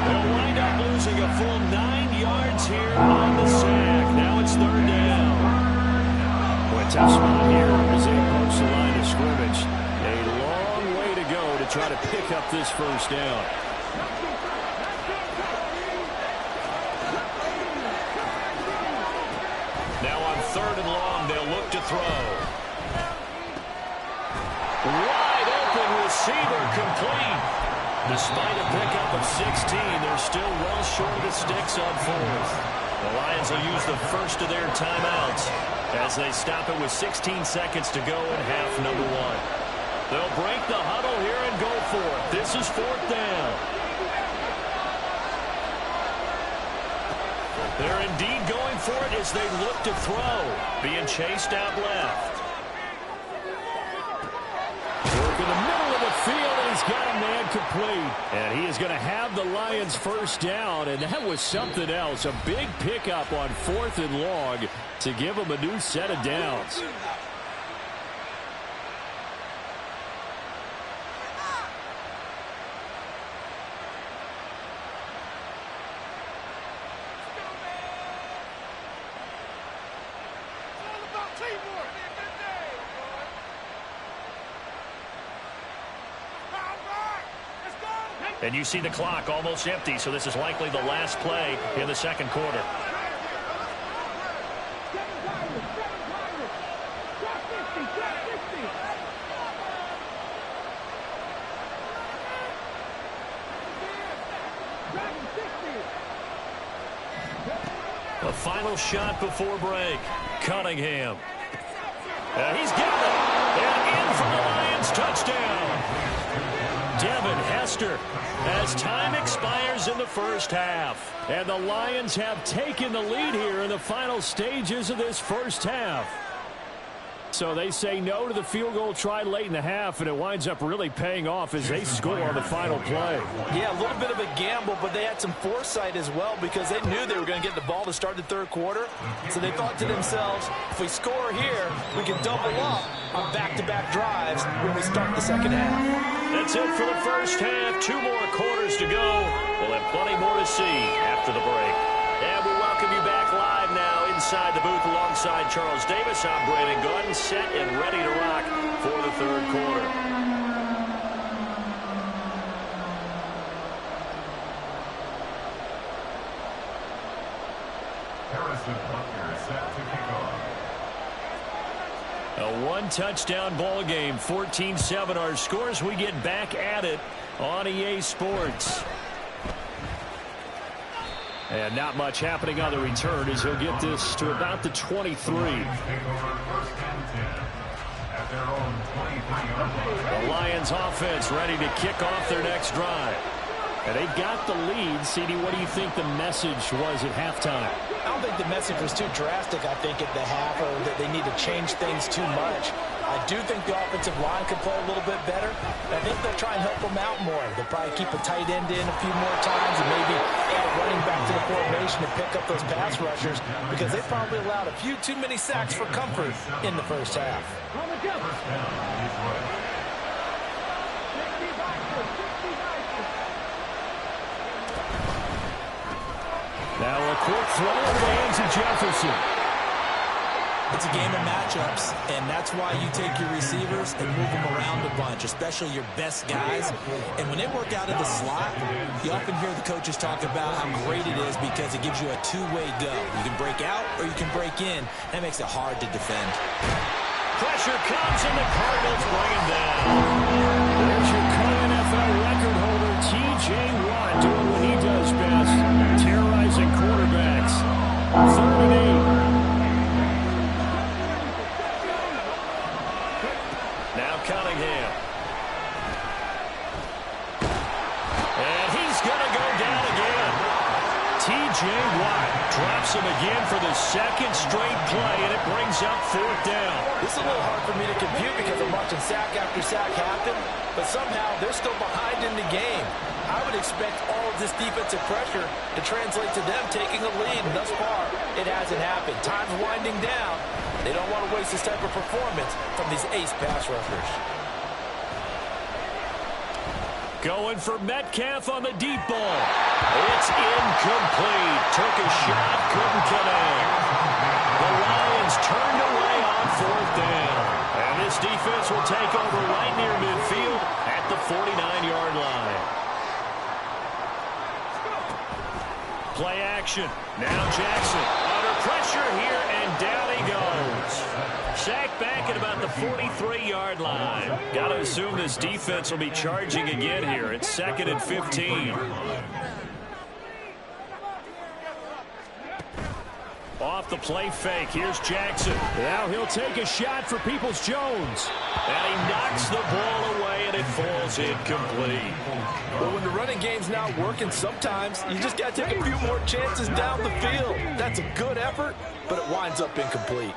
They'll wind up losing a full 9 yards here on the sack. Now it's 3rd down. Boy, tough spot here as they approach the line of scrimmage. A long way to go to try to pick up this first down. Now on 3rd and long, they'll look to throw. Wide open receiver complete. Despite a pickup of 16, they're still well short of the sticks on 4th. The Lions will use the first of their timeouts as they stop it with 16 seconds to go in half number 1. They'll break the huddle here and go for it. This is 4th down. They're indeed going for it as they look to throw. Being chased out left. Work in the middle of the field, and he's got a man complete. And he is going to have the Lions first down, and that was something else. A big pickup on 4th and long to give them a new set of downs. And you see the clock almost empty, so this is likely the last play in the second quarter. A final shot before break. Cunningham. He's got it. And in for the Lions touchdown. Devin Hester as time expires in the first half. And the Lions have taken the lead here in the final stages of this first half. So they say no to the field goal try late in the half, and it winds up really paying off as they score on the final play. Yeah, a little bit of a gamble, but they had some foresight as well because they knew they were going to get the ball to start the third quarter. So they thought to themselves, if we score here, we can double up on back-to-back drives when we start the second half. That's it for the first half. 2 more quarters to go. We'll have plenty more to see after the break. And we'll welcome you back live now inside the booth alongside Charles Davis. I'm Brandon Gordon, set and ready to rock for the third quarter. Harrison Butker set to kick off. A one-touchdown ball game, 14-7 our scores. We get back at it on EA Sports. And not much happening on the return as he'll get this to about the 23. Take over first and 10 at their own 23-yard line. The Lions offense ready to kick off their next drive. And they've got the lead. CD, what do you think the message was at halftime? I don't think the message was too drastic, I think, at the half, or that they need to change things too much. I do think the offensive line could play a little bit better. And I think they'll try and help them out more. They'll probably keep a tight end in a few more times and maybe add a running back to the formation to pick up those pass rushers, because they probably allowed a few too many sacks for comfort in the first half. Now a quick throw into the hands of Jefferson. It's a game of matchups, and that's why you take your receivers and move them around a bunch, especially your best guys. And when they work out of the slot, you often hear the coaches talk about how great it is because it gives you a two-way go. You can break out or you can break in. That makes it hard to defend. Pressure comes, and the Cardinals bring him down. There's your co-NFL record holder, T.J. Watt, doing what he does best, terrorizing quarterbacks. 3rd and 8. Now Cunningham. And he's going to go down again. T.J. Watt drops him again for the second straight play, and it brings up 4th down. This is a little hard for me to compute because I'm watching sack after sack happen, but somehow they're still behind in the game. I would expect all of this defensive pressure to translate to them taking a lead, and thus far, it hasn't happened. Time's winding down. They don't want to waste this type of performance from these ace pass rushers. Going for Metcalf on the deep ball. It's incomplete. Took a shot, couldn't connect. The Lions turned away on 4th down. And this defense will take over right near midfield at the 49-yard line. Play action. Now Jackson under pressure here, and down he goes. Sacked back at about the 43-yard line. Got to assume this defense will be charging again here. It's 2nd and 15. Off the play fake. Here's Jackson. Now he'll take a shot for Peoples-Jones. And he knocks the ball away, and it falls incomplete. Well, when the running game's not working, sometimes you just got to take a few more chances down the field. That's a good effort, but it winds up incomplete.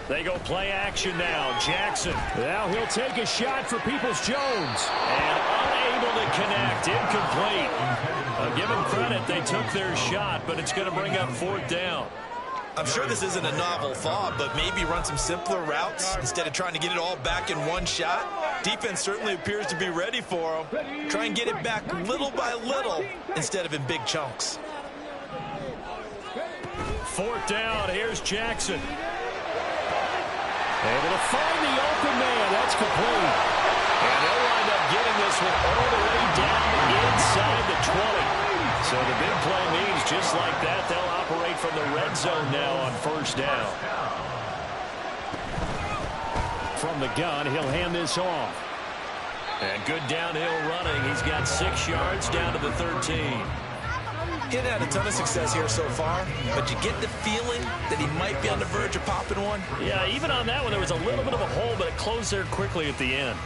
They go play action now. Jackson. Now he'll take a shot for Peoples-Jones. And unable to connect. Incomplete. Give them credit. They took their shot, but it's going to bring up 4th down. I'm sure this isn't a novel thought, but maybe run some simpler routes instead of trying to get it all back in one shot. Defense certainly appears to be ready for them. Try and get it back little by little instead of in big chunks. 4th down. Here's Jackson. Able to find the open man. That's complete. And they'll wind up getting this one all the way down inside the 20. So the big play means just like that, they'll operate from the red zone now on 1st down. From the gun, he'll hand this off. And good downhill running. He's got 6 yards down to the 13. He hasn't had a ton of success here so far, but you get the feeling that he might be on the verge of popping one. Yeah, even on that one, there was a little bit of a hole, but it closed there quickly at the end.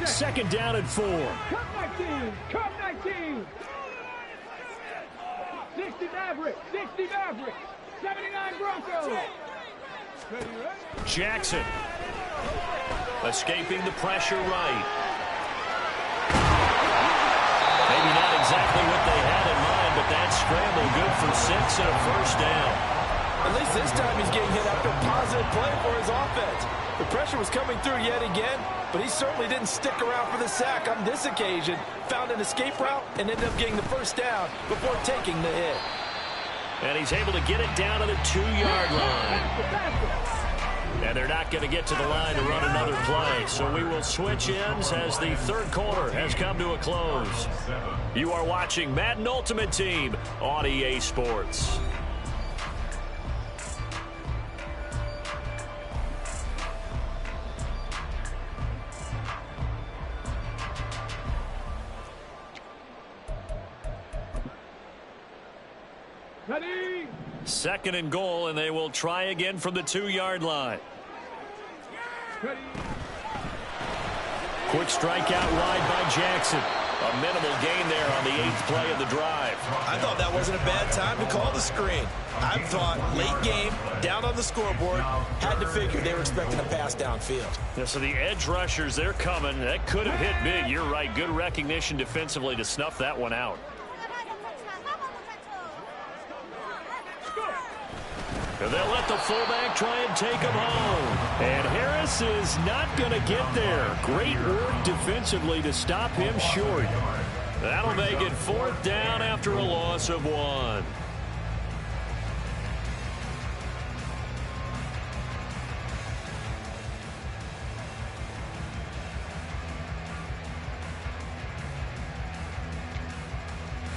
2nd down and 4. Cut 19! Cut 19! 60 Mavericks! 60 Mavericks! 79 Broncos! Jackson. Escaping the pressure right. Maybe not exactly what they had in mind, but that scramble good for 6 and a 1st down. At least this time he's getting hit after a positive play for his offense. The pressure was coming through yet again, but he certainly didn't stick around for the sack on this occasion. Found an escape route and ended up getting the 1st down before taking the hit. And he's able to get it down to the 2-yard line. And they're not going to get to the line to run another play. So we will switch ends as the 3rd quarter has come to a close. You are watching Madden Ultimate Team on EA Sports. Ready? 2nd and goal, and they will try again from the 2-yard line. Ready? Quick strike out wide by Jackson. A minimal gain there on the 8th play of the drive. I thought that wasn't a bad time to call the screen. I thought late game, down on the scoreboard, had to figure they were expecting a pass downfield. Yeah, so the edge rushers, they're coming. That could have hit big. You're right. Good recognition defensively to snuff that one out. And they'll let the fullback try and take him home. And Harris is not going to get there. Great work defensively to stop him short. That'll make it 4th down after a loss of 1.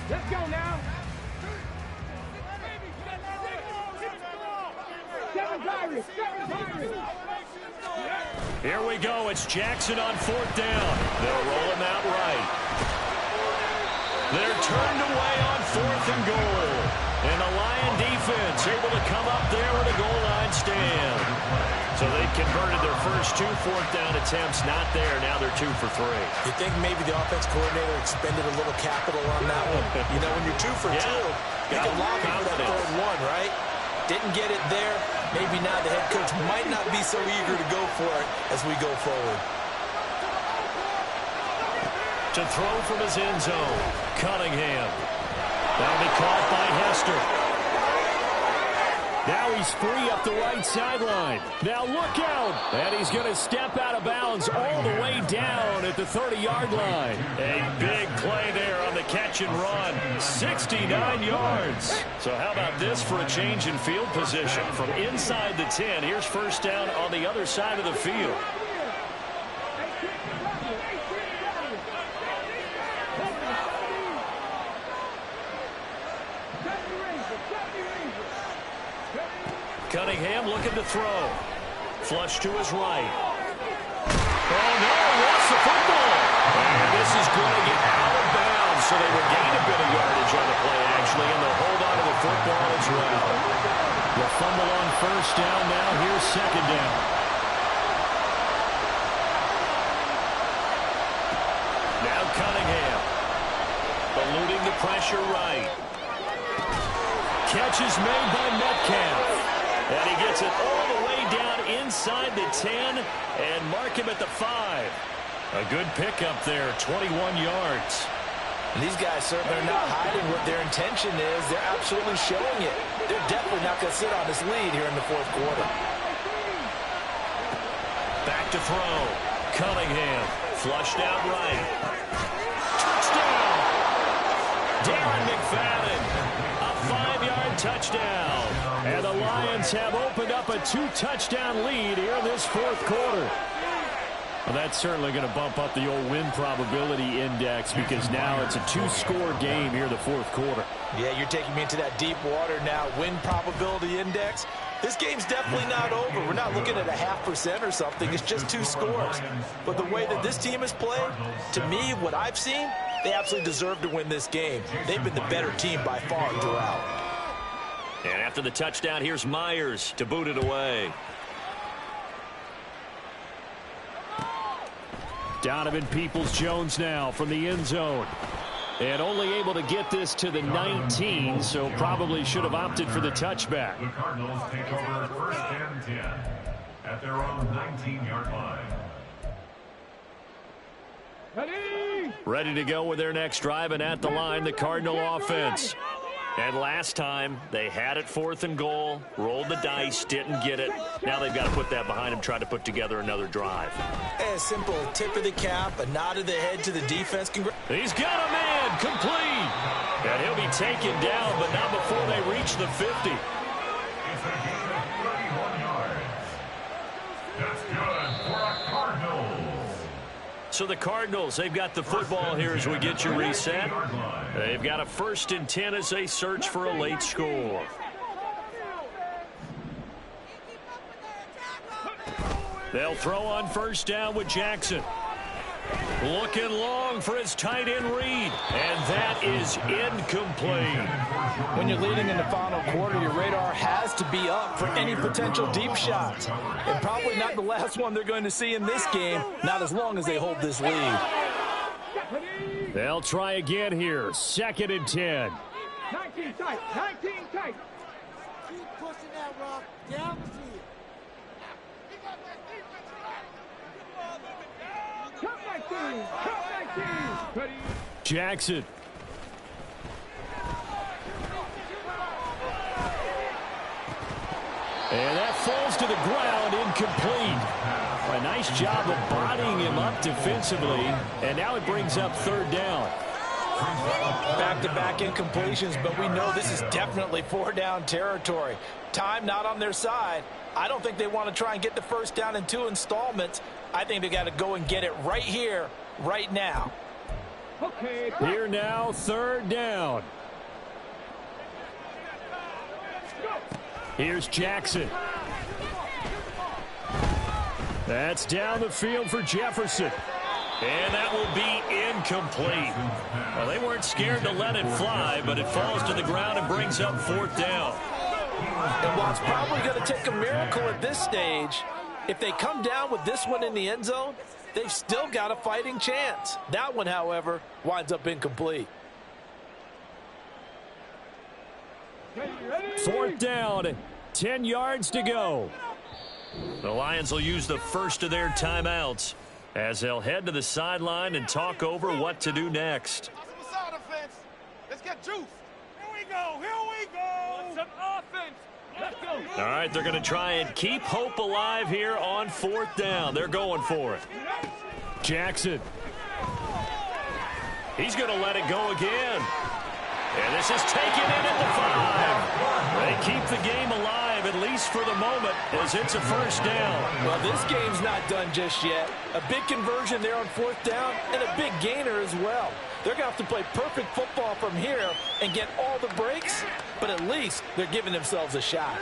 Let's go now. Here we go. It's Jackson on 4th down. They'll roll him out right. They're turned away on 4th and goal. And the Lion defense able to come up there with a goal line stand. So they converted their first 2 4th down attempts. Not there. Now they're 2 for 3. You think maybe the offense coordinator expended a little capital on that one? You know, when you're 2 for 2, you can lock it for that 3rd one, right? Didn't get it there. Maybe now the head coach might not be so eager to go for it as we go forward. To throw from his end zone, Cunningham. That'll be caught by Hester. Now he's free up the right sideline. Now look out. And he's going to step out of bounds all the way down at the 30-yard line. A big play there on the catch and run. 69 yards. So how about this for a change in field position? From inside the 10, here's 1st down on the other side of the field. Cunningham looking to throw. Flush to his right. Oh, no, lost the football. And this is going to get out of bounds, so they will gain a bit of yardage on the play, actually, and they'll hold on to the football as well. The fumble on 1st down now. Here's 2nd down. Now Cunningham. Eluding the pressure right. Catch is made by Metcalf. And he gets it all the way down inside the 10 and mark him at the 5. A good pickup there, 21 yards. And these guys certainly are not hiding what their intention is. They're absolutely showing it. They're definitely not going to sit on this lead here in the 4th quarter. Back to throw. Cunningham flushed out right. Touchdown! Darren McFadden. A 5-yard touchdown. And the Lions have opened up a 2-touchdown lead here in this 4th quarter. Well, that's certainly going to bump up the old win probability index because now it's a 2-score game here in the 4th quarter. Yeah, you're taking me into that deep water now. Win probability index. This game's definitely not over. We're not looking at a 0.5% or something. It's just 2 scores. But the way that this team has played, to me, what I've seen, they absolutely deserve to win this game. They've been the better team by far throughout. And after the touchdown, here's Myers to boot it away. Donovan Peoples-Jones now from the end zone. And only able to get this to the 19, so probably should have opted for the touchback. The Cardinals take over 1st and 10 at their own 19-yard line. Ready to go with their next drive, and at the line, the Cardinal offense. And last time, they had it 4th and goal, rolled the dice, didn't get it. Now they've got to put that behind them, try to put together another drive. A simple tip of the cap, a nod of the head to the defense. He's got a man, complete. And he'll be taken down, but not before they reach the 50. It's a gain of 31 yards. That's good for a Cardinals. So the Cardinals, they've got the football here as we get you reset. They've got a 1st and 10 as they search for a late score. They'll throw on 1st down with Jackson. Looking long for his tight end read. And that is incomplete. When you're leading in the final quarter, your radar has to be up for any potential deep shots. And probably not the last one they're going to see in this game, not as long as they hold this lead. They'll try again here. 2nd and 10. 19 tight. 19 tight. Keep pushing that rock down the field. Cut 19. Cut 19. Ready. Jackson. And that falls to the ground, incomplete. A nice job of bodying him up defensively, and now it brings up 3rd down. Back-to-back incompletions, but we know this is definitely 4-down territory. Time not on their side. I don't think they want to try and get the 1st down in 2 installments. I think they got to go and get it right here, right now. Okay. Here now, 3rd down. Here's Jackson. That's down the field for Jefferson. And that will be incomplete. Well, they weren't scared to let it fly, but it falls to the ground and brings up 4th down. And while it's probably going to take a miracle at this stage, if they come down with this one in the end zone, they've still got a fighting chance. That one, however, winds up incomplete. 4th down, 10 yards to go. The Lions will use the first of their timeouts as they'll head to the sideline and talk over what to do next. Let's get juice. Here we go. Here we go. Some offense. Let's go. All right, they're going to try and keep hope alive here on 4th down. They're going for it. Jackson. He's going to let it go again. And this is taken in at the 5. They keep the game alive, at least for the moment, as it's a 1st down. Well, this game's not done just yet. A big conversion there on 4th down and a big gainer as well. They're going to have to play perfect football from here and get all the breaks, but at least they're giving themselves a shot.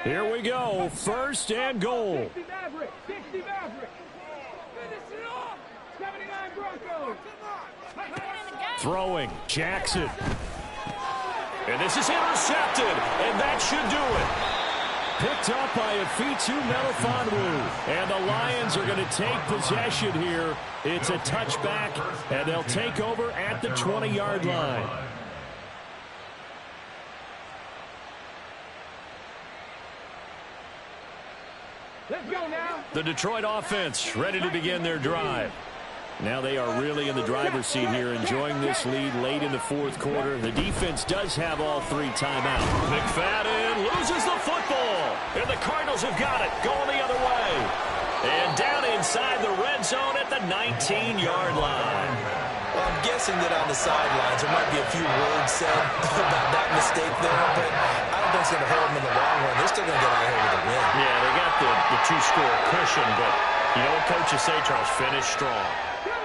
Here we go, 1st and goal. 60 Maverick. 60 Maverick. Finish it off. 79 Broncos. Throwing, Jackson. And this is intercepted, and that should do it. Picked up by Afitu Melifonwu. And the Lions are going to take possession here. It's a touchback, and they'll take over at the 20-yard line. Let's go now. The Detroit offense ready to begin their drive. Now they are really in the driver's seat here, enjoying this lead late in the 4th quarter. The defense does have all 3 timeouts. McFadden loses the football, and the Cardinals have got it, going the other way. And down inside the red zone at the 19-yard line. Well, I'm guessing that on the sidelines there might be a few words said about that mistake there, but I don't think it's going to hold them in the long run. They're still going to get out here with a win. Yeah, they got the 2-score cushion, but you know what coaches say, Charles? Finish strong.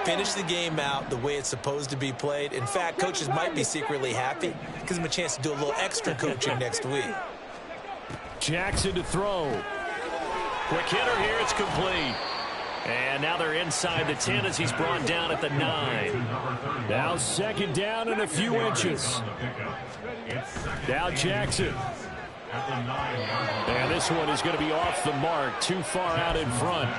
Finish the game out the way it's supposed to be played. In fact, coaches might be secretly happy. Gives them a chance to do a little extra coaching next week. Jackson to throw. Quick hitter here, it's complete. And now they're inside the 10 as he's brought down at the 9. Now 2nd down and a few inches. Now Jackson. And this one is going to be off the mark, too far out in front.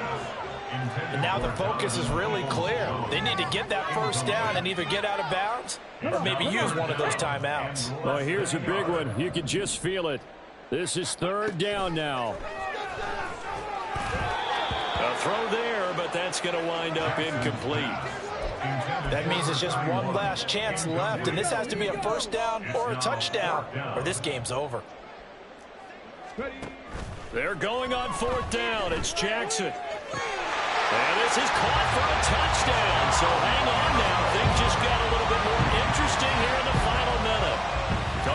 And now the focus is really clear. They need to get that 1st down and either get out of bounds or maybe use one of those timeouts. Well, here's a big one. You can just feel it. This is 3rd down now. A throw there, but that's going to wind up incomplete. That means it's just one last chance left, and this has to be a 1st down or a touchdown, or this game's over. They're going on 4th down. It's Jackson. And this is caught for a touchdown. So hang on now. Things just got a little bit more interesting here in the final minute.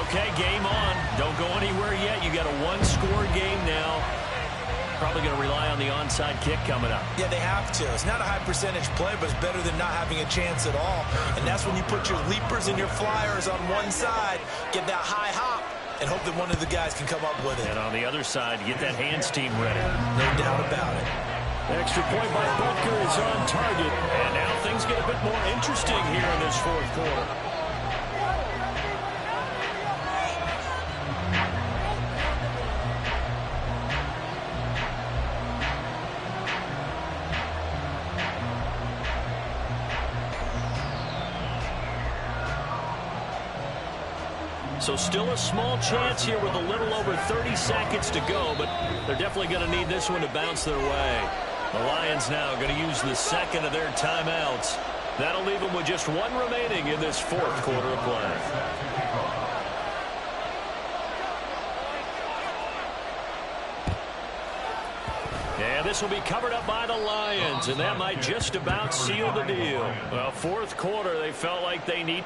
Okay, game on. Don't go anywhere yet. You got a 1-score game now. Probably going to rely on the onside kick coming up. Yeah, they have to. It's not a high percentage play, but it's better than not having a chance at all. And that's when you put your leapers and your flyers on one side, get that high hop, and hope that one of the guys can come up with it. And on the other side, get that hands team ready. No doubt about it. Extra point by Butker is on target. And now things get a bit more interesting here in this 4th quarter. So still a small chance here with a little over 30 seconds to go, but they're definitely going to need this one to bounce their way. The Lions now going to use the second of their timeouts. That'll leave them with just one remaining in this fourth quarter of play. And this will be covered up by the Lions, and that might just about seal the deal. Well, fourth quarter, they felt like they need...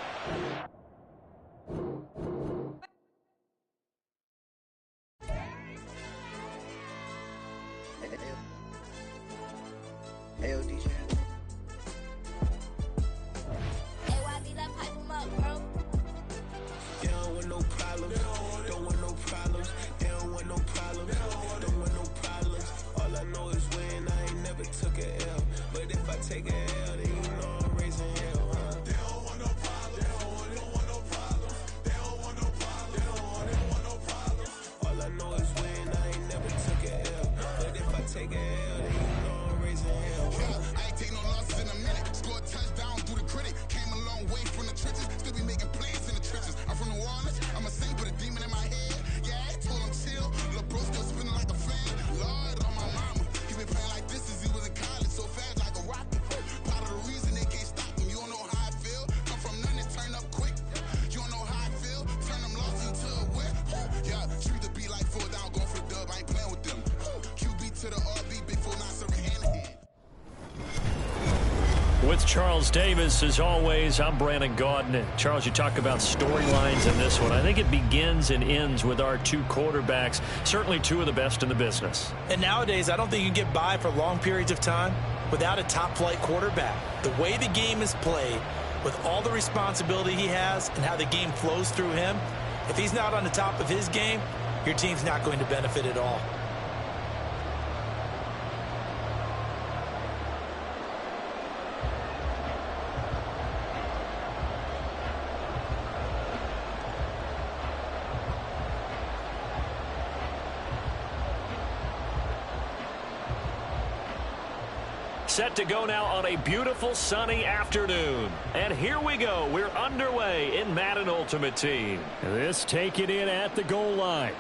Hey, DJ. They don't want no problems. Don't want no problems. They don't want no problems. Don't want no problems. All I know is win. I ain't never took a L. But if I take a L, then you know I'm raising hell, huh? They don't want no problems. They don't want no problems. They don't want no problems. They don't want no problems. All I know is win. I ain't never took a L. But if I take a L, then you know I'm raising hell. I ain't take no losses in a minute. Scored a touchdown through the critic. Came a long way from the trenches. Still be making plays in the trenches. I'm from New Orleans. I'm a saint with a demon in my head. Yeah, I told him chill. Lil' bro still spinning like a fan. Lord on my mama. He been playing like this since he was in college. So fast like a rocket. Part of the reason they can't stop him. You don't know how I feel. Come from nothing, turn up quick. You don't know how I feel. Turn them losses into a whip. Yeah, treat the beat like 4 down. Going for the dub. I ain't playing with them. QB to the RB. Big 4-9 serving hand to hand. With Charles Davis, as always, I'm Brandon Gaudin. Charles, you talk about storylines in this one. I think it begins and ends with our two quarterbacks, certainly two of the best in the business. And nowadays, I don't think you can get by for long periods of time without a top-flight quarterback. The way the game is played, with all the responsibility he has and how the game flows through him, if he's not on the top of his game, your team's not going to benefit at all. Set to go now on a beautiful sunny afternoon. And here we go. We're underway in Madden Ultimate Team. This taken in at the goal line.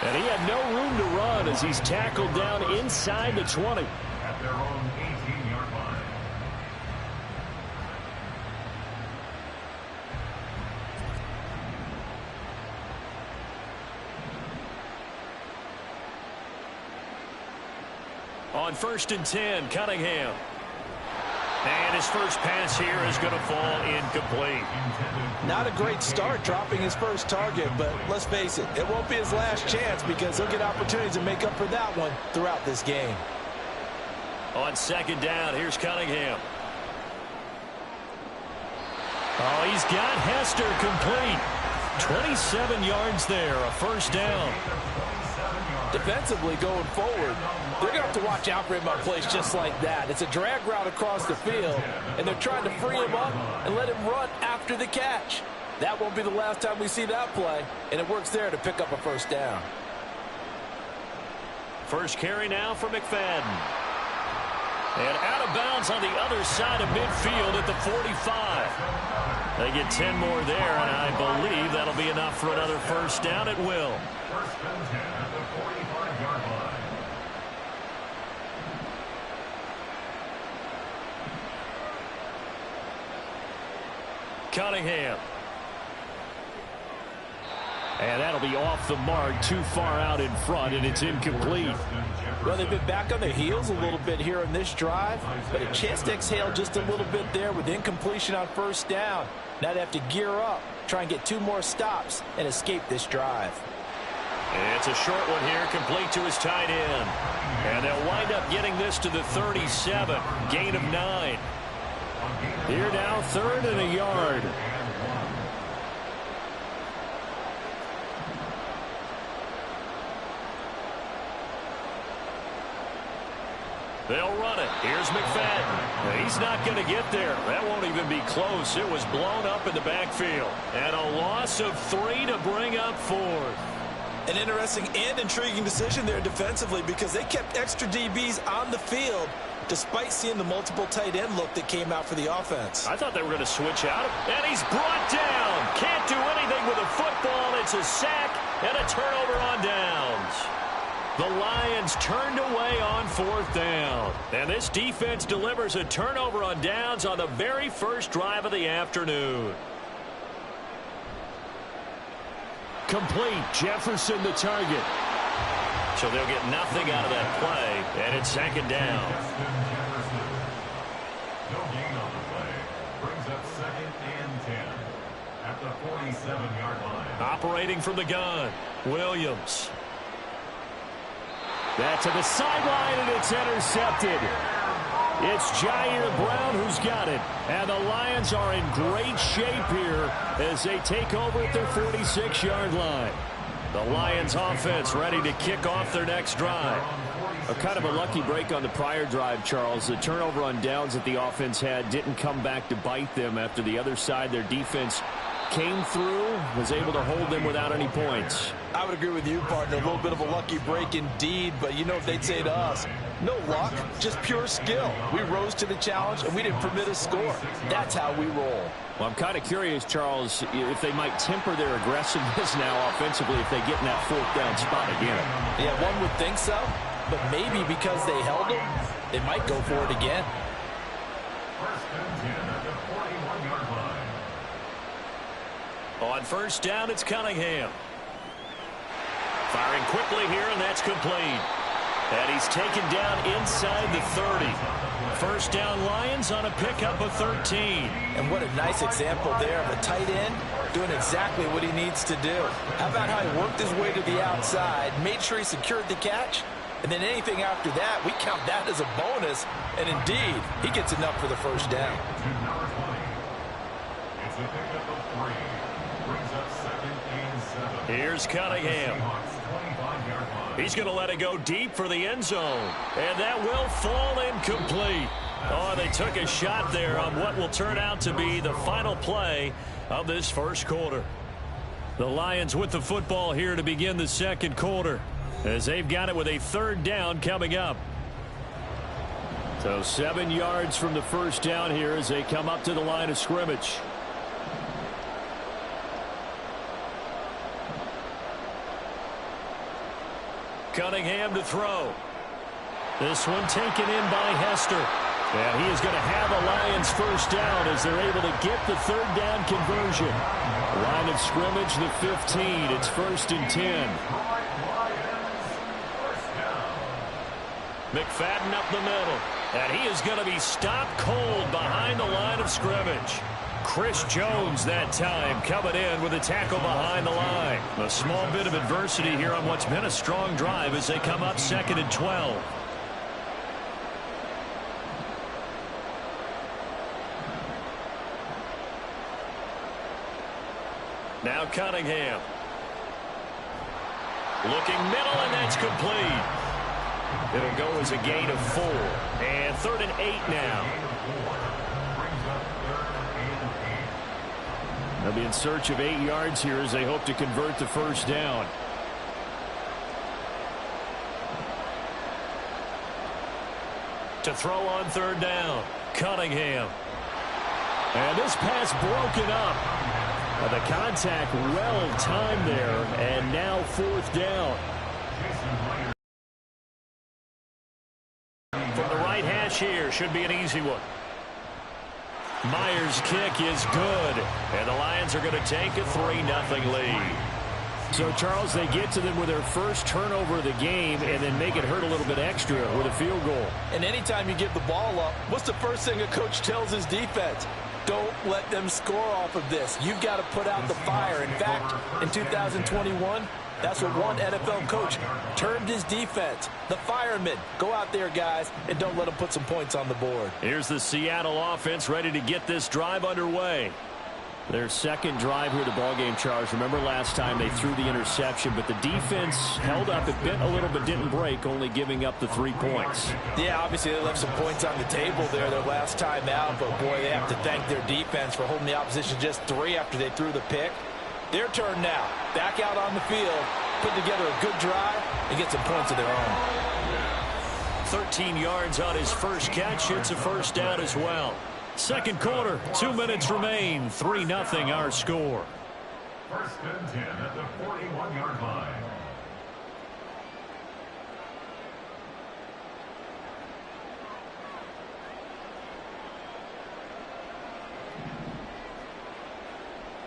And he had no room to run as he's tackled down inside the 20. At their own 18-yard line. On 1st and 10, Cunningham. And his first pass here is going to fall incomplete. Not a great start dropping his first target, but let's face it, it won't be his last chance because he'll get opportunities to make up for that one throughout this game. On 2nd down, here's Cunningham. Oh, he's got Hester complete. 27 yards there, a first down. Defensively going forward, they're going to have to watch out for him on plays just like that. It's a drag route across the field, and they're trying to free him up and let him run after the catch. That won't be the last time we see that play, and it works there to pick up a first down. First carry now for McFadden. And out of bounds on the other side of midfield at the 45. They get 10 more there, and I believe that'll be enough for another first down. It will. First and 10 at the 45-yard line. Cunningham. And that'll be off the mark, too far out in front, and it's incomplete. Well, they've been back on their heels a little bit here on this drive, but a chance to exhale just a little bit there with incompletion on first down. Now they have to gear up, try and get 2 more stops, and escape this drive. It's a short one here, complete to his tight end. And they'll wind up getting this to the 37, gain of 9. Here now, 3rd and a yard. They'll run it. Here's McFadden. He's not going to get there. That won't even be close. It was blown up in the backfield. And a loss of 3 to bring up 4th. An interesting and intriguing decision there defensively because they kept extra DBs on the field despite seeing the multiple tight end look that came out for the offense. I thought they were going to switch out. And he's brought down. Can't do anything with a football. It's a sack and a turnover on downs. The Lions turned away on 4th down. And this defense delivers a turnover on downs on the very first drive of the afternoon. Complete. Jefferson the target. So they'll get nothing out of that play, and it's 2nd down. No gain on the play. Brings up 2nd and 10 at the 47-yard line. Operating from the gun, Williams. That to the sideline, and it's intercepted. It's Jair Brown who's got it. And the Lions are in great shape here as they take over at their 46-yard line. The Lions offense ready to kick off their next drive. A kind of a lucky break on the prior drive, Charles. The turnover on downs that the offense had didn't come back to bite them after the other side. Their defense came through, was able to hold them without any points. I would agree with you, partner. A little bit of a lucky break indeed, but you know what they'd say to us? No luck, just pure skill. We rose to the challenge, and we didn't permit a score. That's how we roll. Well, I'm kind of curious, Charles, if they might temper their aggressiveness now offensively if they get in that 4th down spot again. Yeah, one would think so, but maybe because they held them, they might go for it again. 1st and 10 at the 41-yard line. On 1st down, it's Cunningham. Firing quickly here, and that's complete. And he's taken down inside the 30. 1st down Lions on a pickup of 13. And what a nice example there of a tight end doing exactly what he needs to do. How about how he worked his way to the outside, made sure he secured the catch, and then anything after that, we count that as a bonus. And indeed, he gets enough for the 1st down. It's a pickup of 3. Brings up 2nd and 7. Here's Cunningham. He's going to let it go deep for the end zone. And that will fall incomplete. Oh, they took a shot there on what will turn out to be the final play of this 1st quarter. The Lions with the football here to begin the 2nd quarter, as they've got it with a 3rd down coming up. So 7 yards from the 1st down here as they come up to the line of scrimmage. Cunningham to throw. This one taken in by Hester. And he is going to have a Lions 1st down as they're able to get the 3rd down conversion. Line of scrimmage, the 15. It's 1st and 10. McFadden up the middle. And he is going to be stopped cold behind the line of scrimmage. Chris Jones that time coming in with a tackle behind the line. A small bit of adversity here on what's been a strong drive as they come up 2nd and 12. Now Cunningham. Looking middle, and that's complete. It'll go as a gain of 4. And 3rd and 8 now. They'll be in search of 8 yards here as they hope to convert the 1st down. To throw on 3rd down, Cunningham. And this pass broken up. The contact well timed there, and now 4th down. From the right hash here, should be an easy one. Myers' kick is good, and the Lions are going to take a 3-0 lead. So, Charles, they get to them with their first turnover of the game and then make it hurt a little bit extra with a field goal. And anytime you give the ball up, what's the first thing a coach tells his defense? Don't let them score off of this. You've got to put out the fire. In fact, in 2021, that's what one NFL coach termed his defense. The firemen. Go out there, guys, and don't let them put some points on the board. Here's the Seattle offense ready to get this drive underway. Their 2nd drive here, the ballgame, Charles. Remember last time they threw the interception, but the defense held up. It bent a little but didn't break, only giving up the 3 points. Yeah, obviously they left some points on the table there their last time out, but boy, they have to thank their defense for holding the opposition just 3 after they threw the pick. Their turn now. Back out on the field. put together a good drive and get some points of their own. 13 yards on his first catch. It's a first down as well. Second quarter, 2 minutes remain. 3-0 our score. First and 10 at the 41-yard line.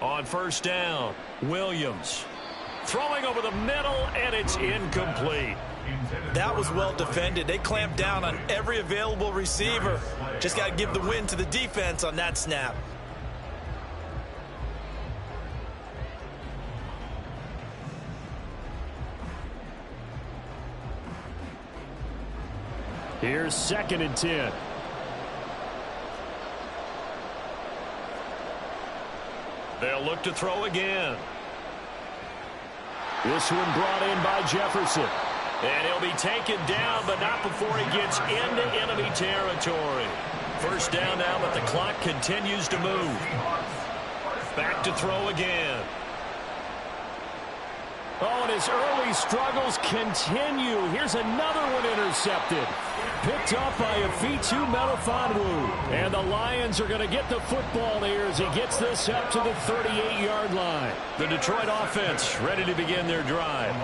On first down, Williams throwing over the middle, and it's incomplete. That was well defended. They clamped down on every available receiver. Just got to give the win to the defense on that snap. Here's 2nd and 10. They'll look to throw again. This one brought in by Jefferson. And he'll be taken down, but not before he gets into enemy territory. First down now, but the clock continues to move. Back to throw again. Oh, and his early struggles continue. Here's another one intercepted. Picked up by Afitu Melifonwu. And the Lions are going to get the football here as he gets this up to the 38-yard line. The Detroit offense ready to begin their drive.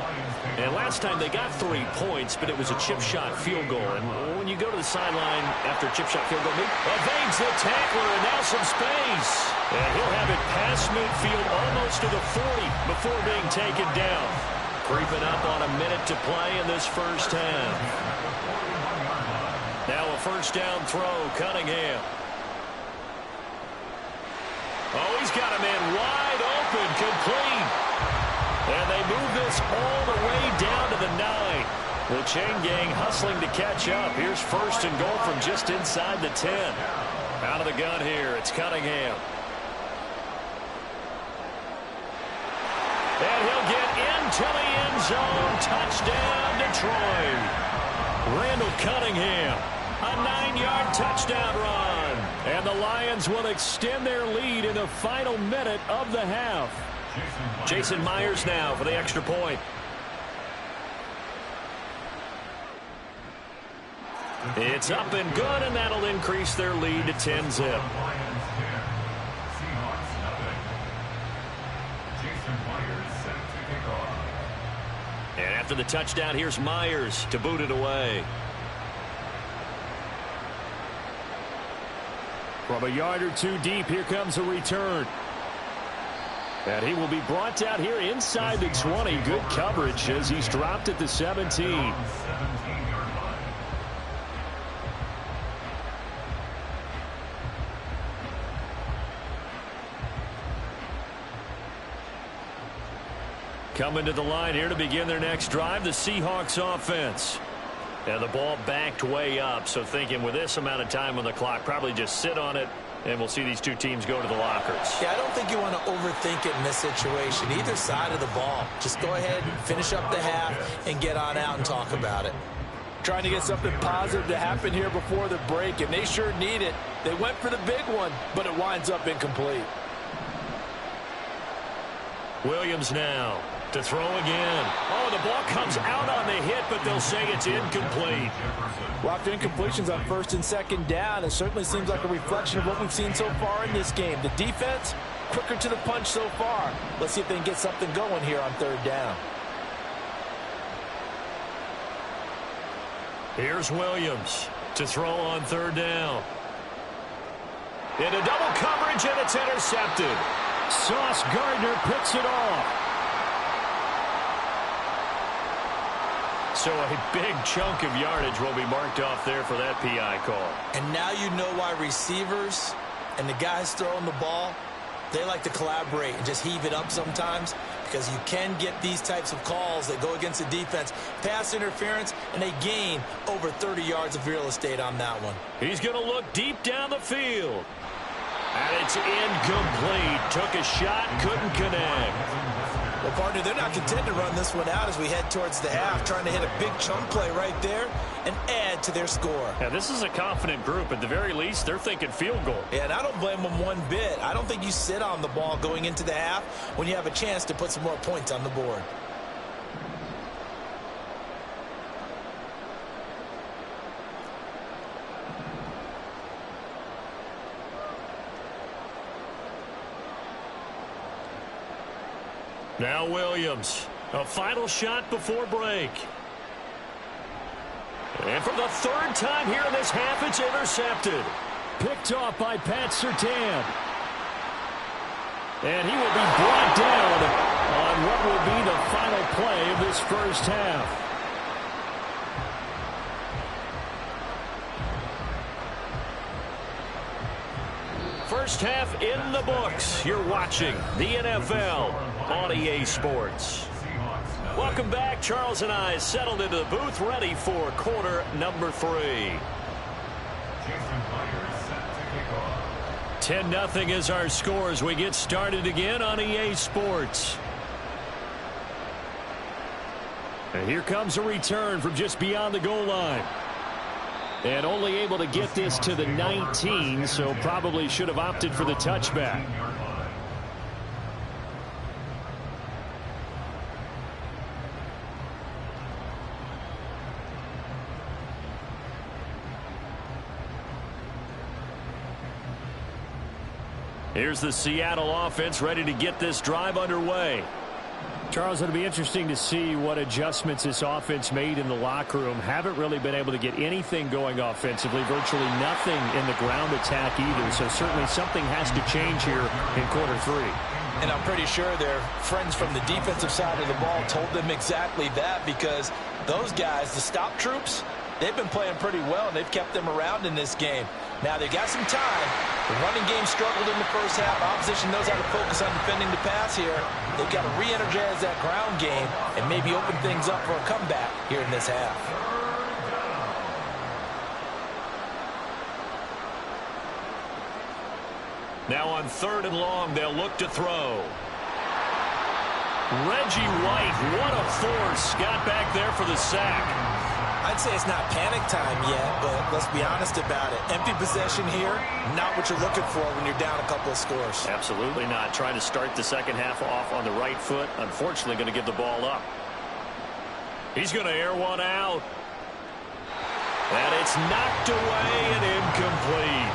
And last time they got 3 points, but it was a chip shot field goal. And when you go to the sideline after a chip shot field goal, evades the tackler and now some space. And he'll have it past midfield almost to the 40 before being taken down. Creeping up on a minute to play in this first half. Now a first down throw, Cunningham. Oh, he's got a man wide open, complete. And they move this all the way down to the 9. The chain gang hustling to catch up. Here's first and goal from just inside the 10. Out of the gun here, it's Cunningham. And he'll get into the end zone. Touchdown, Detroit. Randall Cunningham, a 9-yard touchdown run. And the Lions will extend their lead in the final minute of the half. Jason Myers now for the extra point. It's up and good, and that'll increase their lead to 10-zip. And after the touchdown, here's Myers to boot it away. From a yard or two deep, here comes a return. And he will be brought down here inside the 20. Good coverage as he's dropped at the 17. Coming to the line here to begin their next drive, the Seahawks offense. And the ball backed way up, so thinking with this amount of time on the clock, probably just sit on it, and we'll see these two teams go to the lockers. Yeah, I don't think you want to overthink it in this situation, either side of the ball. Just go ahead and finish up the half and get on out and talk about it. Trying to get something positive to happen here before the break, and they sure need it. They went for the big one, but it winds up incomplete. Williams now to throw again. Oh, the ball comes out on the hit, but they'll say it's incomplete. Locked incompletions on first and second down. It certainly seems like a reflection of what we've seen so far in this game. The defense, quicker to the punch so far. Let's see if they can get something going here on third down. Here's Williams to throw on third down. Into double coverage, and it's intercepted. Sauce Gardner picks it off. So a big chunk of yardage will be marked off there for that PI call. And now you know why receivers and the guys throwing the ball, they like to collaborate and just heave it up sometimes, because you can get these types of calls that go against the defense. Pass interference, and they gain over 30 yards of real estate on that one. He's going to look deep down the field. And it's incomplete. Took a shot, couldn't connect. Well, partner, they're not content to run this one out as we head towards the half, trying to hit a big chunk play right there and add to their score. Yeah, this is a confident group. At the very least, they're thinking field goal. Yeah, and I don't blame them one bit. I don't think you sit on the ball going into the half when you have a chance to put some more points on the board. Now Williams. A final shot before break. And for the third time here in this half, it's intercepted. Picked off by Pat Surtain. And he will be brought down on what will be the final play of this first half. First half in the books. You're watching the NFL on EA Sports. Welcome back. Charles and I settled into the booth, ready for quarter number 3. 10-0 is our score as we get started again on EA Sports. And here comes a return from just beyond the goal line. And only able to get this to the 19, so probably should have opted for the touchback. Here's the Seattle offense ready to get this drive underway. Charles, it'll be interesting to see what adjustments this offense made in the locker room. Haven't really been able to get anything going offensively, virtually nothing in the ground attack either. So certainly something has to change here in quarter 3. And I'm pretty sure their friends from the defensive side of the ball told them exactly that, because those guys, the stop troops, they've been playing pretty well, and they've kept them around in this game. Now, they've got some time. The running game struggled in the first half. Opposition knows how to focus on defending the pass here. They've got to re-energize that ground game and maybe open things up for a comeback here in this half. Now on 3rd and long, they'll look to throw. Reggie White, what a force. Got back there for the sack. I'd say it's not panic time yet, but let's be honest about it. Empty possession here, not what you're looking for when you're down a couple of scores. Absolutely not. Trying to start the second half off on the right foot. Unfortunately, going to give the ball up. He's going to air one out. And it's knocked away and incomplete.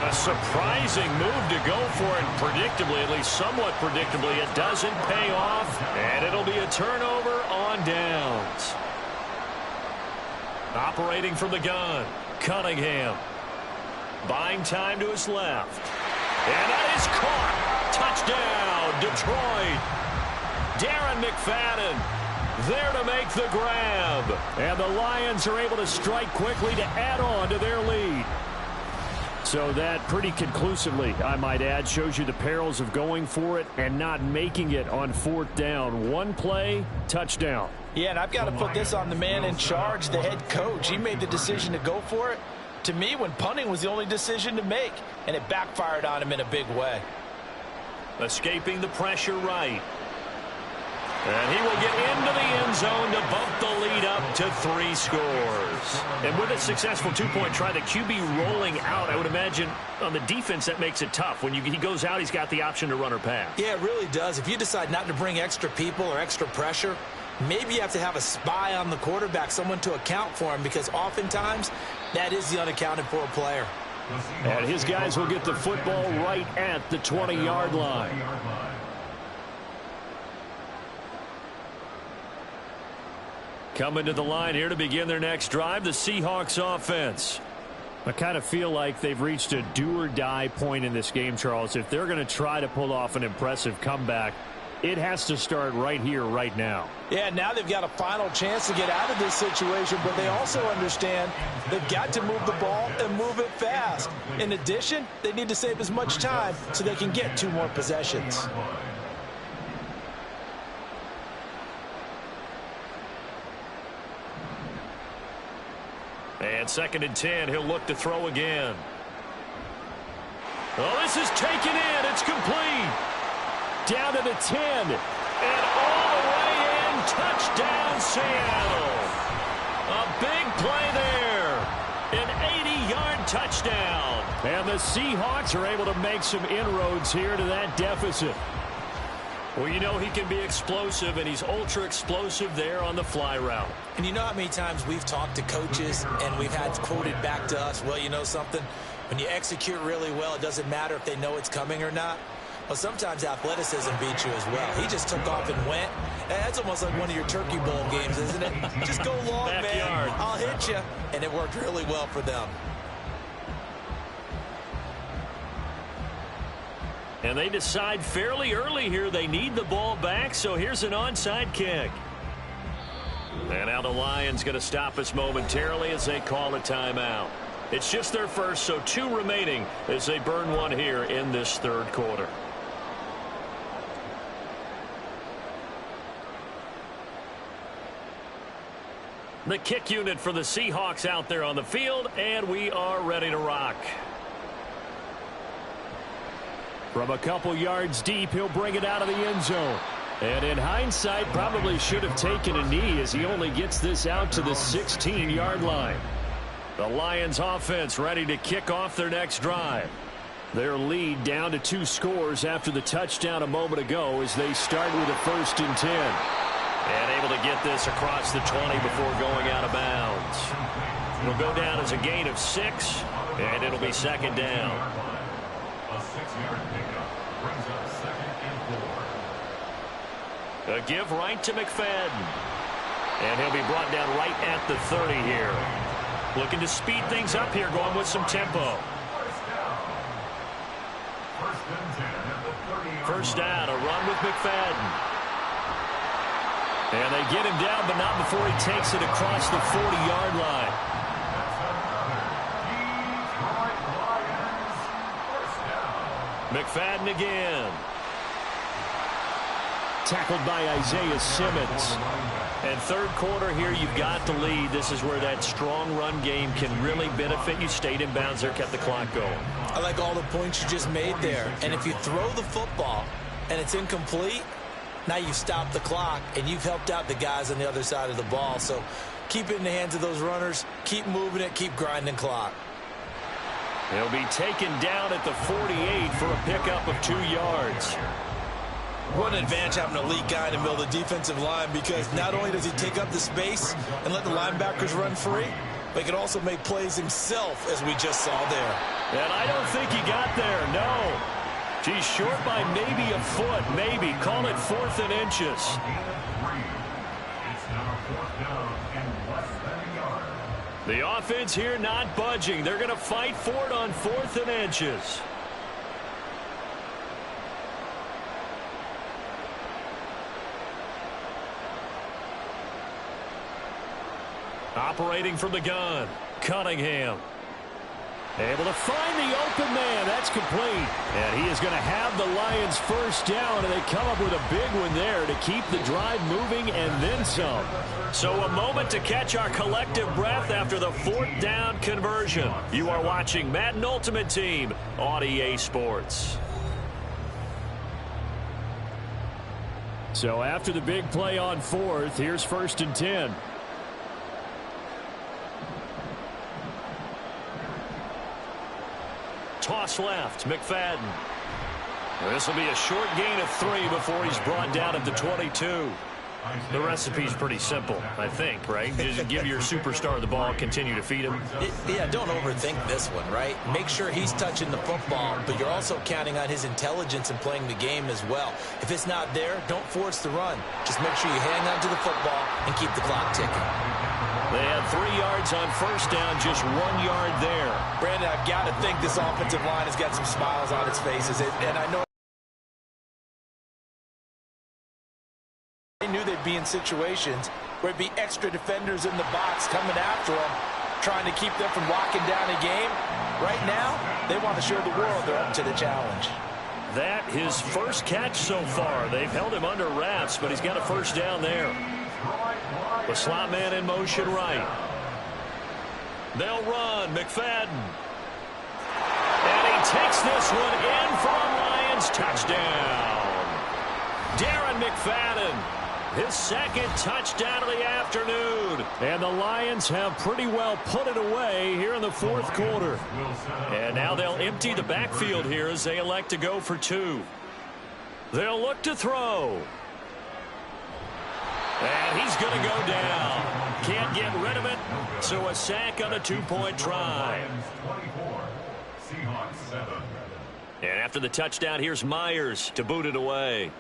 A surprising move to go for it. Predictably, at least somewhat predictably, it doesn't pay off. And it'll be a turnover on downs. Operating from the gun, Cunningham. Buying time to his left. And that is caught. Touchdown, Detroit. Darren McFadden there to make the grab. And the Lions are able to strike quickly to add on to their lead. So that pretty conclusively, I might add, shows you the perils of going for it and not making it on 4th down. One play, touchdown. Yeah, and I've got to put this on the man in charge, the head coach. He made the decision to go for it. To me, when punting was the only decision to make, and it backfired on him in a big way. Escaping the pressure right. And he will get into the end zone to bump the lead up to 3 scores. And with a successful 2-point try, the QB rolling out, I would imagine on the defense that makes it tough. When he goes out, he's got the option to run or pass. Yeah, it really does. If you decide not to bring extra people or extra pressure, maybe you have to have a spy on the quarterback, someone to account for him, because oftentimes that is the unaccounted for player. And his guys will get the football right at the 20-yard line. Coming to the line here to begin their next drive, the Seahawks offense. I kind of feel like they've reached a do-or-die point in this game, Charles. If they're going to try to pull off an impressive comeback, it has to start right here, right now. Yeah, now they've got a final chance to get out of this situation, but they also understand they've got to move the ball and move it fast. In addition, they need to save as much time so they can get 2 more possessions. And 2nd and 10, he'll look to throw again. Oh, this is taken in. It's complete. Down to the 10. And all the way in. Touchdown, Seattle. A big play there. An 80-yard touchdown. And the Seahawks are able to make some inroads here to that deficit. Well, you know he can be explosive, and he's ultra-explosive there on the fly route. And you know how many times we've talked to coaches and we've had quoted back to us, well, you know something? When you execute really well, it doesn't matter if they know it's coming or not. Well, sometimes athleticism beats you as well. He just took off and went. And that's almost like one of your Turkey Bowl games, isn't it? Just go long, Backyard. man. I'll hit you. And it worked really well for them. And they decide fairly early here they need the ball back, so here's an onside kick. And now the Lions going to stop us momentarily as they call a timeout. It's just their first, so 2 remaining as they burn one here in this third quarter. The kick unit for the Seahawks out there on the field, and we are ready to rock. From a couple yards deep, he'll bring it out of the end zone. And in hindsight, probably should have taken a knee as he only gets this out to the 16-yard line. The Lions offense ready to kick off their next drive. Their lead down to 2 scores after the touchdown a moment ago as they start with a 1st and 10. And able to get this across the 20 before going out of bounds. It'll go down as a gain of 6, and it'll be 2nd down. A 6-yard pickup brings up 2nd and 4. A give right to McFadden. And he'll be brought down right at the 30 here. Looking to speed things up here, going with some tempo. First down, a run with McFadden. And they get him down, but not before he takes it across the 40-yard line. McFadden again. Tackled by Isaiah Simmons. And third quarter here, you've got the lead. This is where that strong run game can really benefit you. Stayed in bounds there, kept the clock going. I like all the points you just made there. And if you throw the football and it's incomplete, now you've stopped the clock and you've helped out the guys on the other side of the ball. So keep it in the hands of those runners. Keep moving it. Keep grinding clock. He'll be taken down at the 48 for a pickup of 2 yards. What an advantage having an elite guy in the middle of the defensive line, because not only does he take up the space and let the linebackers run free, but he can also make plays himself, as we just saw there. And I don't think he got there, no. He's short by maybe a foot, maybe. Call it 4th and inches. It's now 4th down and less than a yard. The offense here not budging. They're going to fight for it on 4th and inches. Operating from the gun, Cunningham. Able to find the open man. That's complete. And he is going to have the Lions first down, and they come up with a big one there to keep the drive moving and then some. So a moment to catch our collective breath after the 4th down conversion. You are watching Madden Ultimate Team on EA Sports. So after the big play on 4th, here's 1st and 10. Toss left, McFadden. This will be a short gain of 3 before he's brought down at the 22. The recipe's pretty simple, I think, right? Just give your superstar the ball, continue to feed him. Yeah, don't overthink this one, right? Make sure he's touching the football, but you're also counting on his intelligence in playing the game as well. If it's not there, don't force the run. Just make sure you hang on to the football and keep the clock ticking. They had 3 yards on first down, just 1 yard there. Brandon, I've got to think this offensive line has got some smiles on its faces, and I know they knew they'd be in situations where it'd be extra defenders in the box coming after them, trying to keep them from locking down a game. Right now, they want to show the world they're up to the challenge. That his first catch so far. They've held him under wraps, but he's got a first down there. The slot man in motion right. They'll run, McFadden. And he takes this one in for a Lions touchdown. Darren McFadden, his 2nd touchdown of the afternoon. And the Lions have pretty well put it away here in the 4th quarter. And now they'll empty the backfield here as they elect to go for 2. They'll look to throw. And he's going to go down. Can't get rid of it, so a sack on a 2-point try. Lions 24, Seahawks 7. And after the touchdown, here's Myers to boot it away.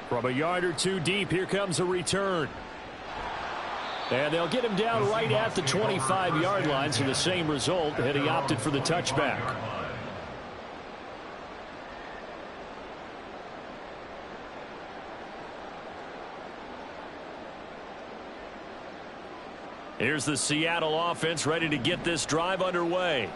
From a yard or two deep, here comes a return. And they'll get him down right at the 25-yard line, so the same result, and he opted for the touchback. Here's the Seattle offense ready to get this drive underway.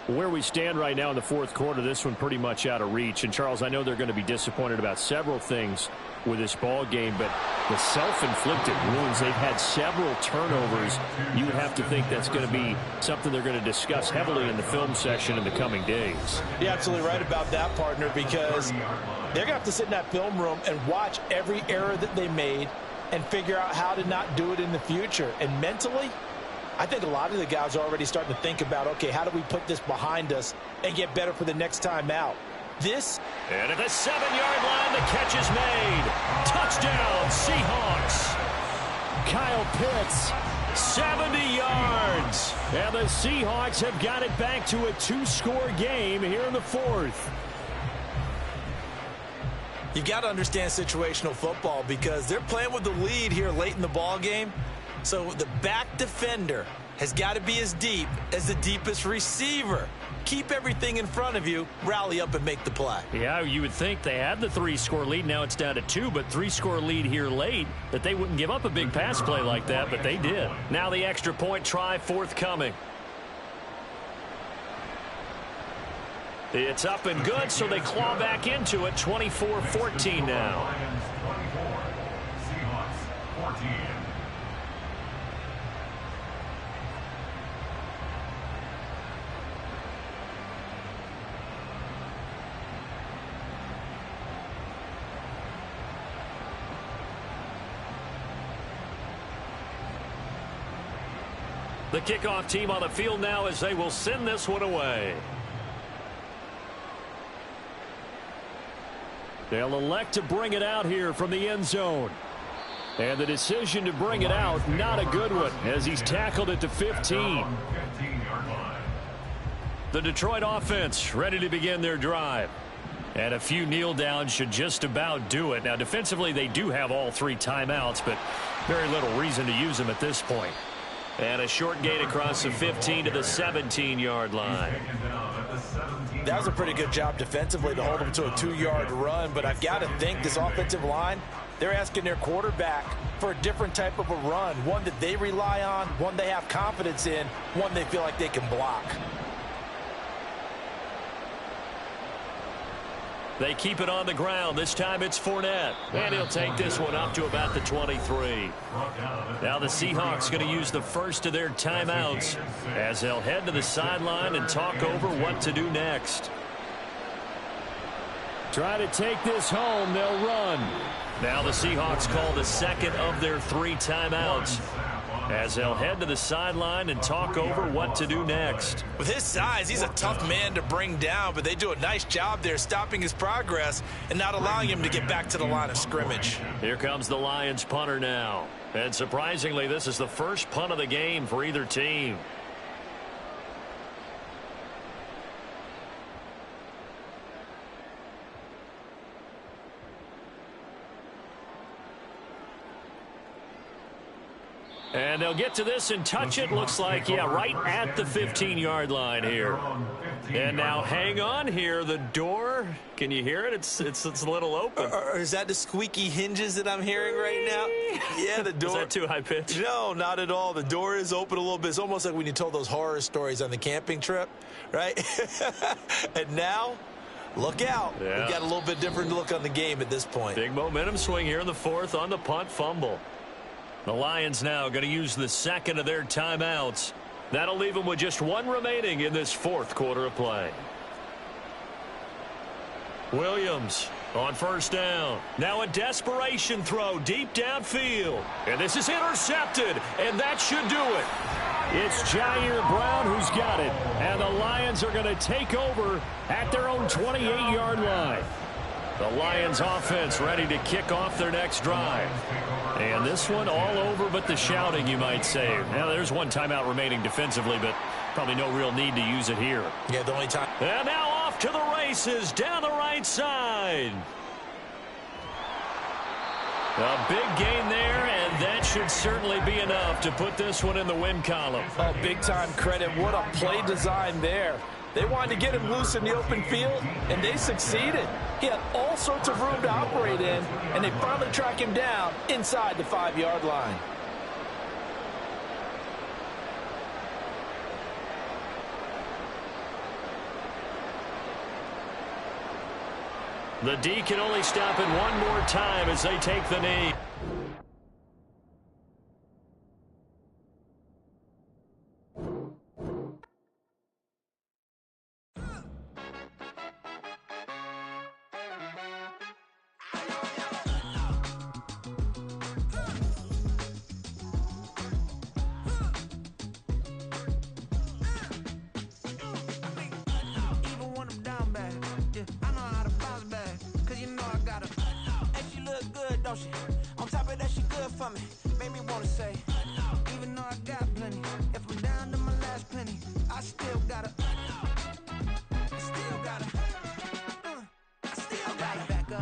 Where we stand right now in the fourth quarter, this one pretty much out of reach. And, Charles, I know they're going to be disappointed about several things with this ball game, but the self-inflicted wounds, they've had several turnovers. You would have to think that's going to be something they're going to discuss heavily in the film session in the coming days. You're absolutely right about that, partner, because they're going to have to sit in that film room and watch every error that they made and figure out how to not do it in the future. And mentally, I think a lot of the guys are already starting to think about, okay, how do we put this behind us and get better for the next time out? And at the 7-yard line, the catch is made. Touchdown, Seahawks. Kyle Pitts, 70 yards. And the Seahawks have got it back to a 2-score game here in the fourth. You got to understand situational football because they're playing with the lead here late in the ball game. So the back defender has got to be as deep as the deepest receiver. Keep everything in front of you, rally up and make the play. Yeah, you would think they had the 3-score lead. Now it's down to 2, but 3-score lead here late, that they wouldn't give up a big pass play like that, but they did. Now the extra point try forthcoming. It's up and good, so they claw back into it. 24-14 now. Seahawks 14. The kickoff team on the field now as they will send this one away. They'll elect to bring it out here from the end zone. And the decision to bring it out, not a good one, as he's tackled at the 15. The Detroit offense ready to begin their drive. And a few kneel downs should just about do it. Now, defensively, they do have all 3 timeouts, but very little reason to use them at this point. And a short gain across the 15 to the 17-yard line. That was a pretty good job defensively to hold them to a 2-yard run, but I've got to think this offensive line, they're asking their quarterback for a different type of a run, one that they rely on, one they have confidence in, one they feel like they can block. They keep it on the ground. This time it's Fournette. And he'll take this one up to about the 23. Now the Seahawks going to use the first of their timeouts as they'll head to the sideline and talk over what to do next. Try to take this home. They'll run. Now the Seahawks call the second of their 3 timeouts as they'll head to the sideline and talk over what to do next. With his size, he's a tough man to bring down, but they do a nice job there stopping his progress and not allowing him to get back to the line of scrimmage. Here comes the Lions punter now. And surprisingly, this is the first punt of the game for either team. And they'll get to this and touch it. Looks like, yeah, right at the 15-yard line here. And now hang on here. The door, can you hear it? It's a little open. Or is that the squeaky hinges that I'm hearing right now? Yeah, the door. Is that too high pitch? No, not at all. The door is open a little bit. It's almost like when you told those horror stories on the camping trip, right? And now, look out. Yeah. We've got a little bit different look on the game at this point. Big momentum swing here in the fourth on the punt fumble. The Lions now going to use the second of their timeouts. That'll leave them with just 1 remaining in this fourth quarter of play. Williams on first down. Now a desperation throw deep downfield. And this is intercepted, and that should do it. It's Jair Brown who's got it. And the Lions are going to take over at their own 28-yard line. The Lions offense ready to kick off their next drive. And this one all over but the shouting, you might say. Now, there's one timeout remaining defensively, but probably no real need to use it here. Yeah, the only time. And now off to the races down the right side. A big gain there, and that should certainly be enough to put this one in the win column. Oh, big-time credit. What a play design there. They wanted to get him loose in the open field, and they succeeded. He had all sorts of room to operate in, and they finally track him down inside the 5-yard line. The D can only stop it one more time as they take the knee. On top of that, she good for me. Made me wanna say, even though I got plenty, if I'm down to my last penny, I still gotta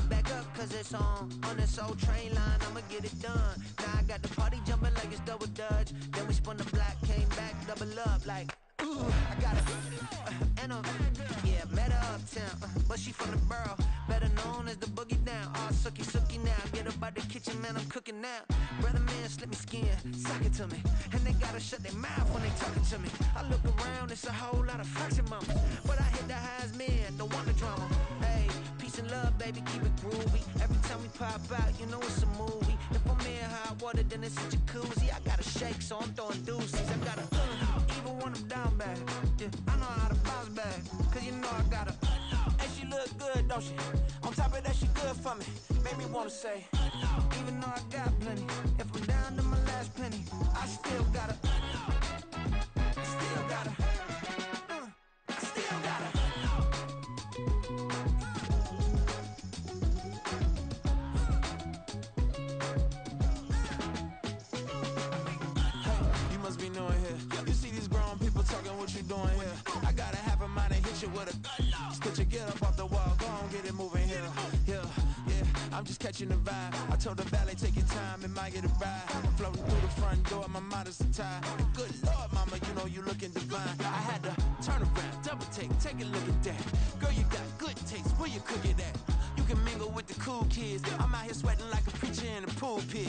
back up, cause it's on this old train line, I'ma get it done. Now I got the party jumping like it's double dutch. Then we spun the block, came back, double up like, ooh, I got it. And yeah, met her uptown, but she from the borough, better known as the boogie down. All sookie now, get up out the kitchen, man, I'm cooking now. Brother man, slip me skin, suck it to me, and they gotta shut their mouth when they talking to me. I look around, it's a whole lot of flexing mamas, but I hit the highs, man, don't want the drama. Hey, peace and love, baby, keep it groovy. Every time we pop out, you know it's a movie. If I'm in hot water, then it's a jacuzzi. I gotta shake, so I'm throwing deuces. I gotta even when I'm down bad. Yeah, I know how to bounce back, cause you know I gotta. And she look good, don't she? On top of that, she good for me. Made me wanna say, even though I got plenty, if I'm down to my last penny, I still gotta. I'm just catching the vibe. I told the valet, take your time, it might get a ride. I'm floating through the front door, my modest attire. Good Lord, mama, you know you looking divine. I had to turn around, double take a look at that. Girl, you got good taste, where you cook it at? You can mingle with the cool kids. I'm out here sweating like a preacher in a pool pit.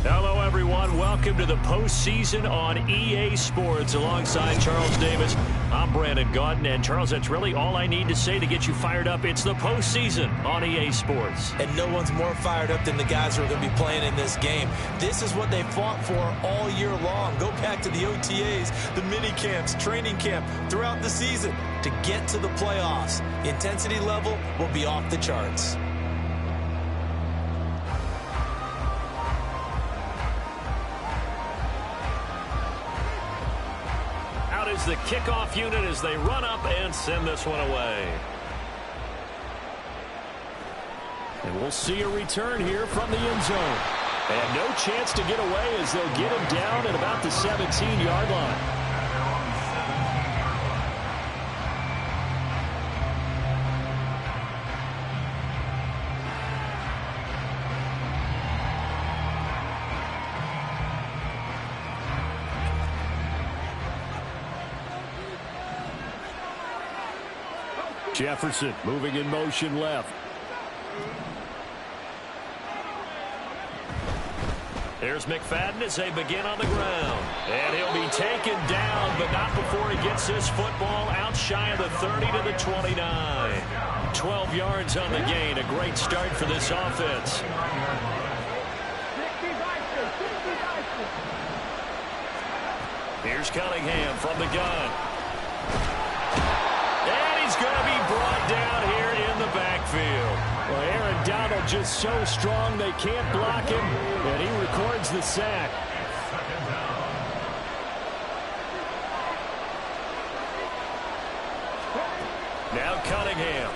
Hello, everyone. Welcome to the postseason on EA Sports. Alongside Charles Davis, I'm Brandon Gaudin. And, Charles, that's really all I need to say to get you fired up. It's the postseason on EA Sports. And no one's more fired up than the guys who are going to be playing in this game. This is what they fought for all year long. Go back to the OTAs, the mini camps, training camp, throughout the season to get to the playoffs. The intensity level will be off the charts. Is the kickoff unit as they run up and send this one away. And we'll see a return here from the end zone. And no chance to get away as they'll get him down at about the 17-yard line. Jefferson moving in motion left. There's McFadden as they begin on the ground. And he'll be taken down, but not before he gets this football out shy of the 30 to the 29. 12 yards on the gain. A great start for this offense. Here's Cunningham from the gun. And he's going to be brought down here in the backfield. Well, Aaron Donald just so strong they can't block him, and he records the sack. Now Cunningham.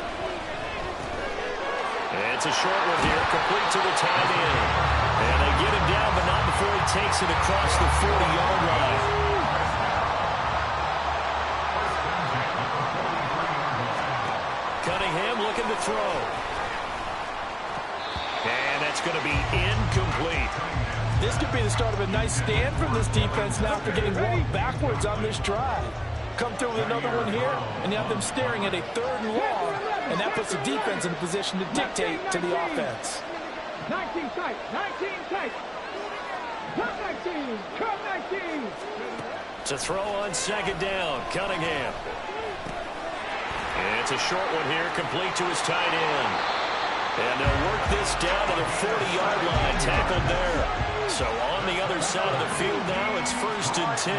It's a short one here, complete to the tight end. And they get him down, but not before he takes it across the 40-yard line. Cunningham looking to throw. And that's going to be incomplete. This could be the start of a nice stand from this defense now after getting walked backwards on this drive. Come through with another one here, and you have them staring at a 3rd and long, and that puts the defense in a position to dictate to the offense. 19 tight, 19 tight. Come 19, come 19. To throw on 2nd down, Cunningham. And it's a short one here, complete to his tight end. And they'll work this down to the 40-yard line, tackled there. So on the other side of the field now, it's 1st and 10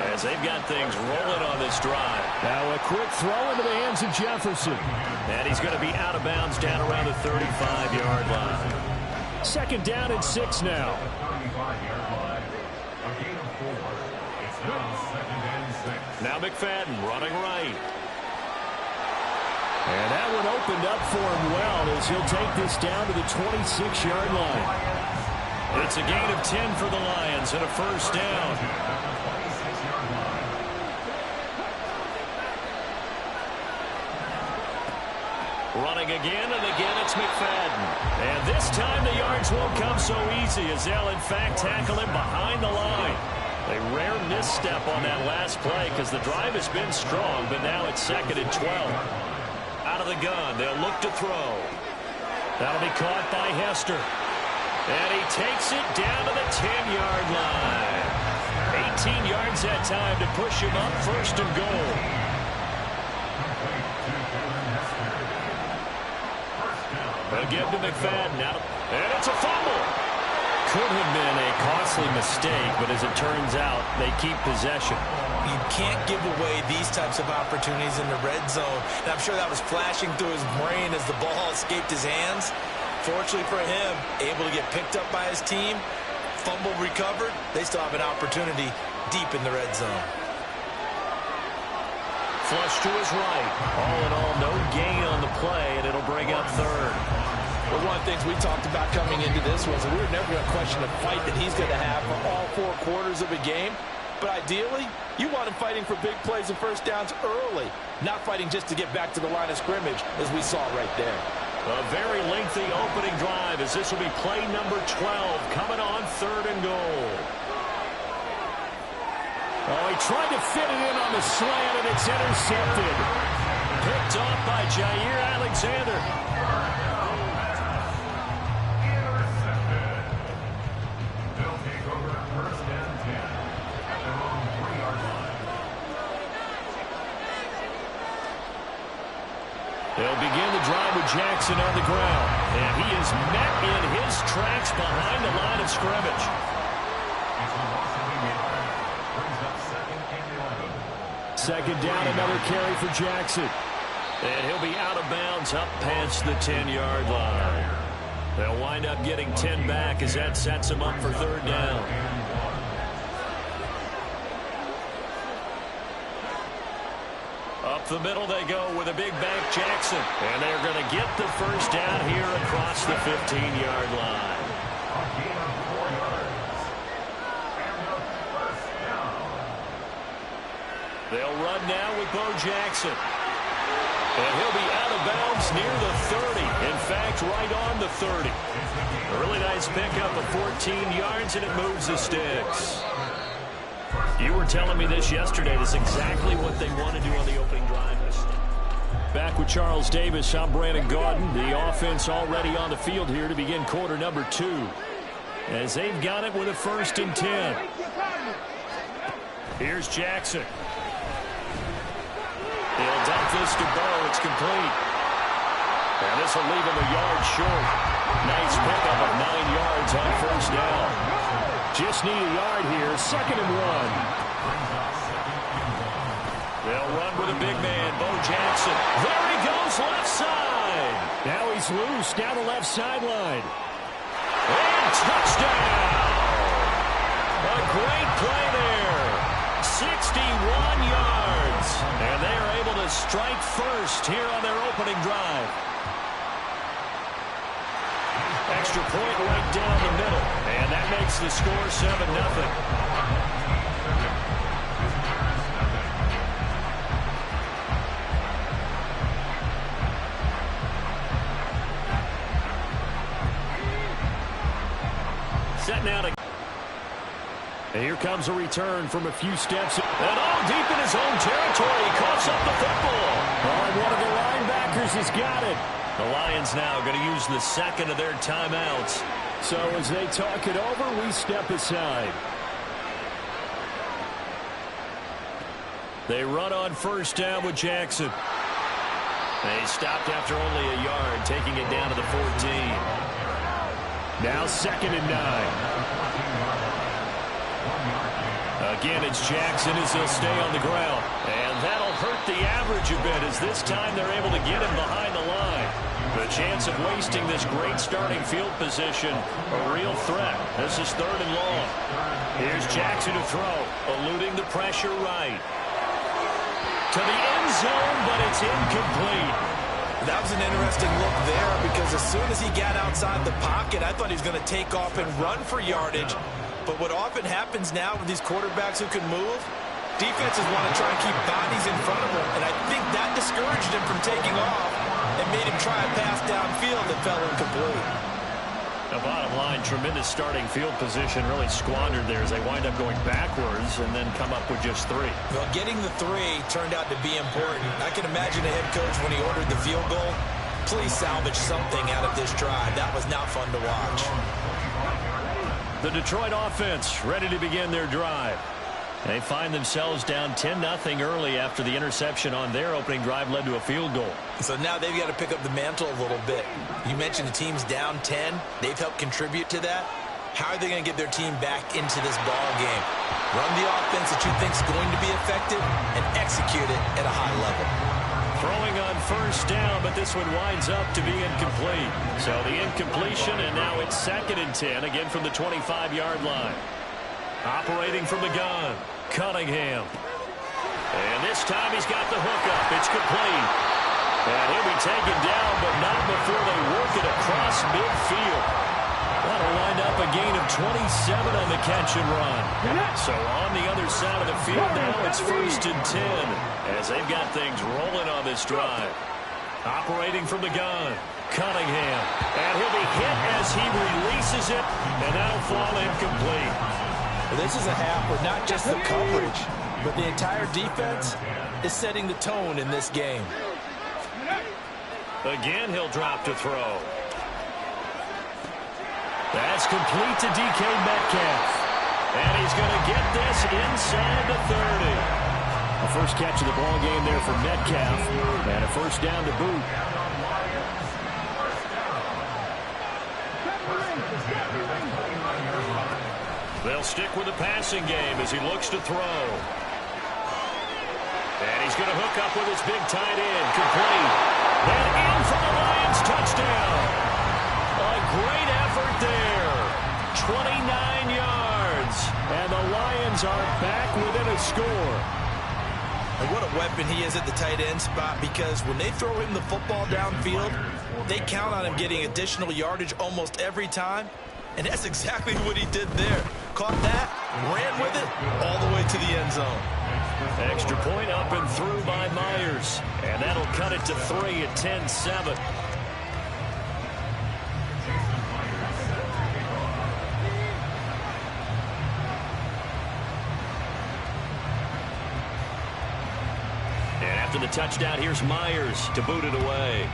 as they've got things rolling on this drive. Now a quick throw into the hands of Jefferson. And he's going to be out of bounds down around the 35-yard line. 2nd down and 6 now. 35-yard line. A gain of 4. It's now 2nd and 6. Now McFadden running right. And that one opened up for him well as he'll take this down to the 26-yard line. It's a gain of 10 for the Lions and a 1st down. Running again, and again it's McFadden. And this time the yards won't come so easy as they'll in fact tackle him behind the line. A rare misstep on that last play because the drive has been strong, but now it's 2nd and 12. Out of the gun, they'll look to throw. That'll be caught by Hester. And he takes it down to the 10-yard line. 18 yards that time to push him up 1st and goal. Again to McFadden. And it's a fumble. Could have been a costly mistake, but as it turns out, they keep possession. You can't give away these types of opportunities in the red zone. And I'm sure that was flashing through his brain as the ball escaped his hands. Fortunately for him, able to get picked up by his team, fumble recovered. They still have an opportunity deep in the red zone. Flush to his right. All in all, no gain on the play, and it'll bring up 3rd. But one of the things we talked about coming into this was that we were never going to question the fight that he's going to have for all 4 quarters of a game. But ideally, you want him fighting for big plays and 1st downs early, not fighting just to get back to the line of scrimmage, as we saw right there. A very lengthy opening drive as this will be play number 12 coming on 3rd and goal. Oh, he tried to fit it in on the slant, and it's intercepted. Picked off by Jair Alexander. Intercepted. They'll take over 1st and 10 at their own 3-yard line. They'll begin the drive with Jackson on the ground. And he is met in his tracks behind the line of scrimmage. It's a loss of 8 yards. Brings up 2nd and 11. 2nd down, another carry for Jackson. And he'll be out of bounds up past the 10-yard line. They'll wind up getting 10 back as that sets him up for 3rd down. Up the middle they go with a big back Jackson. And they're going to get the 1st down here across the 15-yard line. A gain of 4 yards. And a 1st down. They'll run now with Bo Jackson. And he'll be out of bounds near the 30. In fact, right on the 30. A really nice pickup of 14 yards, and it moves the sticks. You were telling me this yesterday. This is exactly what they want to do on the opening drive. Back with Charles Davis, I'm Brandon Gaudin. The offense already on the field here to begin quarter number 2. As they've got it with a 1st and 10. Here's Jackson. He'll dump this to Bo. It's complete. And this will leave him a yard short. Nice pickup of 9 yards on 1st down. Just need a yard here. 2nd and 1. They'll run with a big man, Bo Jackson. There he goes, left side. Now he's loose down the left sideline. And touchdown. A great play there. 61 yards. And they are able to strike first here on their opening drive. Extra point right down the middle. And that makes the score 7-0. Set now to... And here comes a return from a few steps. And deep in his own territory. He coughs up the football. One of the linebackers has got it. The Lions now going to use the second of their timeouts. So as they talk it over, we step aside. They run on first down with Jackson. They stopped after only a yard, taking it down to the 14. Now 2nd and 9. Again, it's Jackson as he'll stay on the ground. And that'll hurt the average a bit as this time they're able to get him behind the line. The chance of wasting this great starting field position, a real threat. This is 3rd and long. Here's Jackson to throw, eluding the pressure right. To the end zone, but it's incomplete. That was an interesting look there because as soon as he got outside the pocket, I thought he was going to take off and run for yardage. But what often happens now with these quarterbacks who can move, defenses want to try and keep bodies in front of them. And I think that discouraged him from taking off and made him try a pass downfield that fell incomplete. The bottom line, tremendous starting field position, really squandered there as they wind up going backwards and then come up with just 3. Well, getting the 3 turned out to be important. I can imagine a head coach when he ordered the field goal, please salvage something out of this drive. That was not fun to watch. The Detroit offense ready to begin their drive. They find themselves down 10-0 early after the interception on their opening drive led to a field goal. So now they've got to pick up the mantle a little bit. You mentioned the team's down 10. They've helped contribute to that. How are they going to get their team back into this ball game? Run the offense that you think is going to be effective and execute it at a high level. Throwing on first down, but this one winds up to be incomplete. So the incompletion, and now it's 2nd and 10, again from the 25-yard line. Operating from the gun, Cunningham. And this time he's got the hookup. It's complete. And he'll be taken down, but not before they work it across midfield. That'll wind up a gain of 27 on the catch and run. So on the other side of the field now, it's 1st and 10 as they've got things rolling on this drive. Operating from the gun, Cunningham. And he'll be hit as he releases it, and that'll fall incomplete. This is a half where not just the coverage, but the entire defense is setting the tone in this game. Again, he'll drop to throw. That's complete to DK Metcalf. And he's going to get this inside the 30. The first catch of the ball game there for Metcalf. And a first down to boot. They'll stick with the passing game as he looks to throw. And he's going to hook up with his big tight end. Complete. And in for the Lions touchdown. A great effort there. 29 yards. And the Lions are back within a score. And what a weapon he is at the tight end spot, because when they throw him the football downfield, they count on him getting additional yardage almost every time. And that's exactly what he did there. Caught that, ran with it, all the way to the end zone. Extra point up and through by Myers. And that'll cut it to 3 at 10-7. And after the touchdown, here's Myers to boot it away.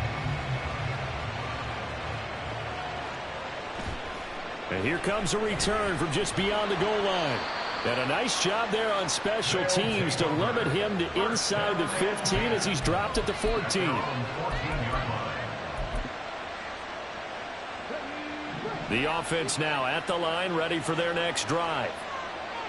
And here comes a return from just beyond the goal line. And a nice job there on special teams to limit him to inside the 15 as he's dropped at the 14. The offense now at the line, ready for their next drive.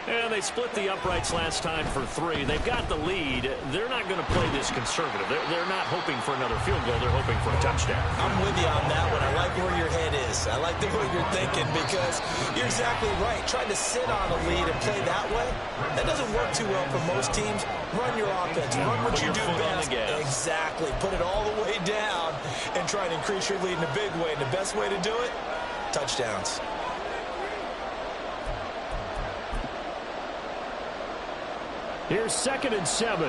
And they split the uprights last time for 3. They've got the lead. They're not going to play this conservative. They're not hoping for another field goal. They're hoping for a touchdown. I'm with you on that one. I like where your head is. I like the way you're thinking because you're exactly right. Trying to sit on a lead and play that way, that doesn't work too well for most teams. Run your offense. Run what you do best. Exactly. Put it all the way down and try and increase your lead in a big way. And the best way to do it, touchdowns. Here's 2nd and 7.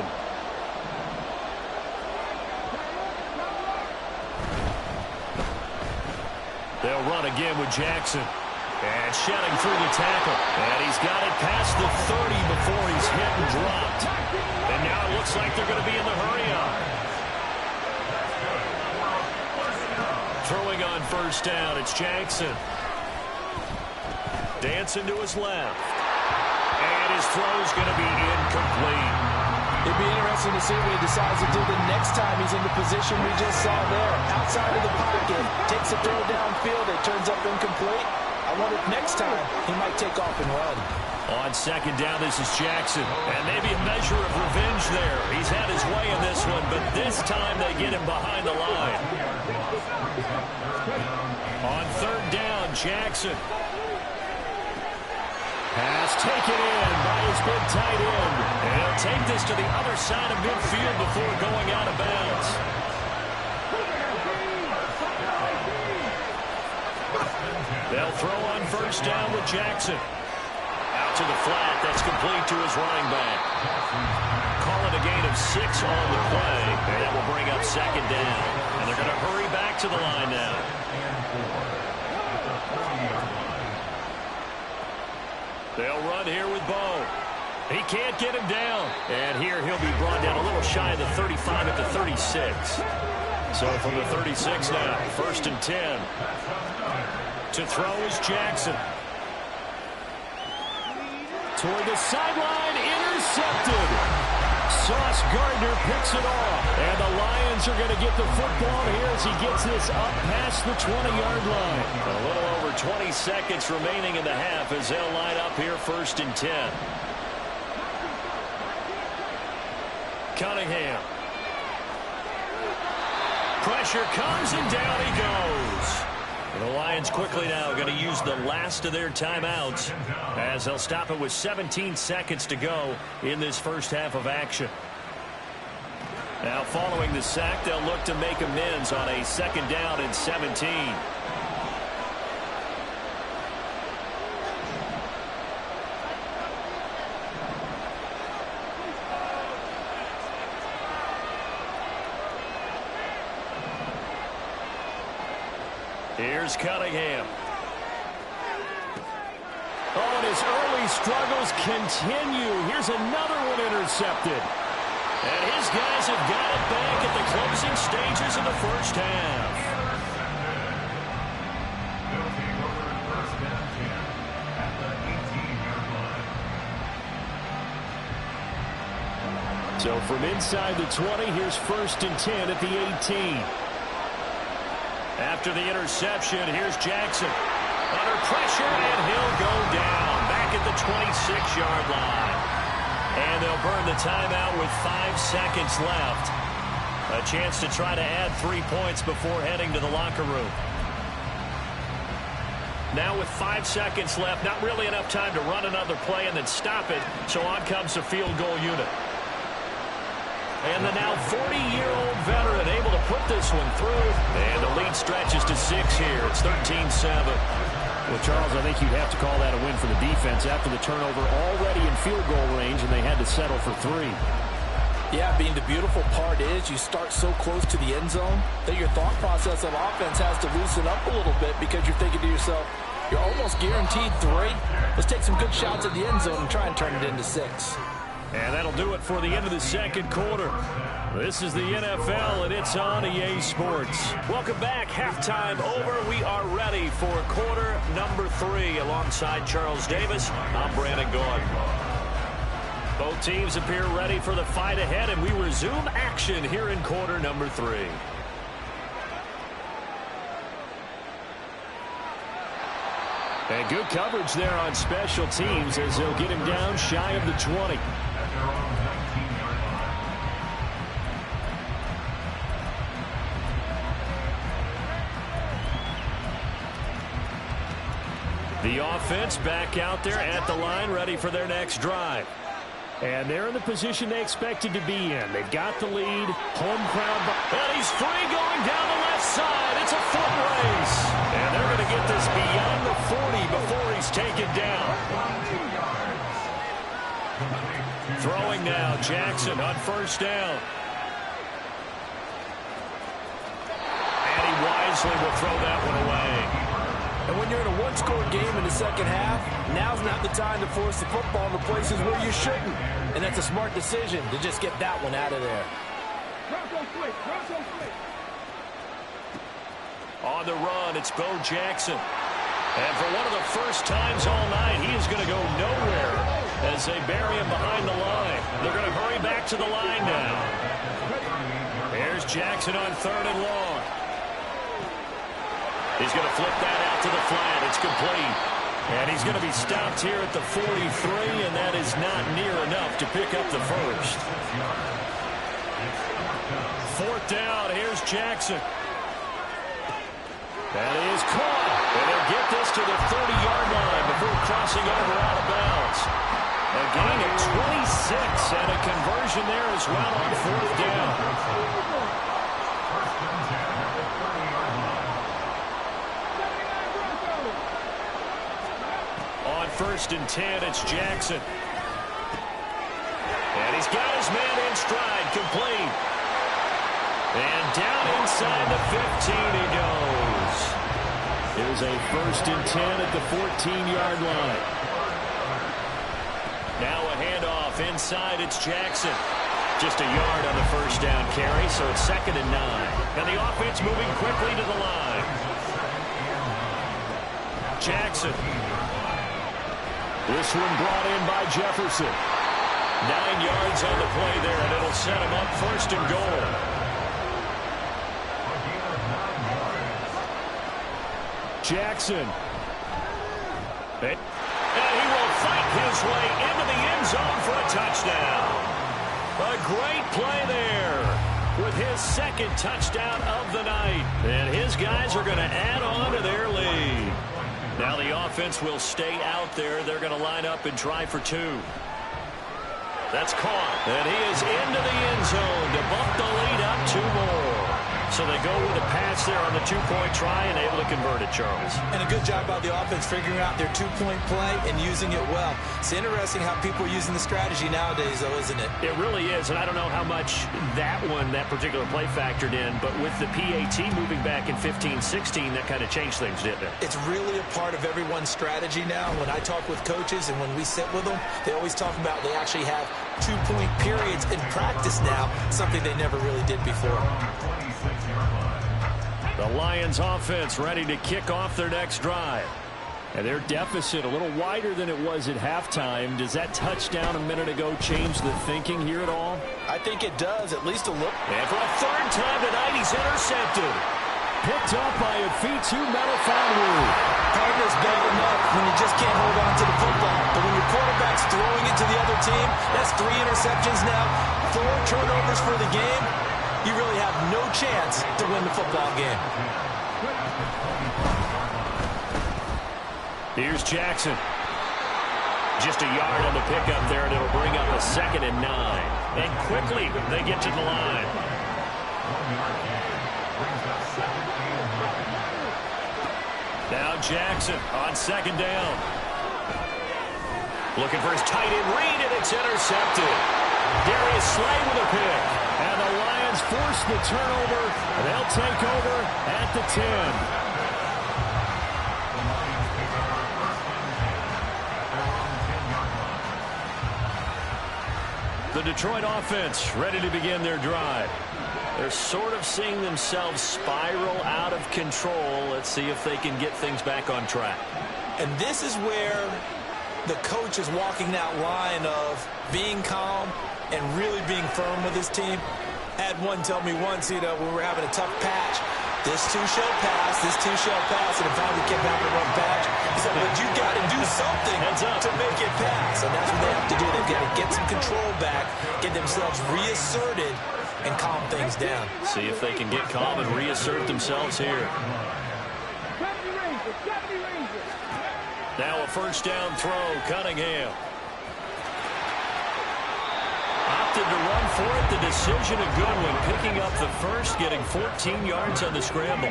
They'll run again with Jackson. And shedding through the tackle. And he's got it past the 30 before he's hit and dropped. And now it looks like they're going to be in the hurry-up. Throwing on first down, it's Jackson. Dancing to his left. And his throw's going to be incomplete. It'd be interesting to see what he decides to do the next time he's in the position we just saw there. Outside of the pocket, takes a throw downfield, it turns up incomplete. I wonder if next time he might take off and run. On 2nd down, this is Jackson. And maybe a measure of revenge there. He's had his way in this one, but this time they get him behind the line. On 3rd down, Jackson. Pass taken in by his big tight end. And he'll take this to the other side of midfield before going out of bounds. They'll throw on first down with Jackson. Out to the flat. That's complete to his running back. Call it a gain of 6 on the play. And that will bring up 2nd down. And they're going to hurry back to the line now. They'll run here with Bo. He can't get him down. And here he'll be brought down a little shy of the 35 at the 36. So from the 36 now, 1st and 10. To throw is Jackson. Toward the sideline, intercepted. Sauce Gardner picks it off. And the Lions are going to get the football here as he gets this up past the 20-yard line. A little over 20 seconds remaining in the half as they'll line up here 1st and 10. Cunningham. Pressure comes and down he goes. The Lions quickly now going to use the last of their timeouts as they'll stop it with 17 seconds to go in this first half of action. Now following the sack, they'll look to make amends on a 2nd down and 17. Here's Cunningham. Oh, and his early struggles continue. Here's another one intercepted. And his guys have got it back at the closing stages of the first half. So from inside the 20, here's 1st and 10 at the 18. After the interception, here's Jackson. Under pressure, and he'll go down back at the 26-yard line. And they'll burn the timeout with 5 seconds left. A chance to try to add 3 points before heading to the locker room. Now with 5 seconds left, not really enough time to run another play and then stop it. So on comes the field goal unit. And the now 40-year-old veteran able to put this one through. And the lead stretches to 6 here. It's 13-7. Well, Charles, I think you'd have to call that a win for the defense after the turnover already in field goal range, and they had to settle for 3. Yeah, Bean, the beautiful part is you start so close to the end zone that your thought process of offense has to loosen up a little bit because you're thinking to yourself, you're almost guaranteed 3. Let's take some good shots at the end zone and try and turn it into 6. And that'll do it for the end of the second quarter. This is the NFL, and it's on EA Sports. Welcome back. Halftime over. We are ready for quarter number 3. Alongside Charles Davis, I'm Brandon Gaudin. Both teams appear ready for the fight ahead, and we resume action here in quarter number 3. And good coverage there on special teams as they'll get him down shy of the 20. The offense back out there at the line, ready for their next drive. And they're in the position they expected to be in. They've got the lead. Home crowd. And he's free going down the left side. It's a foot race. And they're going to get this beyond the 40 before he's taken down. Throwing now, Jackson on first down. And he wisely will throw that one away. And when you're in a one-score game in the second half, now's not the time to force the football in the places where you shouldn't. And that's a smart decision to just get that one out of there. On the run, it's Bo Jackson. And for one of the first times all night, he is going to go nowhere as they bury him behind the line. They're going to hurry back to the line now. Here's Jackson on third and long. He's going to flip that out to the flat. It's complete. And he's going to be stopped here at the 43, and that is not near enough to pick up the first. Fourth down. Here's Jackson. That is caught. And they'll get this to the 30-yard line before crossing over out of bounds. A gain of 26 and a conversion there as well on fourth down. First and 10, it's Jackson. And he's got his man in stride, complete. And down inside the 15 he goes. Here's a first and 10 at the 14-yard line. Now a handoff inside, it's Jackson. Just a yard on the first down carry, so it's second and 9. And the offense moving quickly to the line. Jackson. This one brought in by Jefferson. 9 yards on the play there, and it'll set him up first and goal. Jackson. And he will fight his way into the end zone for a touchdown. A great play there with his second touchdown of the night. And his guys are going to add on to their lead. Now the offense will stay out there. They're going to line up and try for 2. That's caught. And he is into the end zone to bump the lead up 2 more. So they go with a pass there on the 2-point try and able to convert it, Charles. And a good job by the offense figuring out their 2-point play and using it well. It's interesting how people are using the strategy nowadays, though, isn't it? It really is, and I don't know how much that particular play factored in, but with the PAT moving back in 15-16, that kind of changed things, didn't it? It's really a part of everyone's strategy now. When I talk with coaches and when we sit with them, they always talk about they actually have 2-point periods in practice now, something they never really did before. The Lions offense ready to kick off their next drive. And their deficit a little wider than it was at halftime. Does that touchdown a minute ago change the thinking here at all? I think it does, at least a look. And for a third time tonight, he's intercepted. Picked up by a Fitu Melifonwu. Partner's bad enough when you just can't hold on to the football. But when your quarterback's throwing it to the other team, that's 3 interceptions now, 4 turnovers for the game. You really have no chance to win the football game. Here's Jackson. Just a yard on the pickup there, and it'll bring up a second and 9. And quickly, they get to the line. Now Jackson on second down. Looking for his tight end read, and it's intercepted. Darius Slay with a pick. And the Lions force the turnover. They'll take over at the 10. The Detroit offense ready to begin their drive. They're sort of seeing themselves spiral out of control. Let's see if they can get things back on track. And this is where the coach is walking that line of being calm and really being firm with his team. Had one tell me once, when we were having a tough patch, this two shall pass, and it finally kept having a rough patch. He said, but you got to do something to make it pass. And that's what they have to do. They've got to get some control back, get themselves reasserted, and calm things down. See if they can get calm and reassert themselves here. Now a first down throw, Cunningham. Opted to run for it. The decision a good one. Picking up the first, getting 14 yards on the scramble.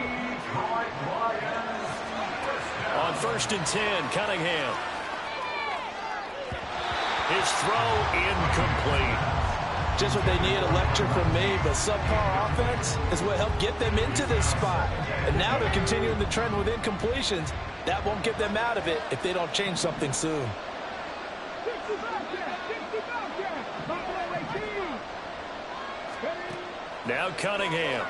On 1st and 10, Cunningham. His throw incomplete. Just what they need, a lecture from me, but subpar offense is what helped get them into this spot. And now they're continuing the trend with incompletions. That won't get them out of it if they don't change something soon. Now Cunningham.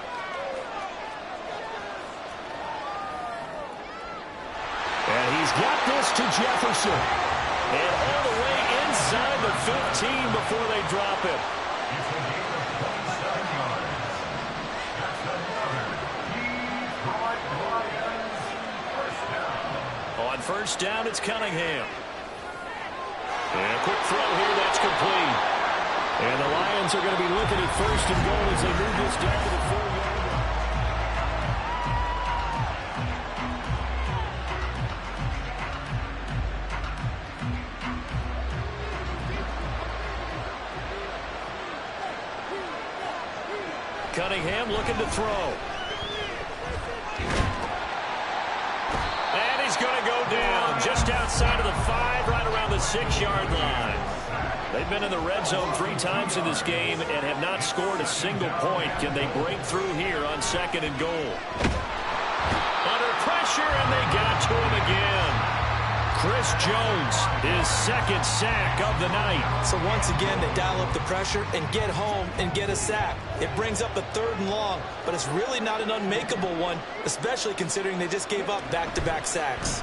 And he's got this to Jefferson. And all the way inside the 15 before they drop it. On 1st down, it's Cunningham. And a quick throw here, that's complete. And the Lions are going to be looking at 1st and goal as they move this down to the 4-yard line. Cunningham looking to throw. And he's going to go down just outside of the 5, right around the 6-yard line. They've been in the red zone 3 times in this game and have not scored a single point. Can they break through here on 2nd and goal? Under pressure, and they got to him again. Chris Jones, his 2nd sack of the night. So once again, they dial up the pressure and get home and get a sack. It brings up a 3rd and long, but it's really not an unmakeable one, especially considering they just gave up back-to-back sacks.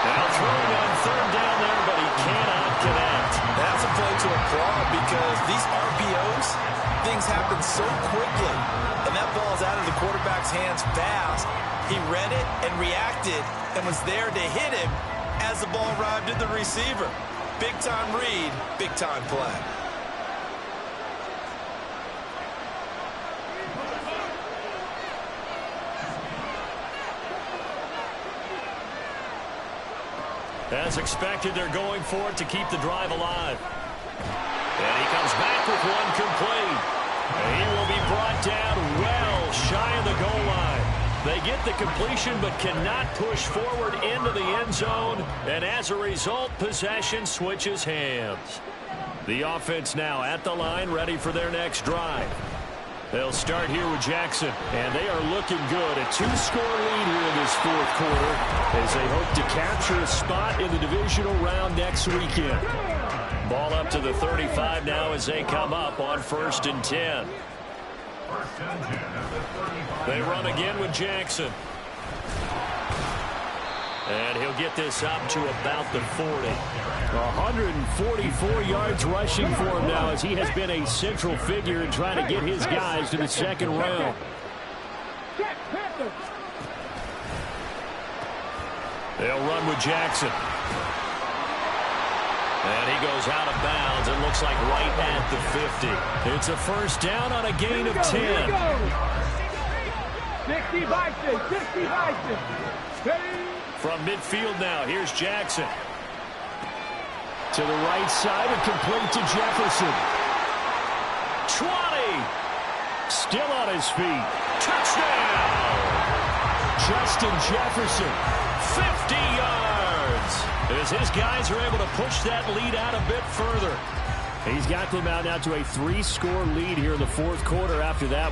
Now throwing on 3rd down there, but he cannot connect. That's a play to applaud because these RPOs, things happen so quickly. And that ball's out of the quarterback's hands fast. He read it and reacted and was there to hit him as the ball arrived at the receiver. Big-time read, big-time play. As expected, they're going for it to keep the drive alive. And he comes back with one complete. And he will be brought down well shy of the goal line. They get the completion but cannot push forward into the end zone. And as a result, possession switches hands. The offense now at the line, ready for their next drive. They'll start here with Jackson, and they are looking good. A 2-score lead here in this 4th quarter as they hope to capture a spot in the divisional round next weekend. Ball up to the 35 now as they come up on 1st and 10. They run again with Jackson. And he'll get this up to about the 40. 144 yards rushing for him now as he has been a central figure in trying to get his guys to the 2nd round. They'll run with Jackson. And he goes out of bounds. It looks like right at the 50. It's a 1st down on a gain of 10. 60 Bison, 60 Bison. From midfield now, here's Jackson. To the right side and complete to Jefferson. 20. Still on his feet. Touchdown. Justin Jefferson. 50 yards. As his guys are able to push that lead out a bit further. He's got them out now to a 3-score lead here in the 4th quarter after that.